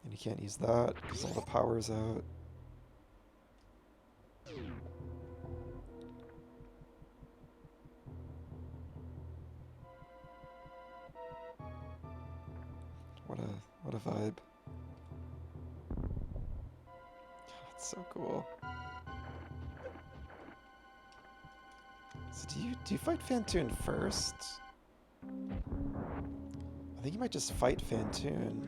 Speaker 1: And you can't use that because all the power's out. What a vibe. It's so cool. So do you fight Fantoon first? I think you might just fight Fantoon.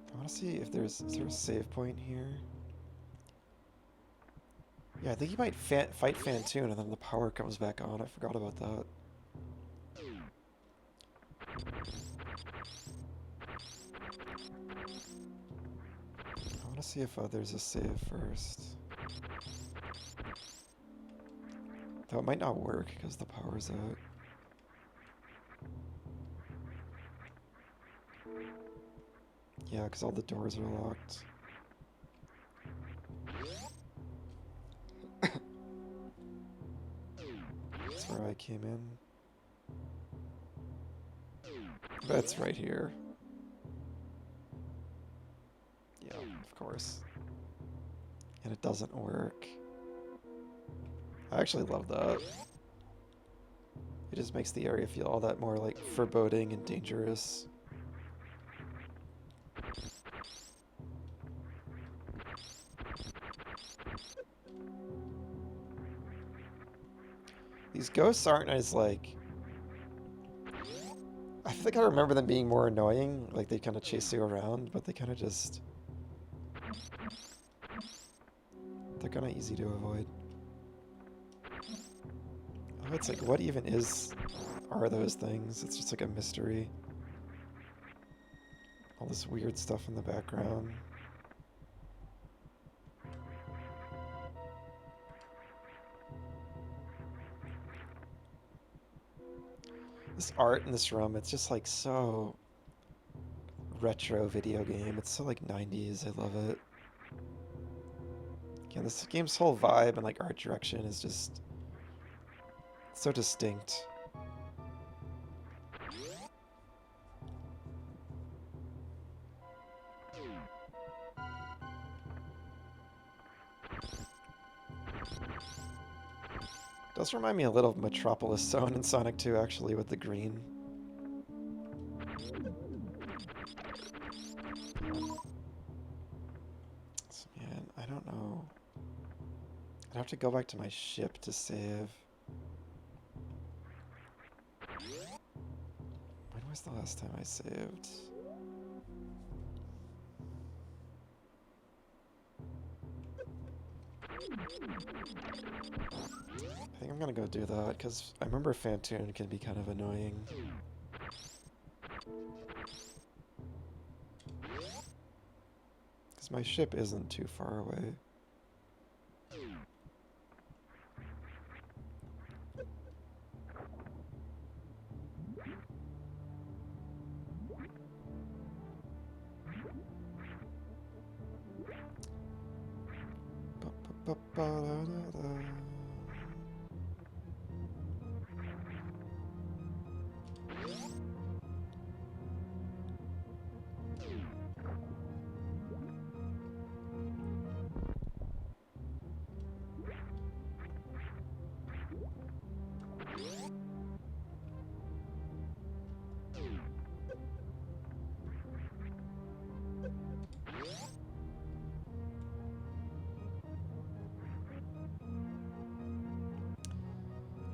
Speaker 1: I want to see if is there a save point here? Yeah, I think you might fight Fantoon and then the power comes back on. I forgot about that. I want to see if there's a save first. Though it might not work because the power's out. Yeah, because all the doors are locked. That's where I came in. That's right here. Yeah, of course. And it doesn't work. I actually love that. It just makes the area feel all that more like foreboding and dangerous. These ghosts aren't as like... I think I remember them being more annoying, like they kind of chase you around, but they kind of just... They're kind of easy to avoid. Oh, it's like, what even are those things? It's just like a mystery. All this weird stuff in the background. This art in this room, it's just like so retro video game. It's so like 90s. I love it. Again, this game's whole vibe and like art direction is just so distinct. It does remind me a little of Metropolis Zone in Sonic 2 actually, with the green. So, man, I don't know. I'd have to go back to my ship to save. When was the last time I saved? I think I'm gonna go do that, because I remember Fantoon can be kind of annoying. Because my ship isn't too far away. Ba-da-da-da.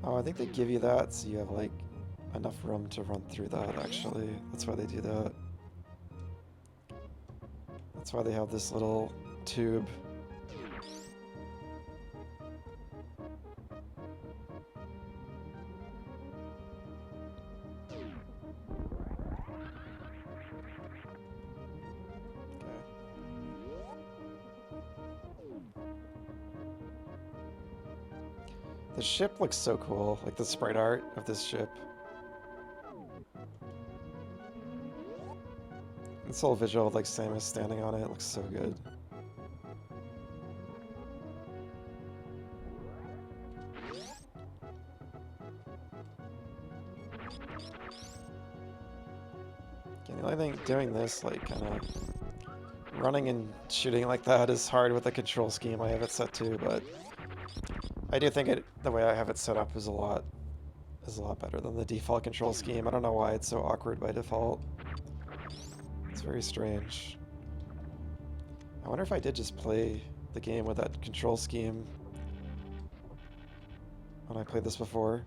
Speaker 1: Oh, I think they give you that so you have like enough room to run through that actually. That's why they do that. That's why they have this little tube. The ship looks so cool, like the sprite art of this ship. This whole visual of like Samus standing on it looks so good. Okay, the only thing doing this, like kind of running and shooting like that is hard with the control scheme I have it set to, but I do think the way I have it set up is a lot better than the default control scheme. I don't know why it's so awkward by default. It's very strange. I wonder if I did just play the game with that control scheme when I played this before.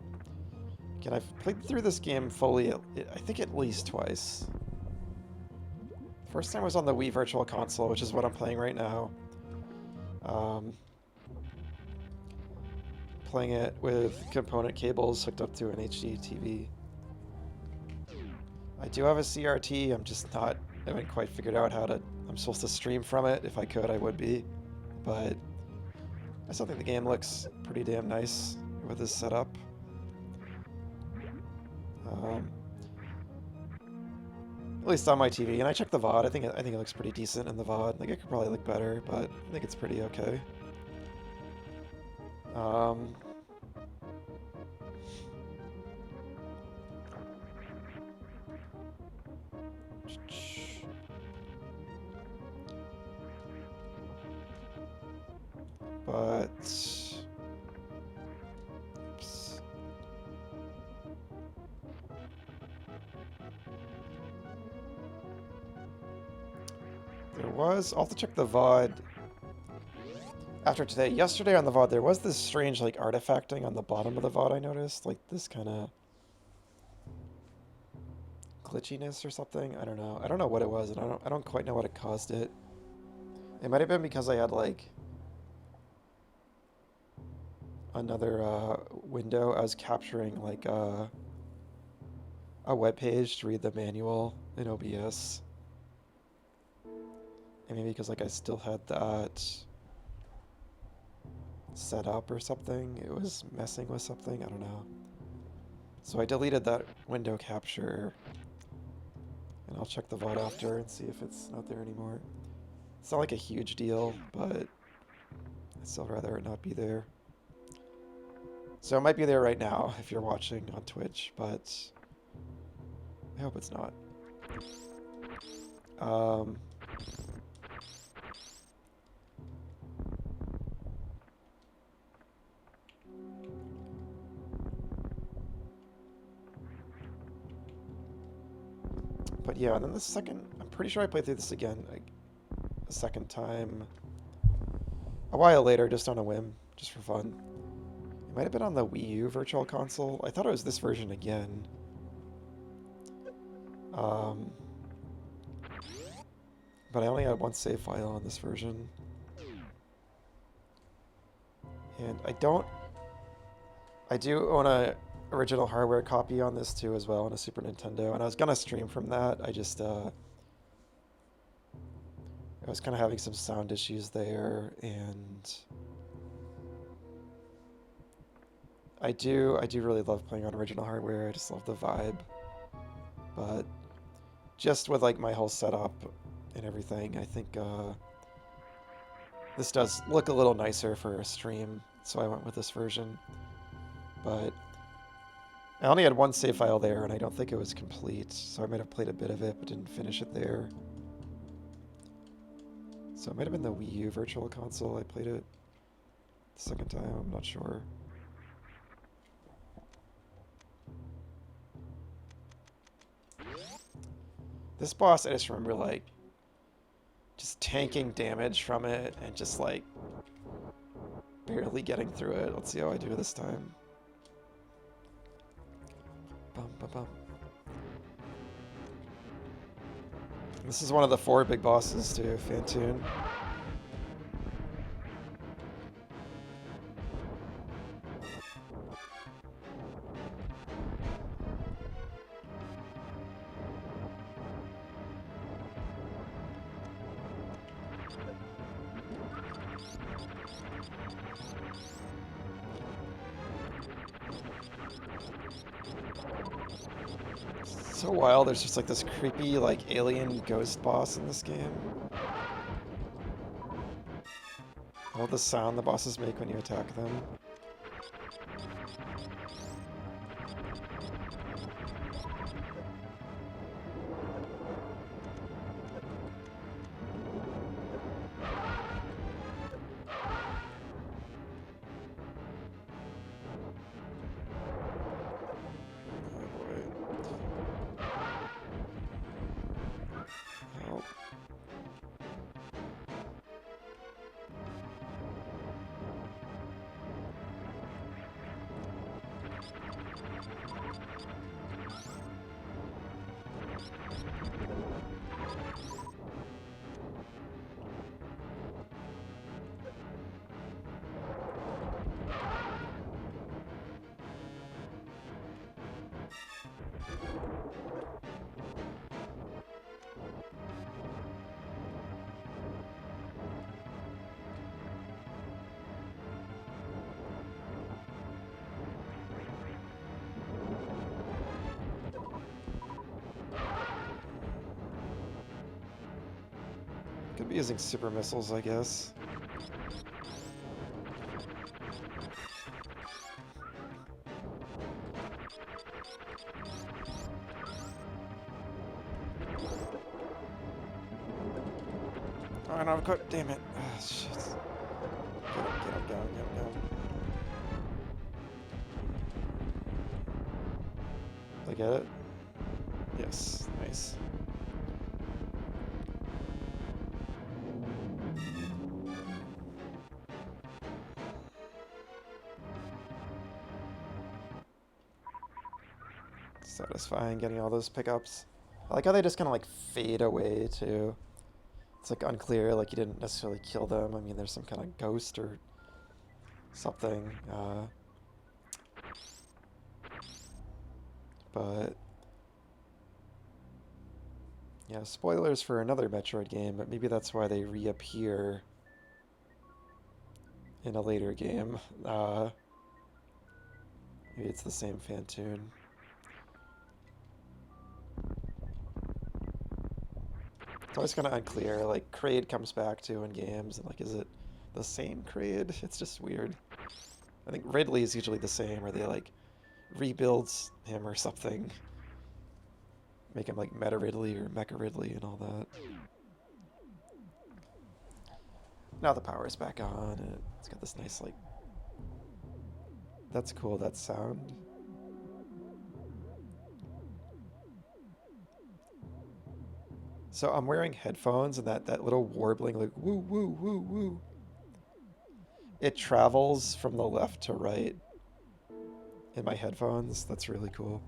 Speaker 1: Again, I've played through this game fully, I think at least twice. First time was on the Wii Virtual Console, which is what I'm playing right now. Playing it with component cables hooked up to an HD TV. I do have a CRT, I haven't quite figured out how I'm supposed to stream from it. If I could, I would be. But I still think the game looks pretty damn nice with this setup. At least on my TV, and I checked the VOD. I think it looks pretty decent in the VOD. Like it could probably look better, but I think it's pretty okay. But oops. I'll have to check the VOD after today. Yesterday on the VOD, there was this strange like artifacting on the bottom of the VOD I noticed, like this kind of glitchiness or something. I don't know. I don't know what it was, and I don't quite know what it caused it. It might have been because I had like another window. I was capturing like a web page to read the manual in OBS. And maybe because like I still had that set up or something, it was messing with something, I don't know. So I deleted that window capture, and I'll check the VOD after and see if it's not there anymore. It's not like a huge deal, but I'd still rather it not be there. So it might be there right now if you're watching on Twitch, but I hope it's not. But yeah, and then the second, I'm pretty sure I played through this again a second time a while later, just on a whim, just for fun. It might have been on the Wii U Virtual Console. I thought it was this version again. But I only had one save file on this version. And I do own a original hardware copy on this too as well on a Super Nintendo, and I was gonna stream from that. I was kind of having some sound issues there, and I do really love playing on original hardware. I just love the vibe. But just with like my whole setup and everything, I think This does look a little nicer for a stream, so I went with this version. But I only had one save file there, and I don't think it was complete, so I might have played a bit of it, but didn't finish it there. So it might have been the Wii U Virtual Console I played it the second time, I'm not sure. This boss, I just remember, like, just tanking damage from it and just, like, barely getting through it. Let's see how I do this time. Bum, bum, bum. This is one of the 4 big bosses, too, Fantoon. So wild, there's just like this creepy, like, alien ghost boss in this game. All the sound the bosses make when you attack them. Could be using super missiles, I guess. Oh, no, damn it. Ah, shit. Get him, get him, get him, get him. Did I get it? Yes, nice. Satisfying getting all those pickups. I like how they just kind of like fade away too. It's like unclear, like you didn't necessarily kill them. I mean, there's some kind of ghost or something. But yeah, spoilers for another Metroid game, but maybe that's why they reappear in a later game. Maybe it's the same Fantoon. It's always kind of unclear. Like, Kraid comes back too in games, and like, is it the same Kraid? It's just weird. I think Ridley is usually the same, or they like rebuilds him or something. Make him like Meta Ridley or Mecha Ridley and all that. Now the power's back on, and it's got this nice like... That's cool, that sound. So I'm wearing headphones, and that little warbling, like, woo, woo, woo, woo. It travels from the left to right in my headphones. That's really cool.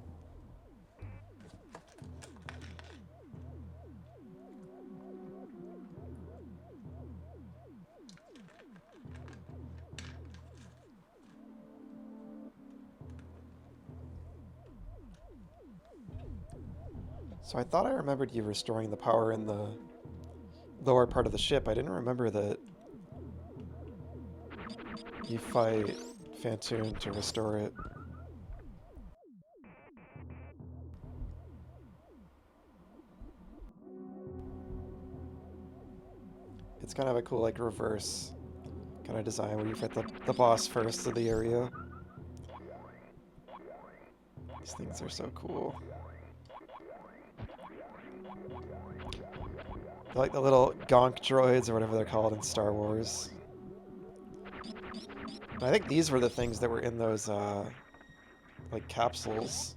Speaker 1: So I thought I remembered you restoring the power in the lower part of the ship. I didn't remember that you fight Fantoon to restore it. It's kind of a cool, like, reverse kind of design where you fight the boss first of the area. These things are so cool. They're like the little gonk droids or whatever they're called in Star Wars. And I think these were the things that were in those, like, capsules.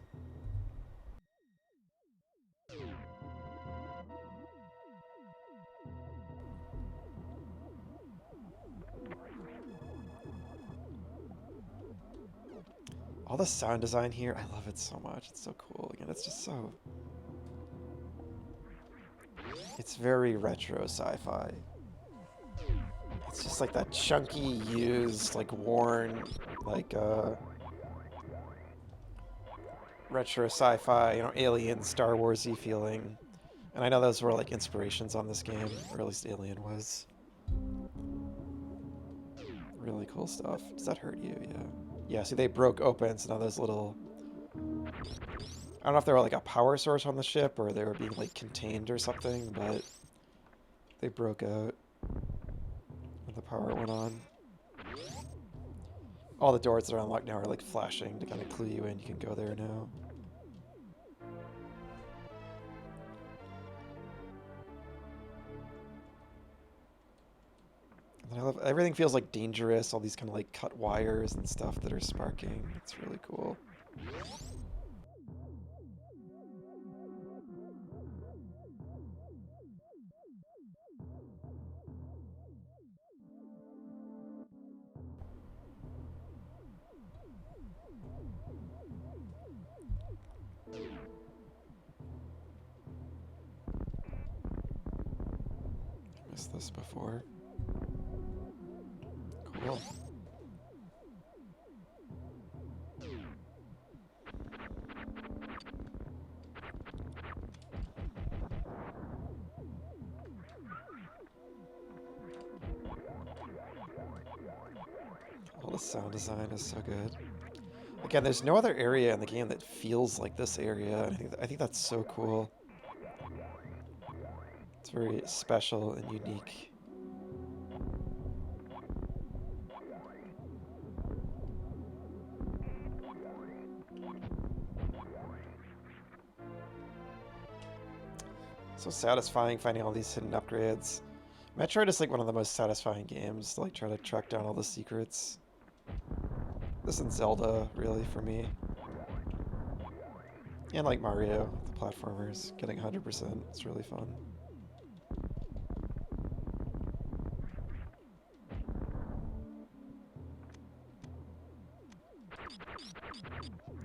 Speaker 1: All the sound design here, I love it so much. It's so cool. Again, it's just so... It's very retro sci-fi. It's just like that chunky, used, like, worn, like, retro sci-fi, you know, alien, Star Wars-y feeling. And I know those were, like, inspirations on this game, or at least Alien was. Really cool stuff. Does that hurt you? Yeah. Yeah, see, they broke open, so now there's little... I don't know if they were like a power source on the ship, or they were being, like, contained or something, but they broke out when the power went on. All the doors that are unlocked now are, like, flashing to kind of clue you in. You can go there now. And I love... Everything feels, like, dangerous. All these kind of, like, cut wires and stuff that are sparking. It's really cool. Missed this before. Cool. All the sound design is so good. Again, there's no other area in the game that feels like this area. I think that's so cool. It's very special and unique. So satisfying finding all these hidden upgrades. Metroid is like one of the most satisfying games to like try to track down all the secrets. This and Zelda, really, for me. And like Mario, the platformers, getting 100%. It's really fun.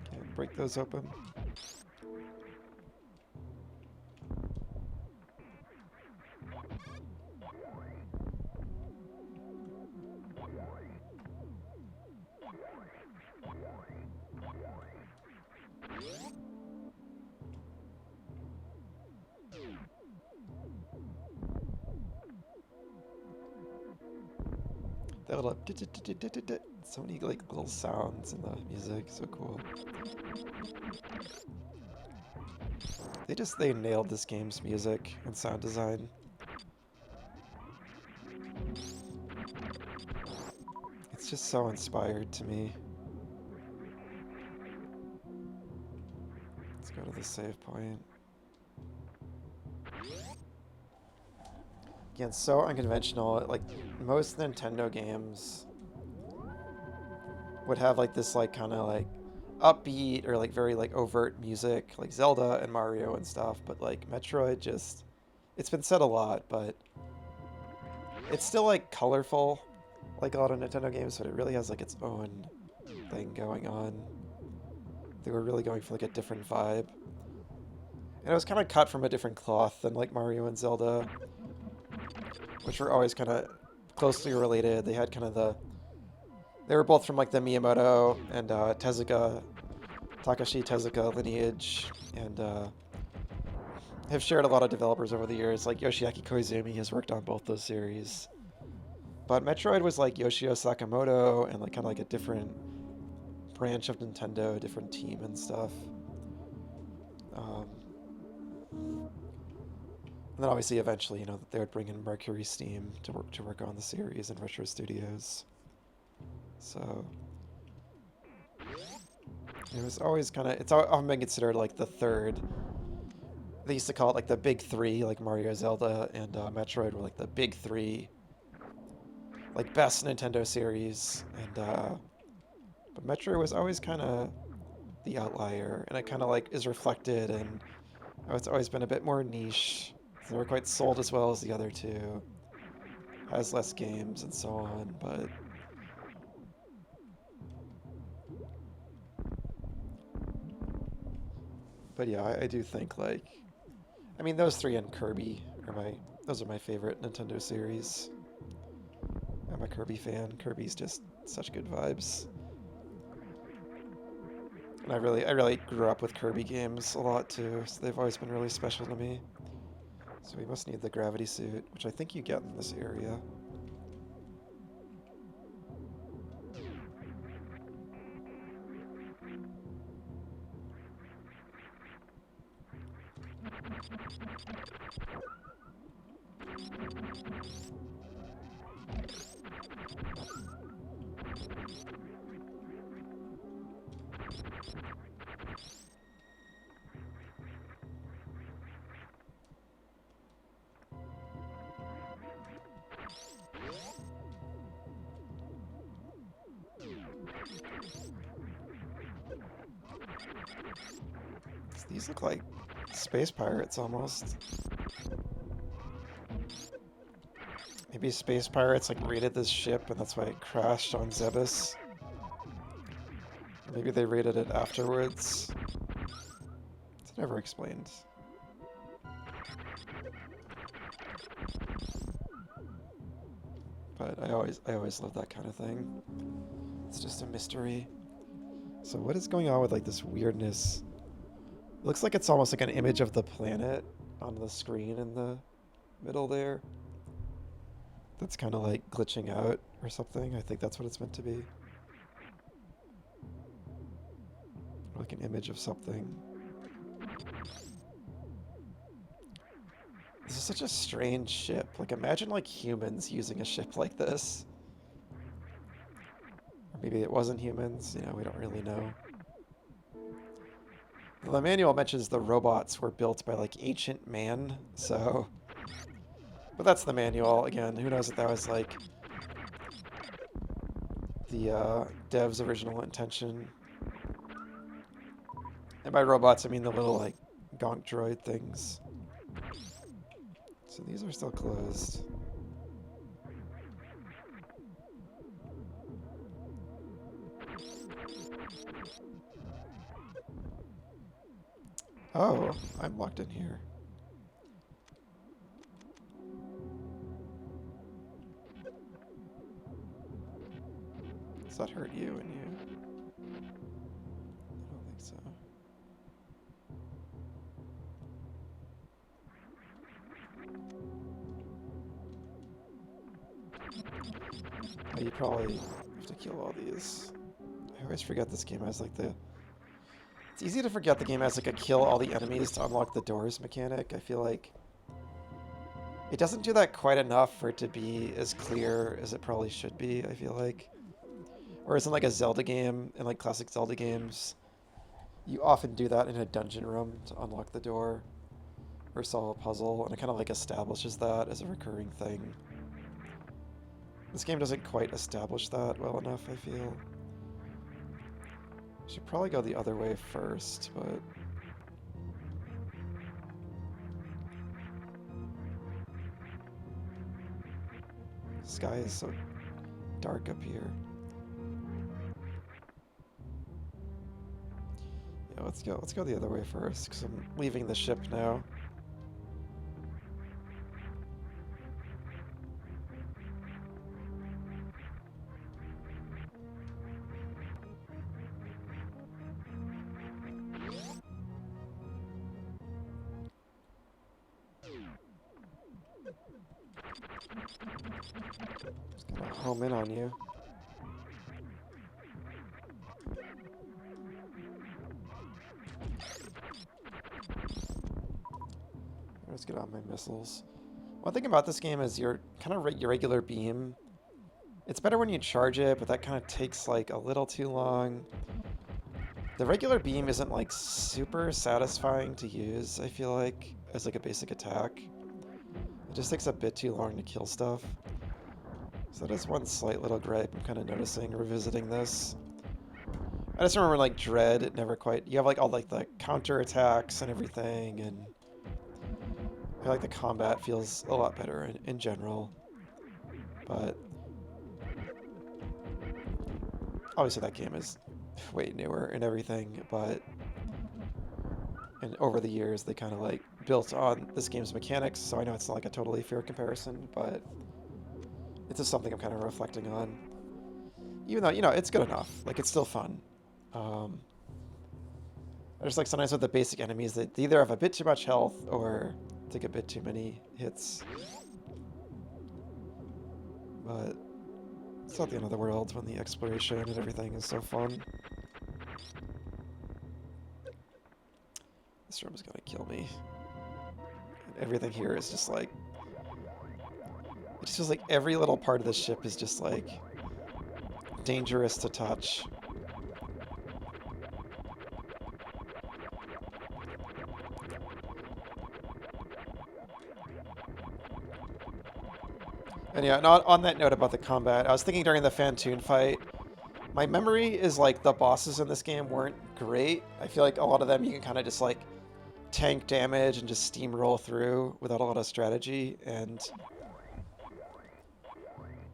Speaker 1: Okay, break those open. That little so many like little sounds in the music, so cool. They nailed this game's music and sound design. It's just so inspired to me. Let's go to the save point. Again, so unconventional. Like, most Nintendo games would have, like, this, like, kind of, like, upbeat or, like, very, like, overt music, like Zelda and Mario and stuff, but, like, Metroid just... It's been said a lot, but it's still, like, colorful, like a lot of Nintendo games, but it really has, like, its own thing going on. They were really going for, like, a different vibe. And it was kind of cut from a different cloth than, like, Mario and Zelda, which were always kind of closely related. They had kind of the... They were both from, like, the Miyamoto and Tezuka, Takashi Tezuka lineage, and have shared a lot of developers over the years. Like, Yoshiaki Koizumi has worked on both those series. But Metroid was, like, Yoshio Sakamoto and, like, kind of like a different branch of Nintendo, a different team and stuff. And then obviously eventually, you know, they would bring in Mercury Steam to work on the series in Retro Studios. So it was always kind of, it's often been considered like the third. They used to call it like the big three, like Mario, Zelda, and Metroid were like the big three, like best Nintendo series. And but Metroid was always kind of the outlier, and it kind of like is reflected, and oh, it's always been a bit more niche. It's never quite sold as well as the other two. Has less games and so on, but yeah, I do think like, I mean, those three and Kirby are those are my favorite Nintendo series. I'm a Kirby fan. Kirby's just such good vibes. And I really grew up with Kirby games a lot too, so they've always been really special to me. So we must need the gravity suit, which I think you get in this area. These look like space pirates almost. Maybe space pirates like raided this ship and that's why it crashed on Zebus. Maybe they raided it afterwards. It's never explained. But I always love that kind of thing. It's just a mystery. So what is going on with like this weirdness? It looks like it's almost like an image of the planet on the screen in the middle there. That's kind of like glitching out or something. I think that's what it's meant to be. Like an image of something. This is such a strange ship. Like imagine like humans using a ship like this. Or maybe it wasn't humans, you know, we don't really know. The manual mentions the robots were built by like ancient man, so... But that's the manual, again, who knows if that was like the dev's original intention. And by robots I mean the little like gonk droid things. So these are still closed. Oh, I'm locked in here. Does that hurt you and you? I don't think so. Oh, you probably have to kill all these. I always forget this game has like the... It's easy to forget the game has like a kill all the enemies to unlock the doors mechanic. I feel like it doesn't do that quite enough for it to be as clear as it probably should be, I feel like. Whereas in like a Zelda game, in like classic Zelda games, you often do that in a dungeon room to unlock the door or solve a puzzle, and it kind of like establishes that as a recurring thing. This game doesn't quite establish that well enough, I feel. Should probably go the other way first, but... The sky is so dark up here. Yeah, let's go the other way first, because I'm leaving the ship now. Just gonna home in on you. Let's get on my missiles. One thing about this game is your kind of your regular beam. It's better when you charge it, but that kind of takes like a little too long. The regular beam isn't like super satisfying to use, I feel like, as like a basic attack. It just takes a bit too long to kill stuff. So that is one slight little gripe I'm kind of noticing revisiting this. I just remember like Dread, it never quite... You have like all like the counter attacks and everything, and I feel like the combat feels a lot better in general. But obviously that game is way newer and everything, but and over the years they kind of like built on this game's mechanics, so I know it's not like a totally fair comparison, but it's just something I'm kind of reflecting on. Even though, you know, it's good enough. Like, it's still fun. I just like sometimes with the basic enemies that they either have a bit too much health or take a bit too many hits. But it's not the end of the world when the exploration and everything is so fun. This room is gonna kill me. And everything here is just like... It just feels like every little part of the ship is just like... dangerous to touch. And yeah, not on that note about the combat, I was thinking during the Fantoon fight, my memory is like the bosses in this game weren't great. I feel like a lot of them you can kind of just like tank damage and just steamroll through without a lot of strategy, and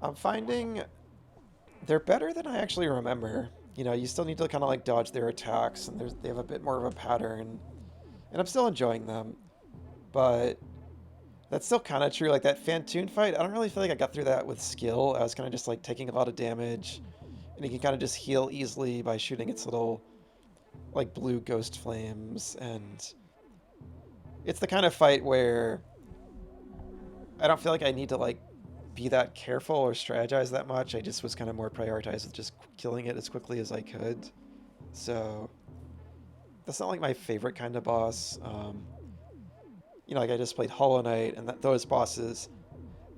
Speaker 1: I'm finding they're better than I actually remember. You know, you still need to kind of like dodge their attacks, and they have a bit more of a pattern, and I'm still enjoying them, but that's still kind of true. Like that Fantoon fight, I don't really feel like I got through that with skill. I was kind of just like taking a lot of damage, and you can kind of just heal easily by shooting its little like blue ghost flames, and it's the kind of fight where I don't feel like I need to like be that careful or strategize that much. I just was kind of more prioritized with just killing it as quickly as I could. So that's not like my favorite kind of boss. You know, like I just played Hollow Knight, and those bosses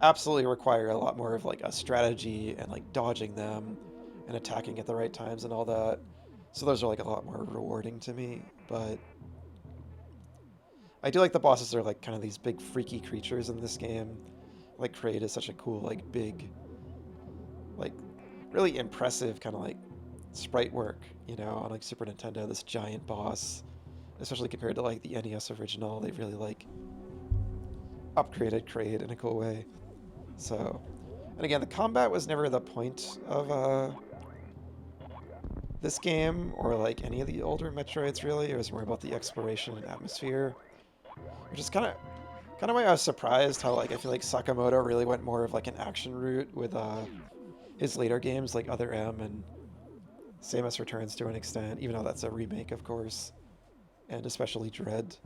Speaker 1: absolutely require a lot more of like a strategy and like dodging them and attacking at the right times and all that. So those are like a lot more rewarding to me. But I do like the bosses are like kind of these big freaky creatures in this game. Like Kraid is such a cool, like big, like really impressive kind of like sprite work, you know, on like Super Nintendo, this giant boss, especially compared to like the NES original. They really like upgraded Kraid in a cool way. So, and again, the combat was never the point of this game or like any of the older Metroids really. It was more about the exploration and atmosphere, which is kind of why I was surprised how like I feel like Sakamoto really went more of like an action route with his later games like Other M and Samus Returns to an extent, even though that's a remake, of course, and especially Dread.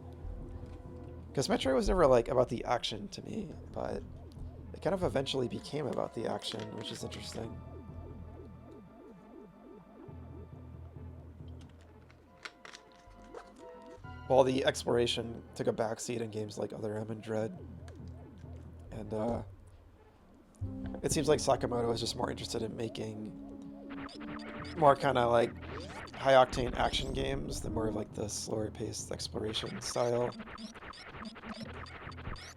Speaker 1: Because Metroid was never like about the action to me, but it kind of eventually became about the action, which is interesting. While the exploration took a backseat in games like Other M and Dread. And it seems like Sakamoto is just more interested in making more kind of like high-octane action games than more of like the slower-paced exploration style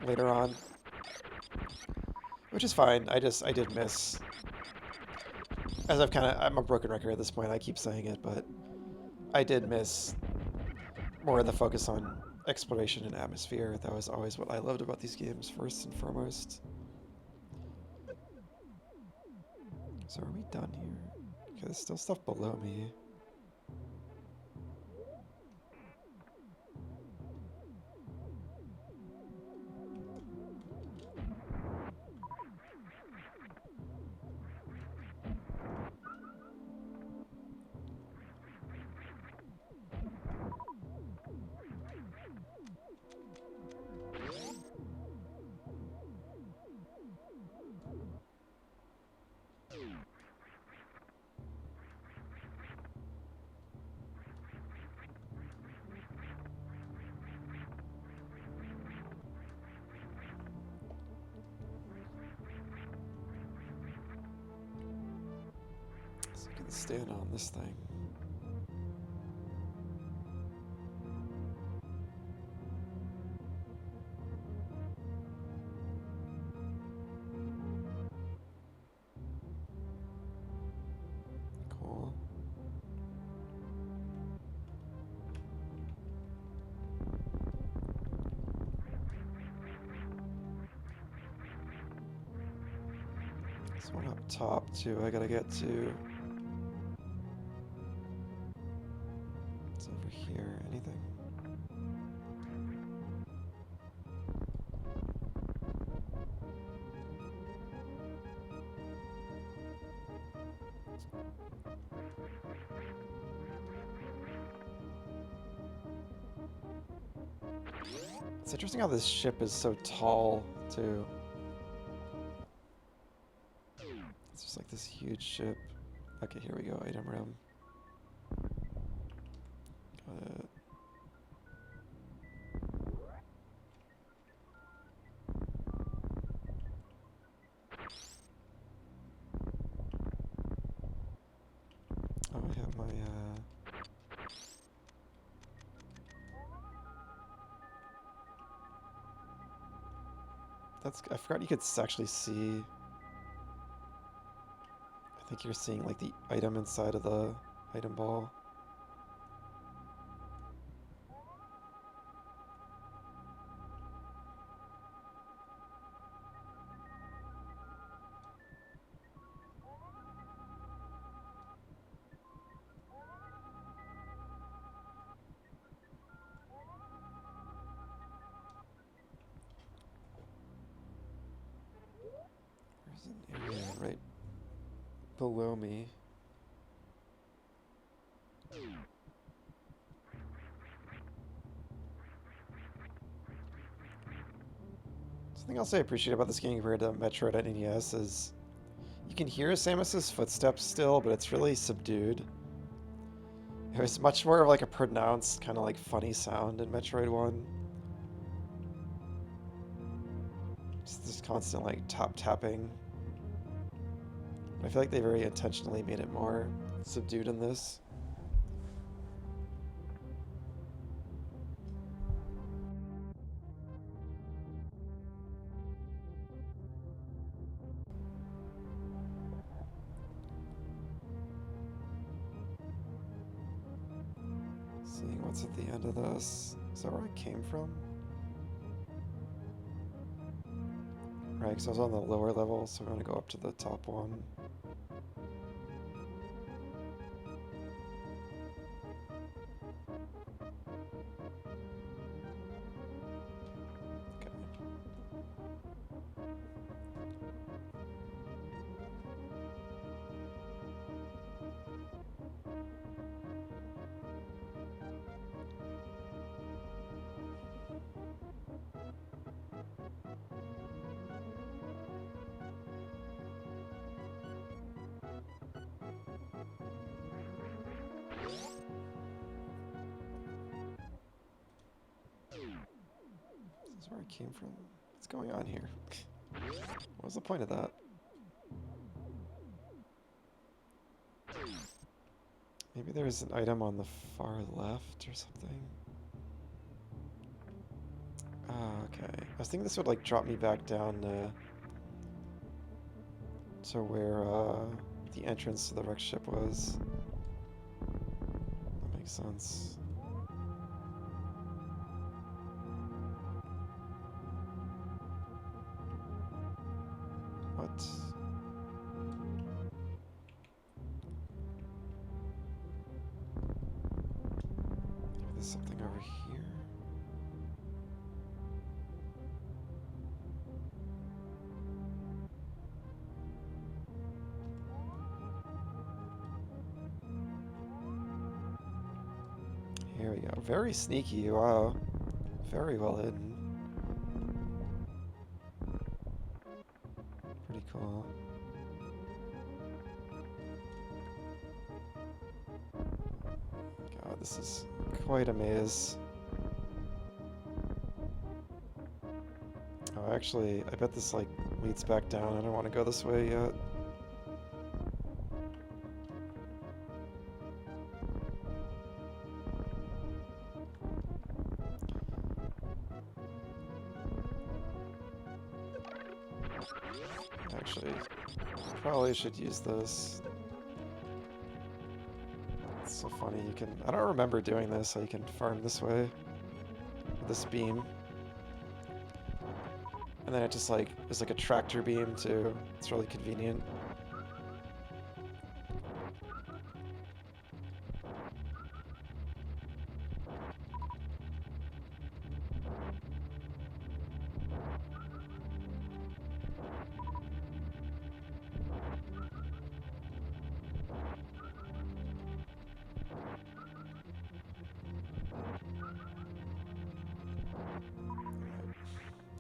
Speaker 1: later on. Which is fine. I did miss... As I'm a broken record at this point, I keep saying it, but I did miss more of the focus on exploration and atmosphere. That was always what I loved about these games, first and foremost. So are we done here? Okay, there's still stuff below me. stand on this thing. Cool. There's one up top too I gotta get to. It's over here. Anything? It's interesting how this ship is so tall, too. It's just like this huge ship. Okay, here we go. Item room. Got it. Oh, I have my, I forgot you could actually see. I think you're seeing like the item inside of the item ball. There's an area right below me. Something else I appreciate about this game compared to Metroid at NES is you can hear Samus's footsteps still, but it's really subdued. It was much more of like a pronounced, kind of like funny sound in Metroid 1. Just this constant like tapping. I feel like they very intentionally made it more subdued in this. Seeing what's at the end of this. Is that where I came from? Right, because I was on the lower level, so I'm going to go up to the top one. This is where I came from. What's going on here? What was the point of that? Maybe there's an item on the far left or something. Ah, okay. I was thinking this would like drop me back down to where the entrance to the wreck ship was. That makes sense. What? There's something over here. Here we go. Very sneaky, wow. Very well hidden. Pretty cool. God, this is quite a maze. Oh, actually, I bet this, like, leads back down. I don't want to go this way yet. Actually, probably should use this. It's so funny, you can... I don't remember doing this, so you can farm this way. With this beam. And then it just like, there's like a tractor beam too. It's really convenient.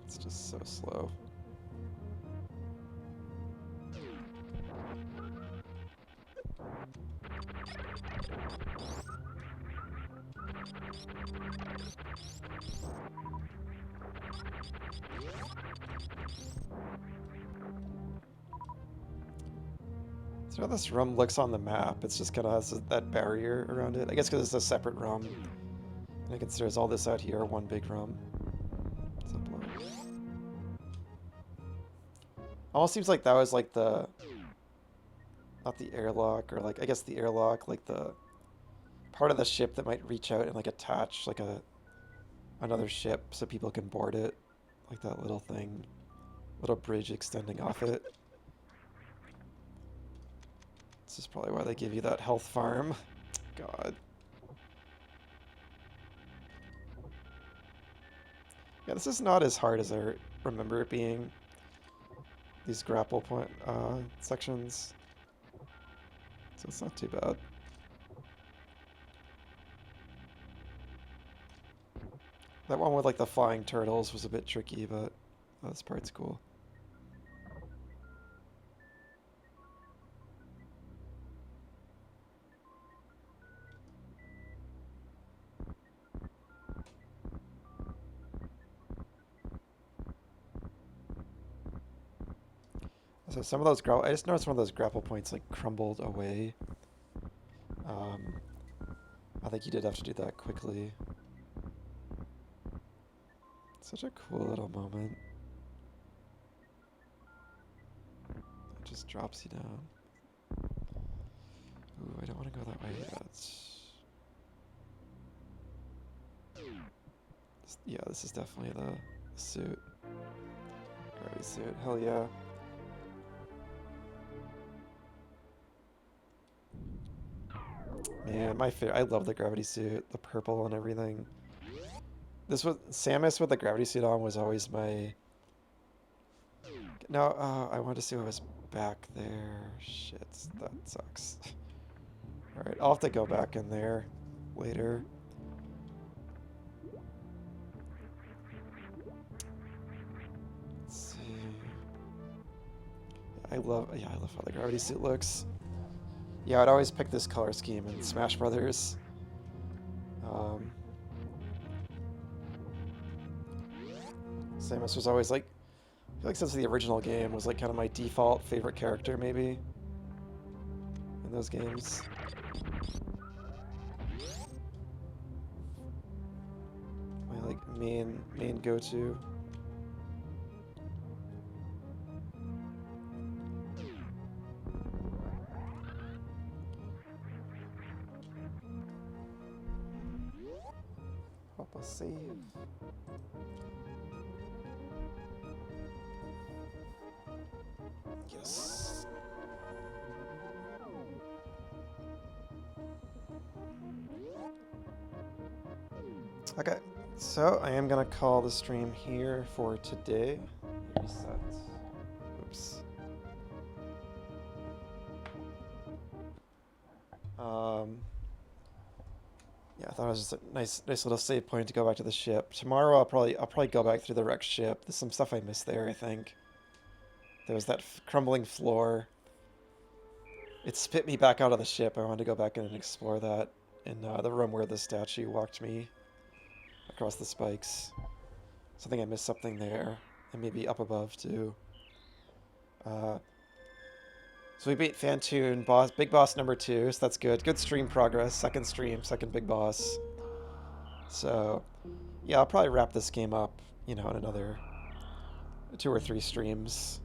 Speaker 1: It's just so slow. So how this room looks on the map, it's just kind of has that barrier around it. I guess because it's a separate room. And it considers all this out here one big room. Almost seems like that was like the... Not the airlock, or like, I guess the airlock, like the part of the ship that might reach out and like attach like another ship so people can board it. Like that little thing. Little bridge extending off it. This is probably why they give you that health farm. God. Yeah, this is not as hard as I remember it being. These grapple point sections. So it's not too bad. That one with like the flying turtles was a bit tricky, but this part's cool. So some of those I just noticed one of those grapple points like crumbled away. I think you did have to do that quickly. Such a cool little moment. It just drops you down. Ooh, I don't want to go that way yet. Yeah, this is definitely the suit. Gravity suit, hell yeah. Man, my favorite. I love the gravity suit, the purple and everything. This was Samus with the gravity suit on was always my. No, I wanted to see what was back there. Shit, that sucks. All right, I'll have to go back in there later. Let's see. I love how the gravity suit looks. Yeah, I'd always pick this color scheme in Smash Brothers. Samus was always like, I feel like since the original game was like kind of my default favorite character maybe in those games. My like main go-to. Help us save. Yes. Okay, so I am gonna call the stream here for today. Reset. Oops. Yeah, I thought it was just a nice little save point to go back to the ship. Tomorrow I'll probably go back through the wrecked ship. There's some stuff I missed there, I think. There was that crumbling floor. It spit me back out of the ship. I wanted to go back in and explore that in the room where the statue walked me across the spikes. So I think I missed something there, and maybe up above too. So we beat Fantoon, big boss number 2, so that's good. Good stream progress. Second stream, second big boss. So, yeah, I'll probably wrap this game up, you know, in another 2 or 3 streams.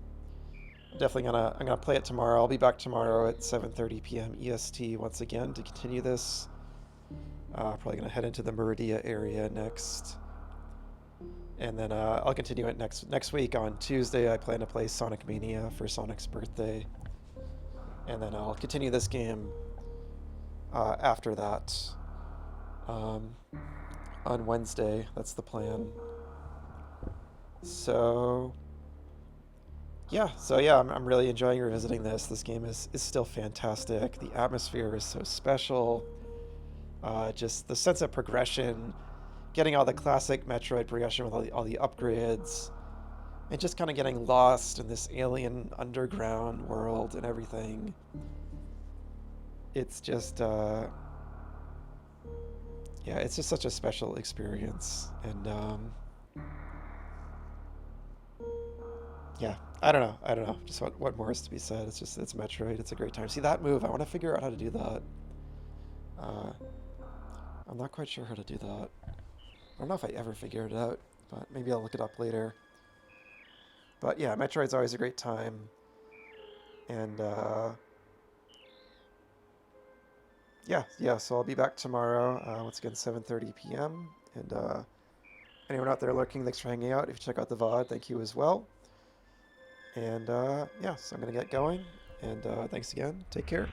Speaker 1: I'm gonna play it tomorrow. I'll be back tomorrow at 7:30 p.m. EST once again to continue this. Probably gonna head into the Meridia area next, and then I'll continue it next week on Tuesday. I plan to play Sonic Mania for Sonic's birthday, and then I'll continue this game after that on Wednesday. That's the plan. So yeah, I'm really enjoying revisiting this. This game is still fantastic. The atmosphere is so special. Just the sense of progression, getting all the classic Metroid progression with all the upgrades, and just kind of getting lost in this alien underground world and everything. It's just, yeah, it's just such a special experience. And, yeah, I don't know. I don't know. Just what more is to be said? It's Metroid. It's a great time. See that move? I want to figure out how to do that. Uh, I'm not quite sure how to do that. I don't know if I ever figured it out, but maybe I'll look it up later. But yeah, Metroid's always a great time. And yeah, so I'll be back tomorrow, once again, 7:30 p.m. And anyone out there lurking, thanks for hanging out. If you check out the VOD, thank you as well. And yeah, so I'm going to get going. And thanks again. Take care.